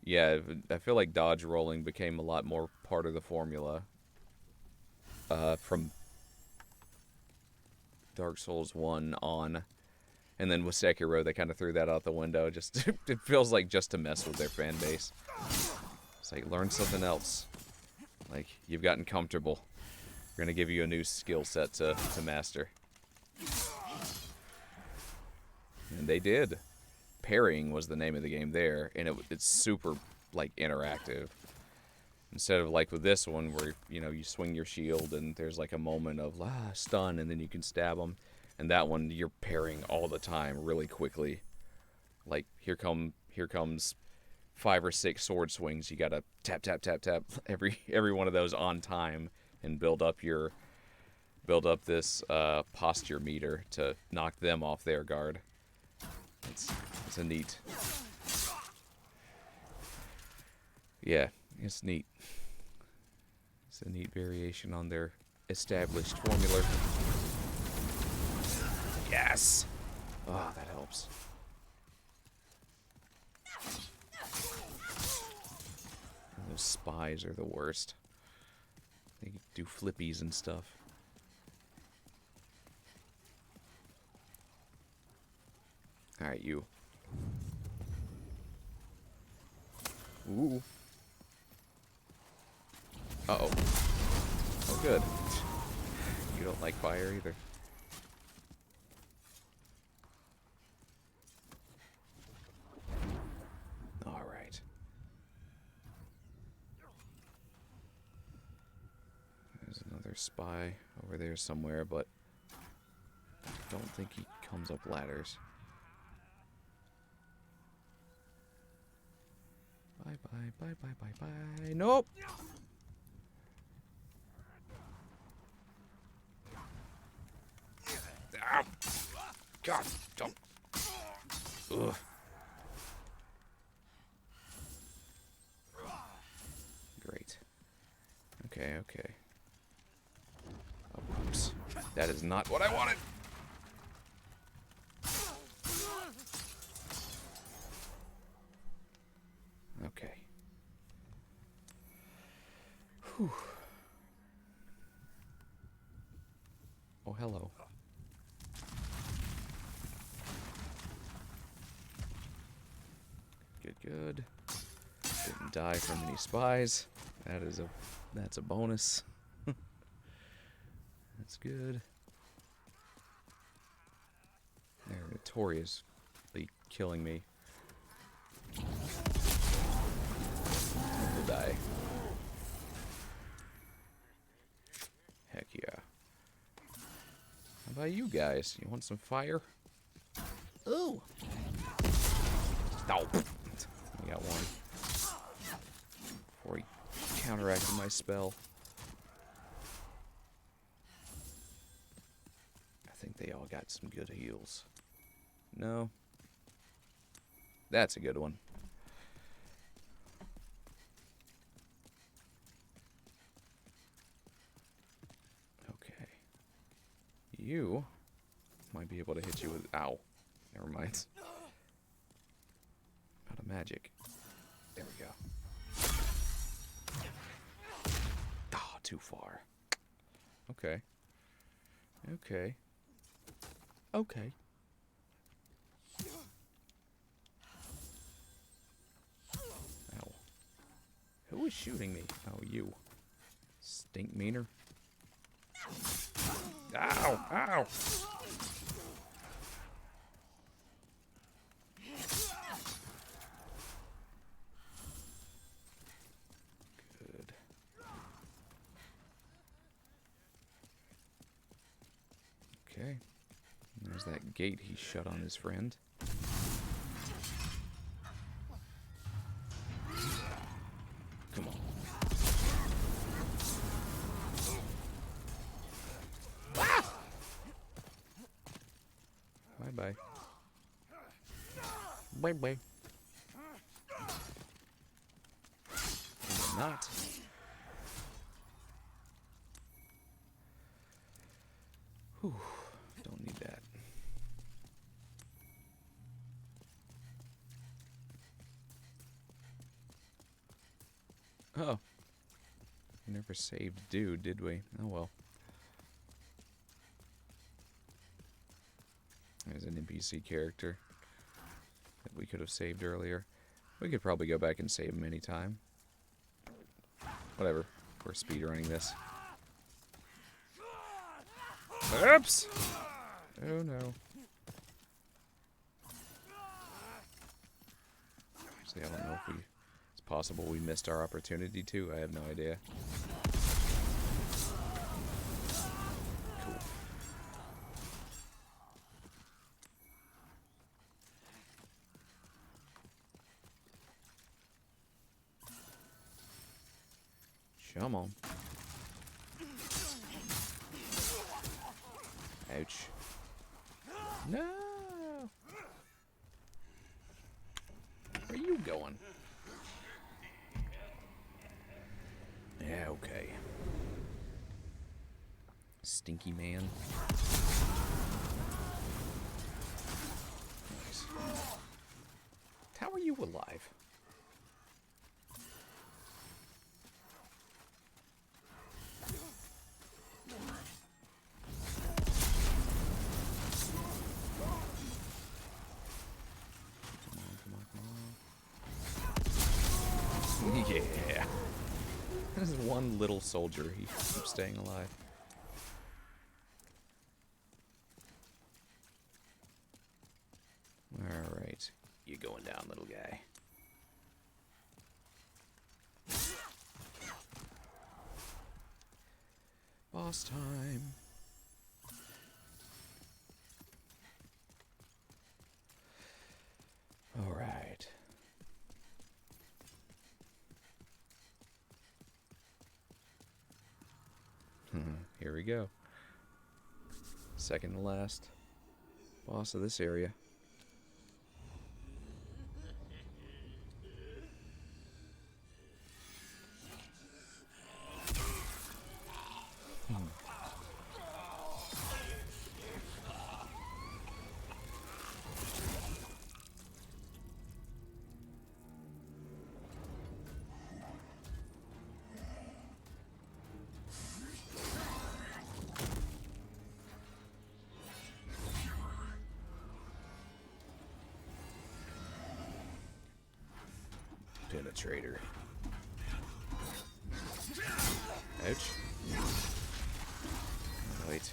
yeah, I feel like dodge rolling became a lot more part of the formula from Dark Souls 1 on. And then with Sekiro, they kind of threw that out the window. Just it feels like just to mess with their fan base. It's like, learn something else. Like, you've gotten comfortable. We're going to give you a new skill set to master. And they did. Parrying was the name of the game there, and it's super, like, interactive. Instead of, like, with this one, where, you know, you swing your shield, and there's, like, a moment of, stun, and then you can stab them. And that one, you're parrying all the time, really quickly. Like, here comes 5 or 6 sword swings. You gotta tap, tap, tap, tap every one of those on time, and build up this posture meter to knock them off their guard. It's a neat. Yeah, it's neat. It's a neat variation on their established formula. Yes! Oh, that helps. And those spies are the worst. They do flippies and stuff. Alright, you. Ooh. Uh-oh. Oh, good. You don't like fire either. Alright. There's another spy over there somewhere, but I don't think he comes up ladders. Bye, bye, bye, bye, bye, bye. Nope! Ow! God, don't. Ugh. Great. Okay, okay. Oh, oops. That is not what I wanted! Okay. Whew. Oh, hello. Good, good. Didn't die from any spies. That's a bonus. That's good. They're notoriously killing me. We'll die. Heck yeah. How about you guys? You want some fire? Ooh. Oh. I got one. Before he counteracted my spell. I think they all got some good heals. No. That's a good one. Okay. You might be able to hit you with... Ow. Never mind. Out of magic. There we go. Ah, too far. Okay. Okay. Okay. Ow. Who is shooting me? Oh, you. Stink meaner. Ow! Ow! Good. Okay. There's that gate he shut on his friend. Come on. Ah! Bye-bye. Bye-bye. Not. Whew. Don't need that. Oh. We never saved dude, did we? Oh well. There's an NPC character that we could have saved earlier. We could probably go back and save him anytime. Whatever. We're speedrunning this. Oops! Oh no. See, I don't know if it's possible we missed our opportunity to. I have no idea. Cool. Come on. Ouch. No! Where are you going? Yeah, okay. Stinky man. Nice. How are you alive? Yeah. There's one little soldier. He keeps staying alive. Alright. You going down, little guy. Boss time. Alright. Here we go. Second to last boss of this area. Penetrator. Ouch. Wait.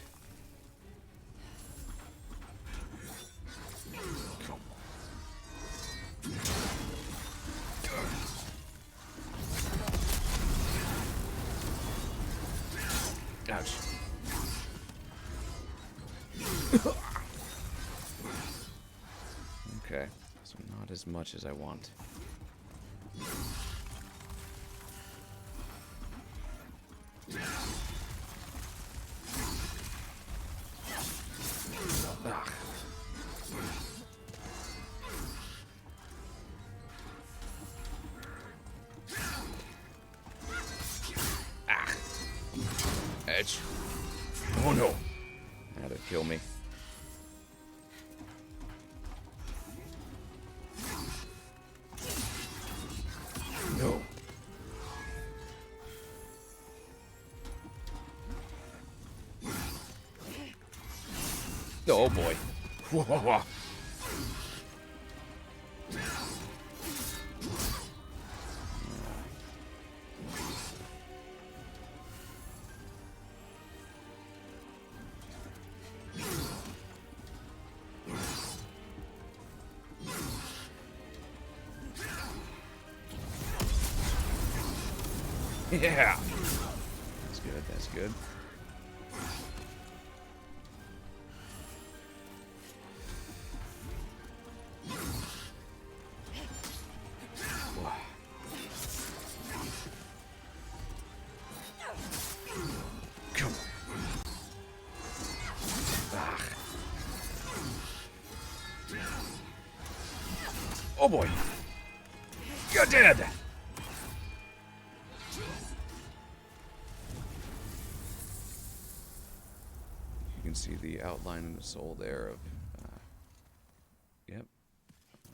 Ouch. Okay, so not as much as I want. Edge. Oh no. That'll kill me. No. Oh boy. Whoa, whoa, whoa. Yeah. That's good, that's good. Come on. Oh boy. You're dead. You can see the outline in the soul there of, yep,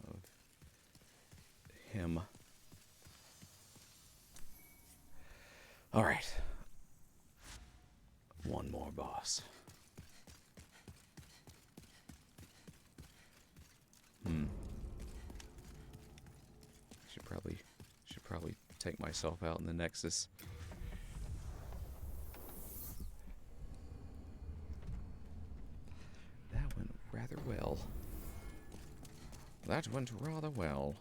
of him. All right. One more boss. Should probably take myself out in the Nexus. That went rather well. That went rather well.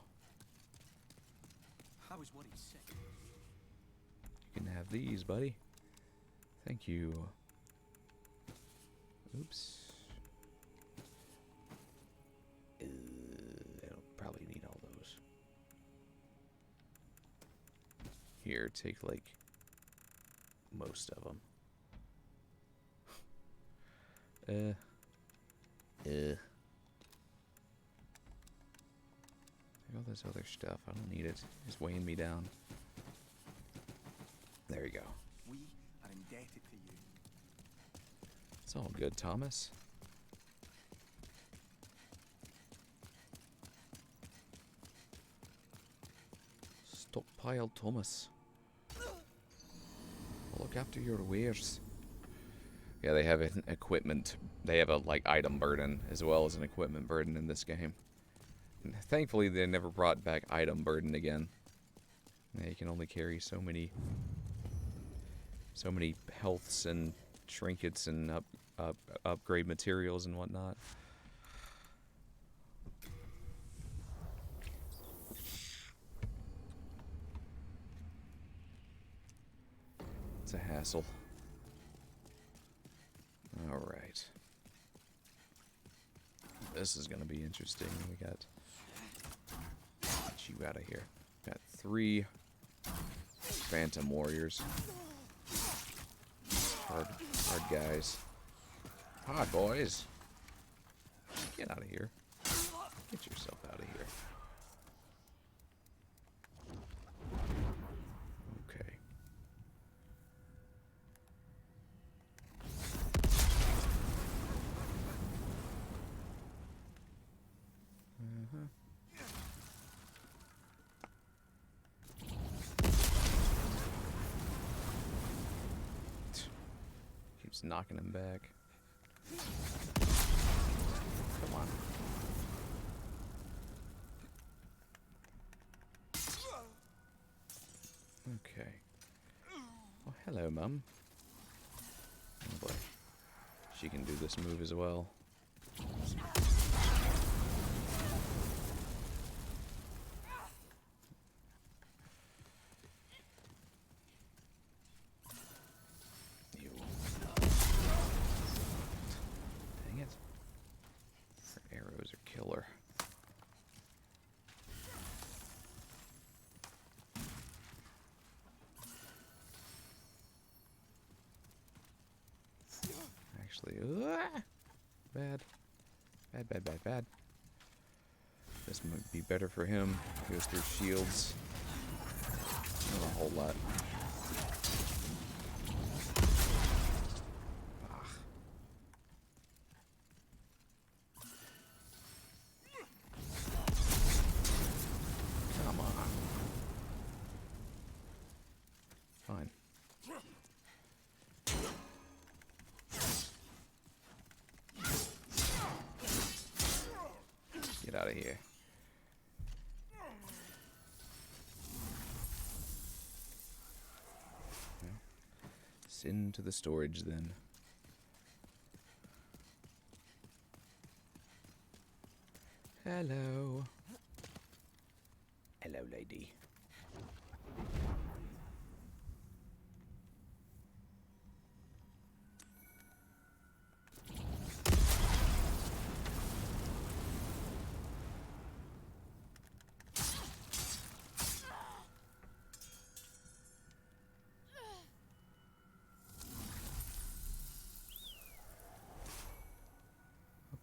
How is what he said? You can have these, buddy. Thank you. Oops. I'll probably need all those. Here, take like most of them. There all this other stuff. I don't need it. It's weighing me down. There you go. We are indebted to you. It's all good, Thomas. Stockpile Thomas. Look after your wares. Yeah, they have an equipment. They have a like item burden as well as an equipment burden in this game. And thankfully, they never brought back item burden again. Yeah, you can only carry so many healths and trinkets and upgrade materials and whatnot. It's a hassle. Alright. This is going to be interesting. We got... Get you out of here. Got 3 Phantom Warriors. Hard guys. Hard boys. Get out of here. Get yourself out of here. Okay. Keeps knocking him back. Come on. Okay. Oh, hello, Mum. Oh boy. She can do this move as well. Ew. Dang it. Her arrows are killer. Actually, bad. Bad. This might be better for him. Goes through shields. Not a whole lot. Ah. Come on. Fine. Get out of here. Send to the storage then. Hello. Hello, lady.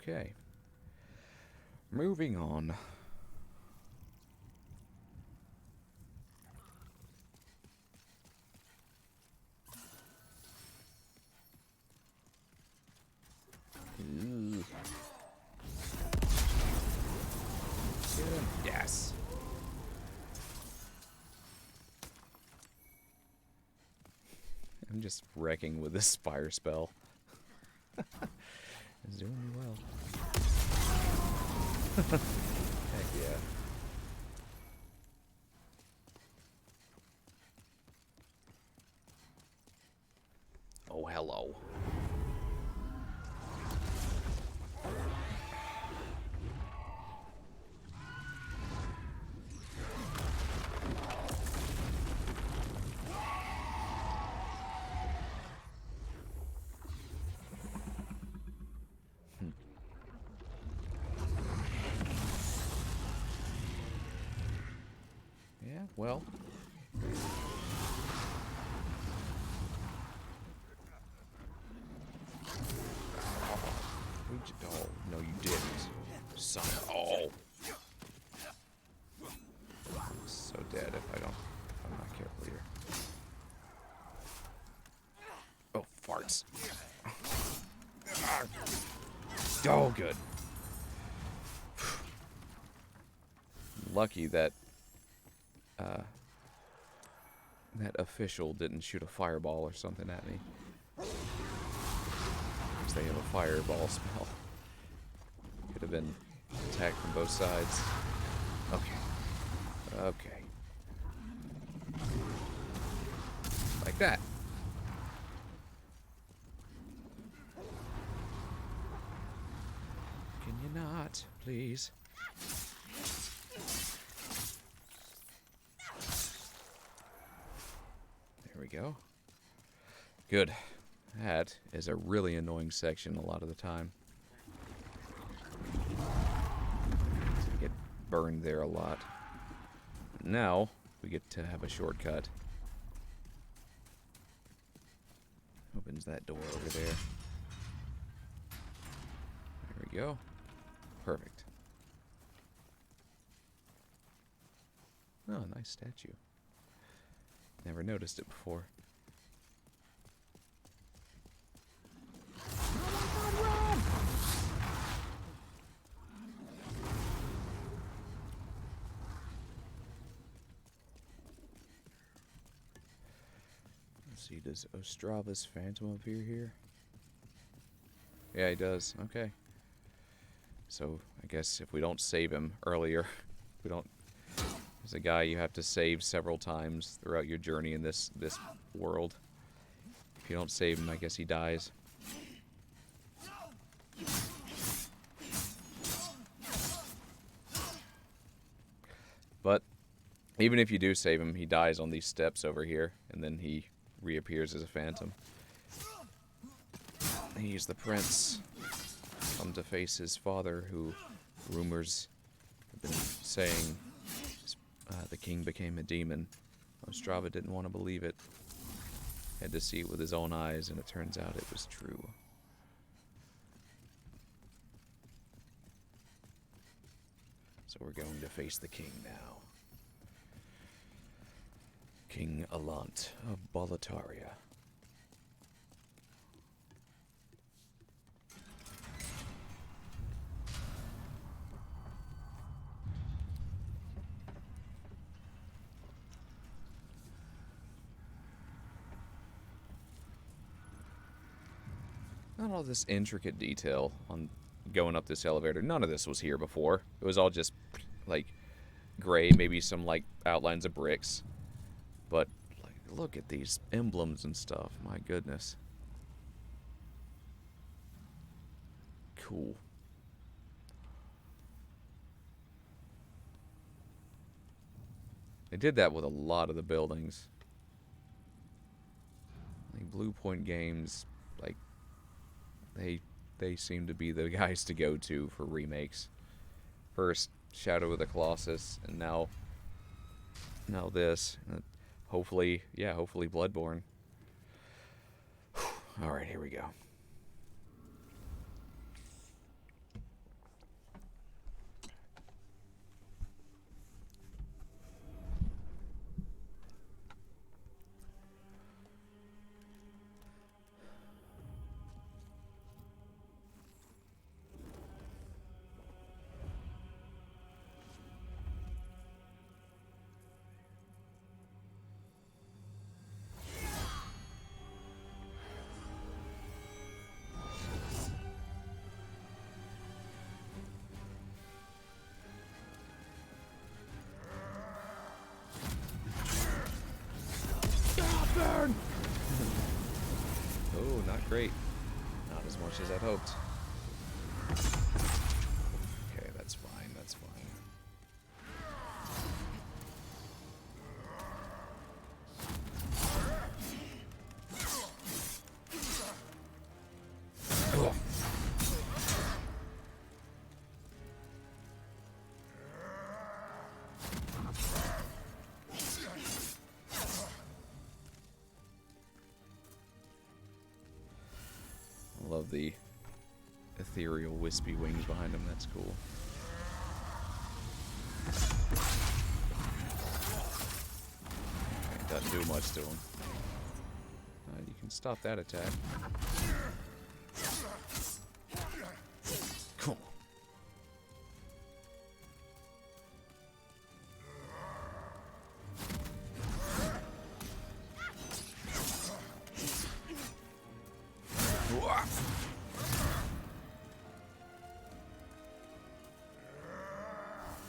Okay. Moving on. Ooh. Get him. Yes. I'm just wrecking with this fire spell. It's doing me well. Heck yeah. Oh, hello. Yeah, well. Oh, no, you didn't. Son of... Oh. parts. Oh, good. Lucky that that official didn't shoot a fireball or something at me. Because they have a fireball spell. Could have been attacked from both sides. Okay. Okay. Like that. Can you not, please? There we go. Good. That is a really annoying section a lot of the time. I get burned there a lot. Now, we get to have a shortcut. Opens that door over there. There we go. Perfect. Oh, nice statue. Never noticed it before. Let's see, does Ostrava's Phantom appear here? Yeah, he does. Okay. So, I guess if we don't save him earlier, we don't... There's a guy you have to save several times throughout your journey in this world. If you don't save him, I guess he dies. But even if you do save him, he dies on these steps over here, and then he reappears as a phantom. He's the prince, come to face his father, who rumors have been saying the king became a demon. Ostrava didn't want to believe it. Had to see it with his own eyes, and it turns out it was true. So we're going to face the king now. King Alant of BOLETARIA. Not all this intricate detail on going up this elevator. None of this was here before. It was all just, like, gray, maybe some, like, outlines of bricks. But, like, look at these emblems and stuff. My goodness. Cool. They did that with a lot of the buildings. Like, Blue Point Games, like, they seem to be the guys to go to for remakes. First, Shadow of the Colossus, and now this. Hopefully, yeah, hopefully Bloodborne. Alright, here we go. Burn! Oh, not great. Not as much as I'd hoped. Okay, that's fine, that's fine. Ugh. Love the ethereal wispy wings behind him. That's cool. Okay, doesn't do much to him. You can Stop that attack. Cool.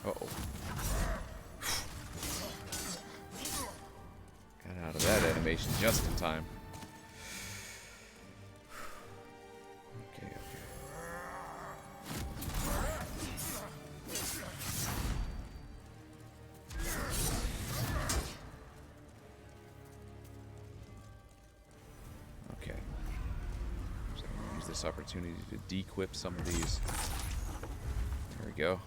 Uh-oh. Got out of that animation just in time. Okay, okay. Okay. So I'm gonna use this opportunity to de-equip some of these. There we go.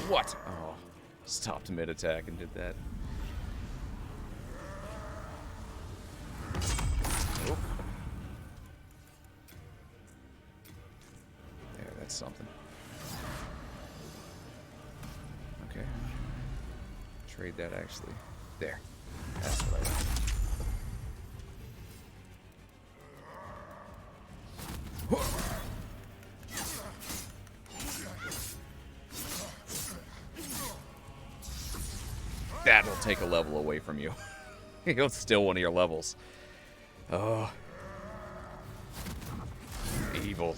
What? Oh, stopped mid-attack and did that. Nope. There, that's something. Okay. Trade that actually. There. That's what I want. That'll take a level away from you. He'll steal one of your levels. Oh. Evil.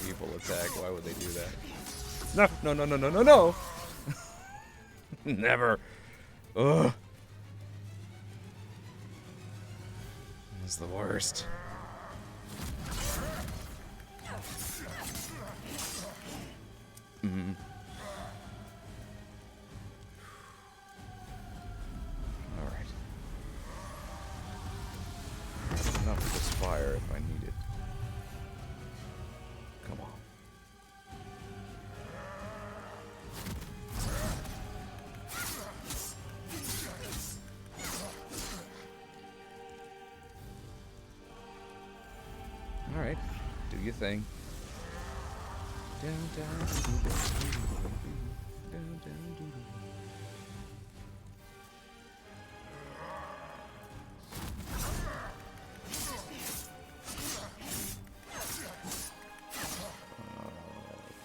Evil attack. Why would they do that? No, no, no, no, no, no, no! Never. Ugh. That's the worst. Mm-hmm. Alright. Enough of this fire if I need it. Come on. Alright. Do your thing. Down, down, down, down, down.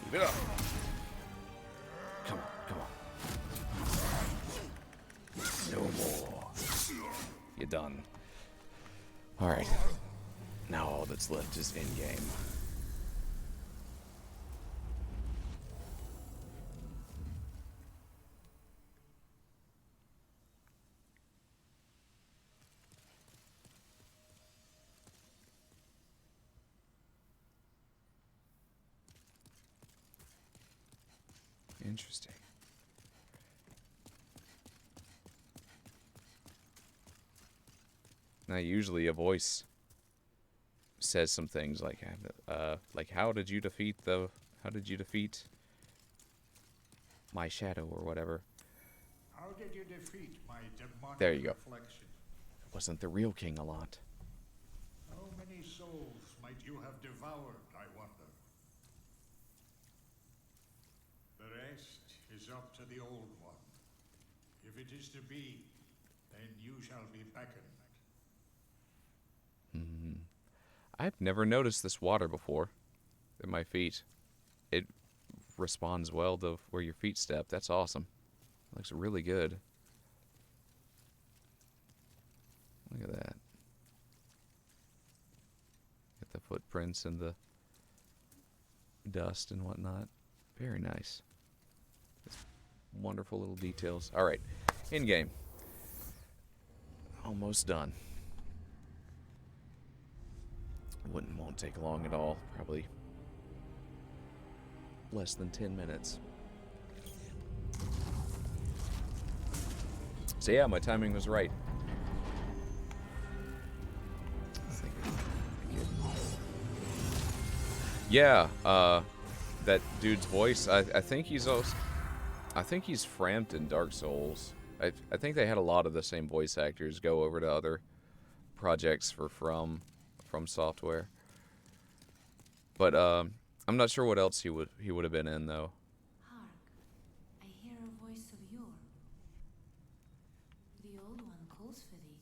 Keep it up. Come on, come on. No more. You're done. Alright. Now all that's left is in-game. Interesting. Now, usually a voice says some things like how did you defeat my shadow or whatever. How did you defeat my demonic There you go. reflection? It wasn't the real king a lot. How many souls might you have devoured, I wonder? The rest is up to the Old One. If it is to be, then you shall be beckoned. I've never noticed this water before at my feet. It responds well to where your feet step. That's awesome. Looks really good. Look at that. Got the footprints and the dust and whatnot. Very nice. Just wonderful little details. All right, in game. Almost done. Won't take long at all. Probably less than 10 minutes. So yeah, my timing was right. Thank you. Yeah, that dude's voice. I think he's also. I think he's Framped in Dark Souls. I think they had a lot of the same voice actors go over to other projects for from Software. But I'm not sure what else he would have been in though. Hark, I hear a voice of yore. The old one calls for thee.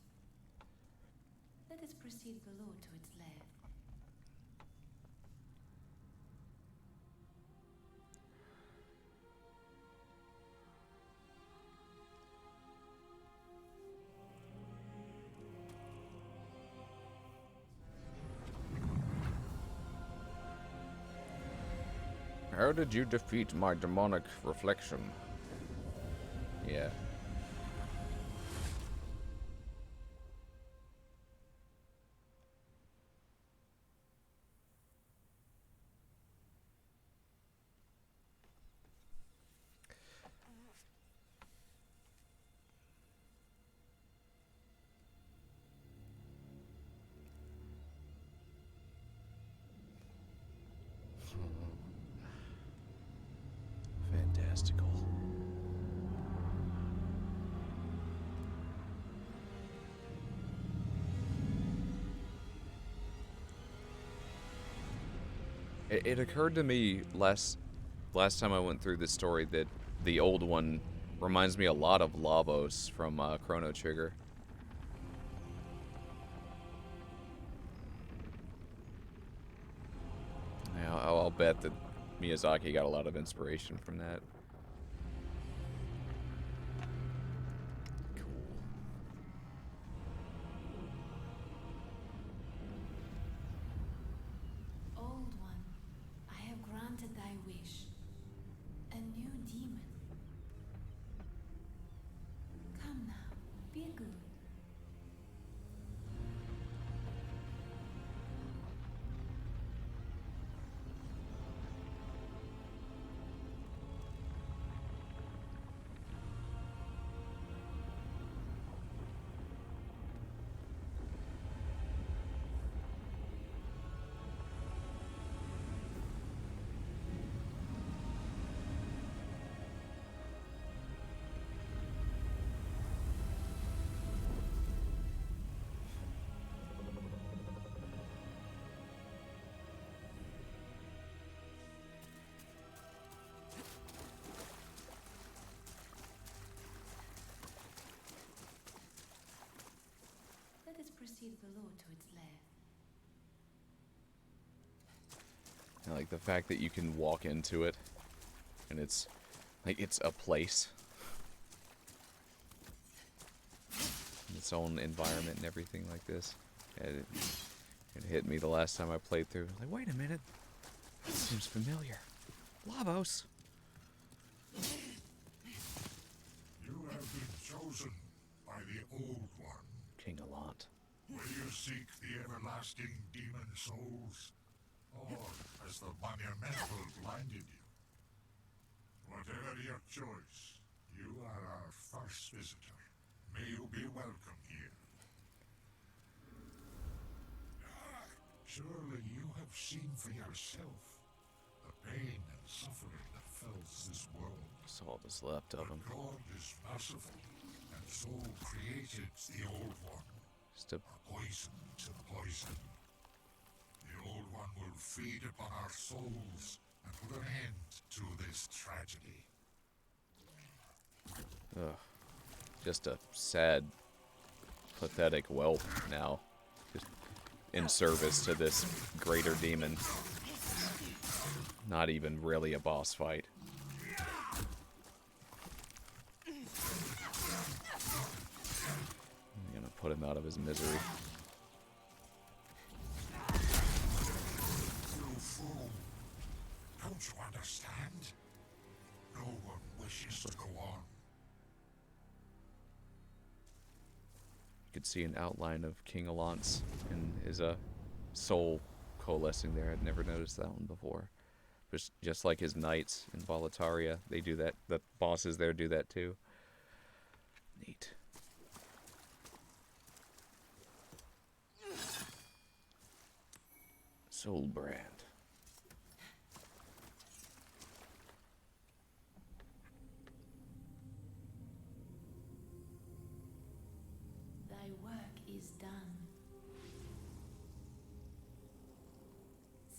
Let us precede the Lord to its lair. How did you defeat my demonic reflection? Yeah. Fantastical. It occurred to me last time I went through this story that the old one reminds me a lot of Lavos from Chrono Trigger. Yeah, I'll bet that Miyazaki got a lot of inspiration from that. Old one, I have granted thy wish. A new demon. Come now, be good. Let us precede the Lord to its lair. I like the fact that you can walk into it, and it's like it's a place, its own environment and everything like this. And it hit me the last time I played through. Like, wait a minute, that seems familiar. Lavos. You have been chosen by the Old One. King Allant. Will you seek the everlasting demon souls? Or has the monumental blinded you? Whatever your choice, you are our first visitor. May you be welcome here. Surely you have seen for yourself the pain and suffering that fills this world. That's all that's left of him. But God is merciful, and so created the Old One. Just a A poison to the poison. The Old One will feed upon our souls and put an end to this tragedy. Ugh. Just a sad, pathetic whelp now. Just in service to this greater demon. Not even really a boss fight. I'm gonna put him out of his misery. You fool! Don't you understand? No one wishes to go on. You could see an outline of King Allant's and his soul coalescing there. I'd never noticed that one before. Just like his knights in Boletaria, they do that. The bosses there do that too. Neat. Soul brand. Thy work is done.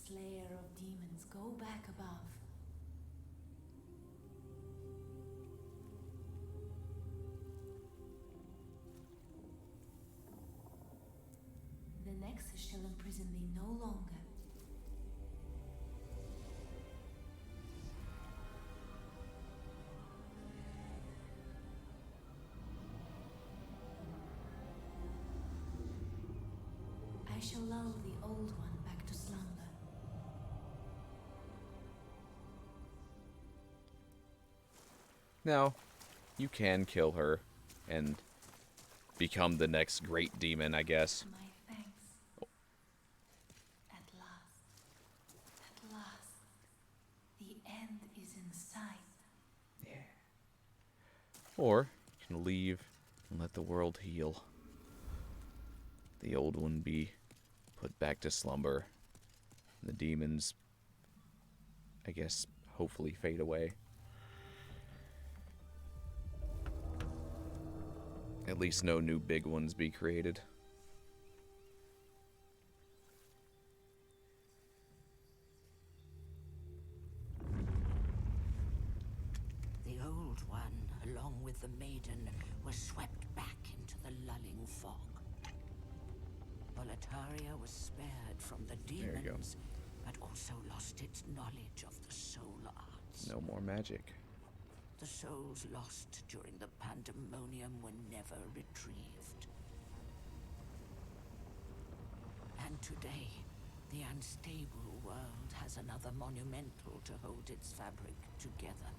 Slayer of demons, go back above. The Nexus shall imprison thee no longer. I shall lull the old one back to slumber. Now, you can kill her and become the next great demon, I guess. My thanks. At last, the end is in sight. Or you can leave and let the world heal. The old one be put back to slumber. And the demons, I guess, hopefully fade away. At least no new big ones be created. The old one, along with the maiden, was swept back into the lulling fog. Boletaria was spared from the There you go. demons, but also lost its knowledge of the soul arts. No more magic. The souls lost during the pandemonium were never retrieved. And today, the unstable world has another monumental to hold its fabric together.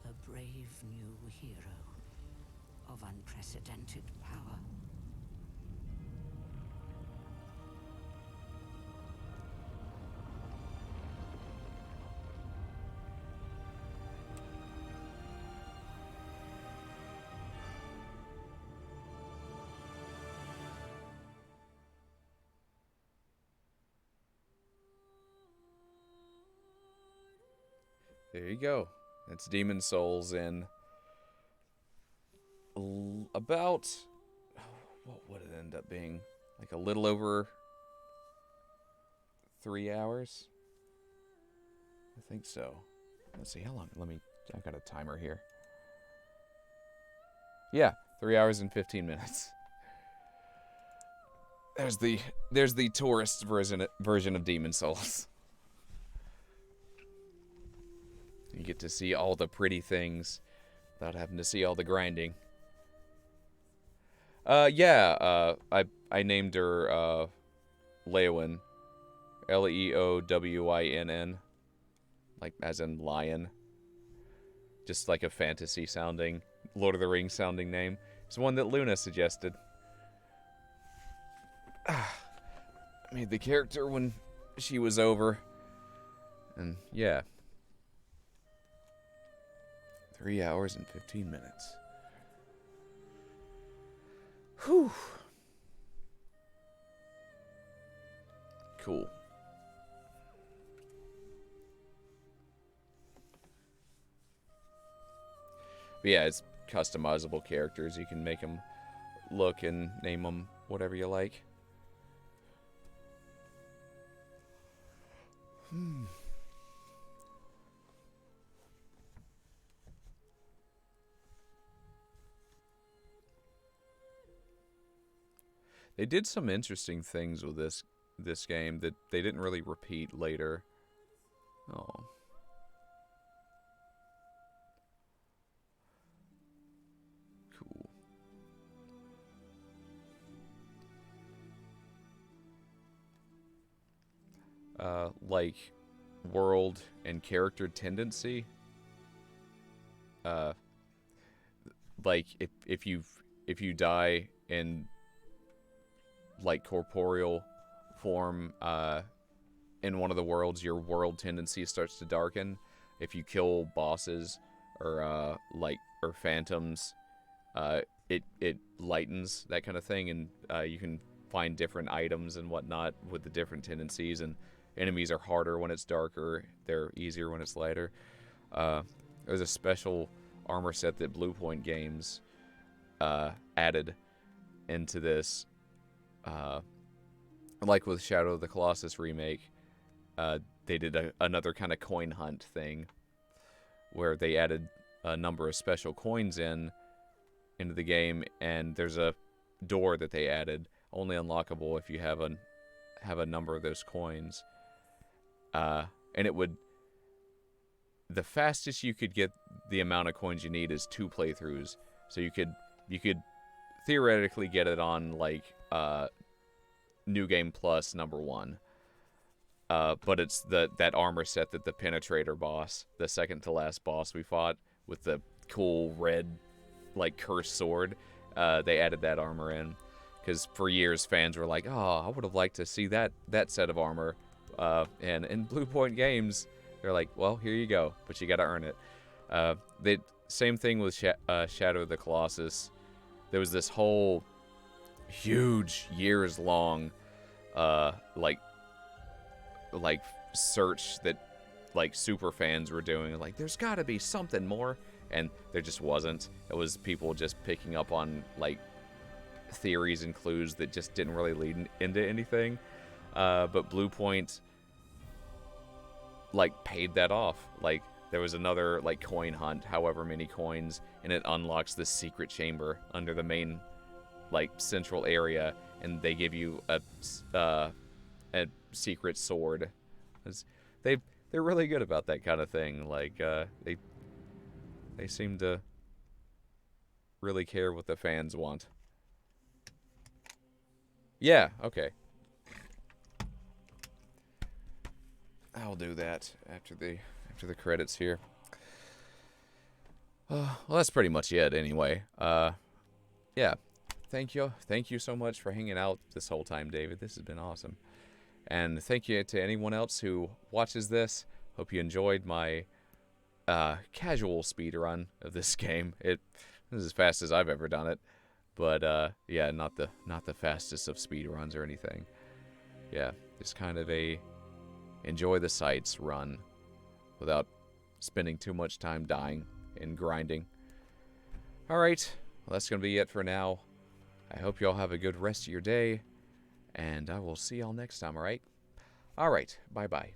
A brave new hero of unprecedented power. There you go. It's Demon Souls in about, what would it end up being? Like a little over 3 hours? I think so. Let's see, how long? I got a timer here. Yeah, 3 hours and 15 minutes. There's the tourist version of Demon Souls. You get to see all the pretty things without having to see all the grinding. I named her Leowyn. Leowynn. Like as in lion. Just like a fantasy sounding, Lord of the Rings sounding name. It's one that Luna suggested. I made the character when she was over. And yeah. 3 hours and 15 minutes. Whew. Cool. But yeah, it's customizable characters. You can make them look and name them whatever you like. They did some interesting things with this game that they didn't really repeat later. Oh. Cool. Like world and character tendency. Like if you die in like corporeal form in one of the worlds, your world tendency starts to darken. If you kill bosses or phantoms, it lightens, that kind of thing, and you can find different items and whatnot with the different tendencies, and enemies are harder when it's darker, they're easier when it's lighter. There's a special armor set that Blue Point Games added into this like with Shadow of the Colossus remake, they did another kind of coin hunt thing where they added a number of special coins into the game, and there's a door that they added, only unlockable if you have a number of those coins. And it would, the fastest you could get the amount of coins you need is 2 playthroughs. So you could theoretically get it on like New Game Plus #1. But it's that armor set that the Penetrator boss, the second to last boss we fought with the cool red like cursed sword, they added that armor in because for years fans were like, oh, I would have liked to see that set of armor. And in Blue Point Games, they're like, well, here you go, but you got to earn it. The same thing with Shadow of the Colossus. There was this whole huge years-long like search that like super fans were doing. Like, there's got to be something more, and there just wasn't. It was people just picking up on like theories and clues that just didn't really lead into anything. But Blue Point like paid that off. Like, there was another like coin hunt, however many coins, and it unlocks this secret chamber under the main like central area, and they give you a secret sword. They're really good about that kind of thing. Like they seem to really care what the fans want. Yeah, okay. I'll do that after the credits here. Well, that's pretty much it anyway. Yeah. Thank you so much for hanging out this whole time, David. This has been awesome. And thank you to anyone else who watches this. Hope you enjoyed my casual speed run of this game. This is as fast as I've ever done it. But yeah, not the fastest of speed runs or anything. Yeah, just kind of a enjoy the sights run without spending too much time dying and grinding. Alright, well, that's going to be it for now. I hope you all have a good rest of your day, and I will see y'all next time, alright? Alright, bye-bye.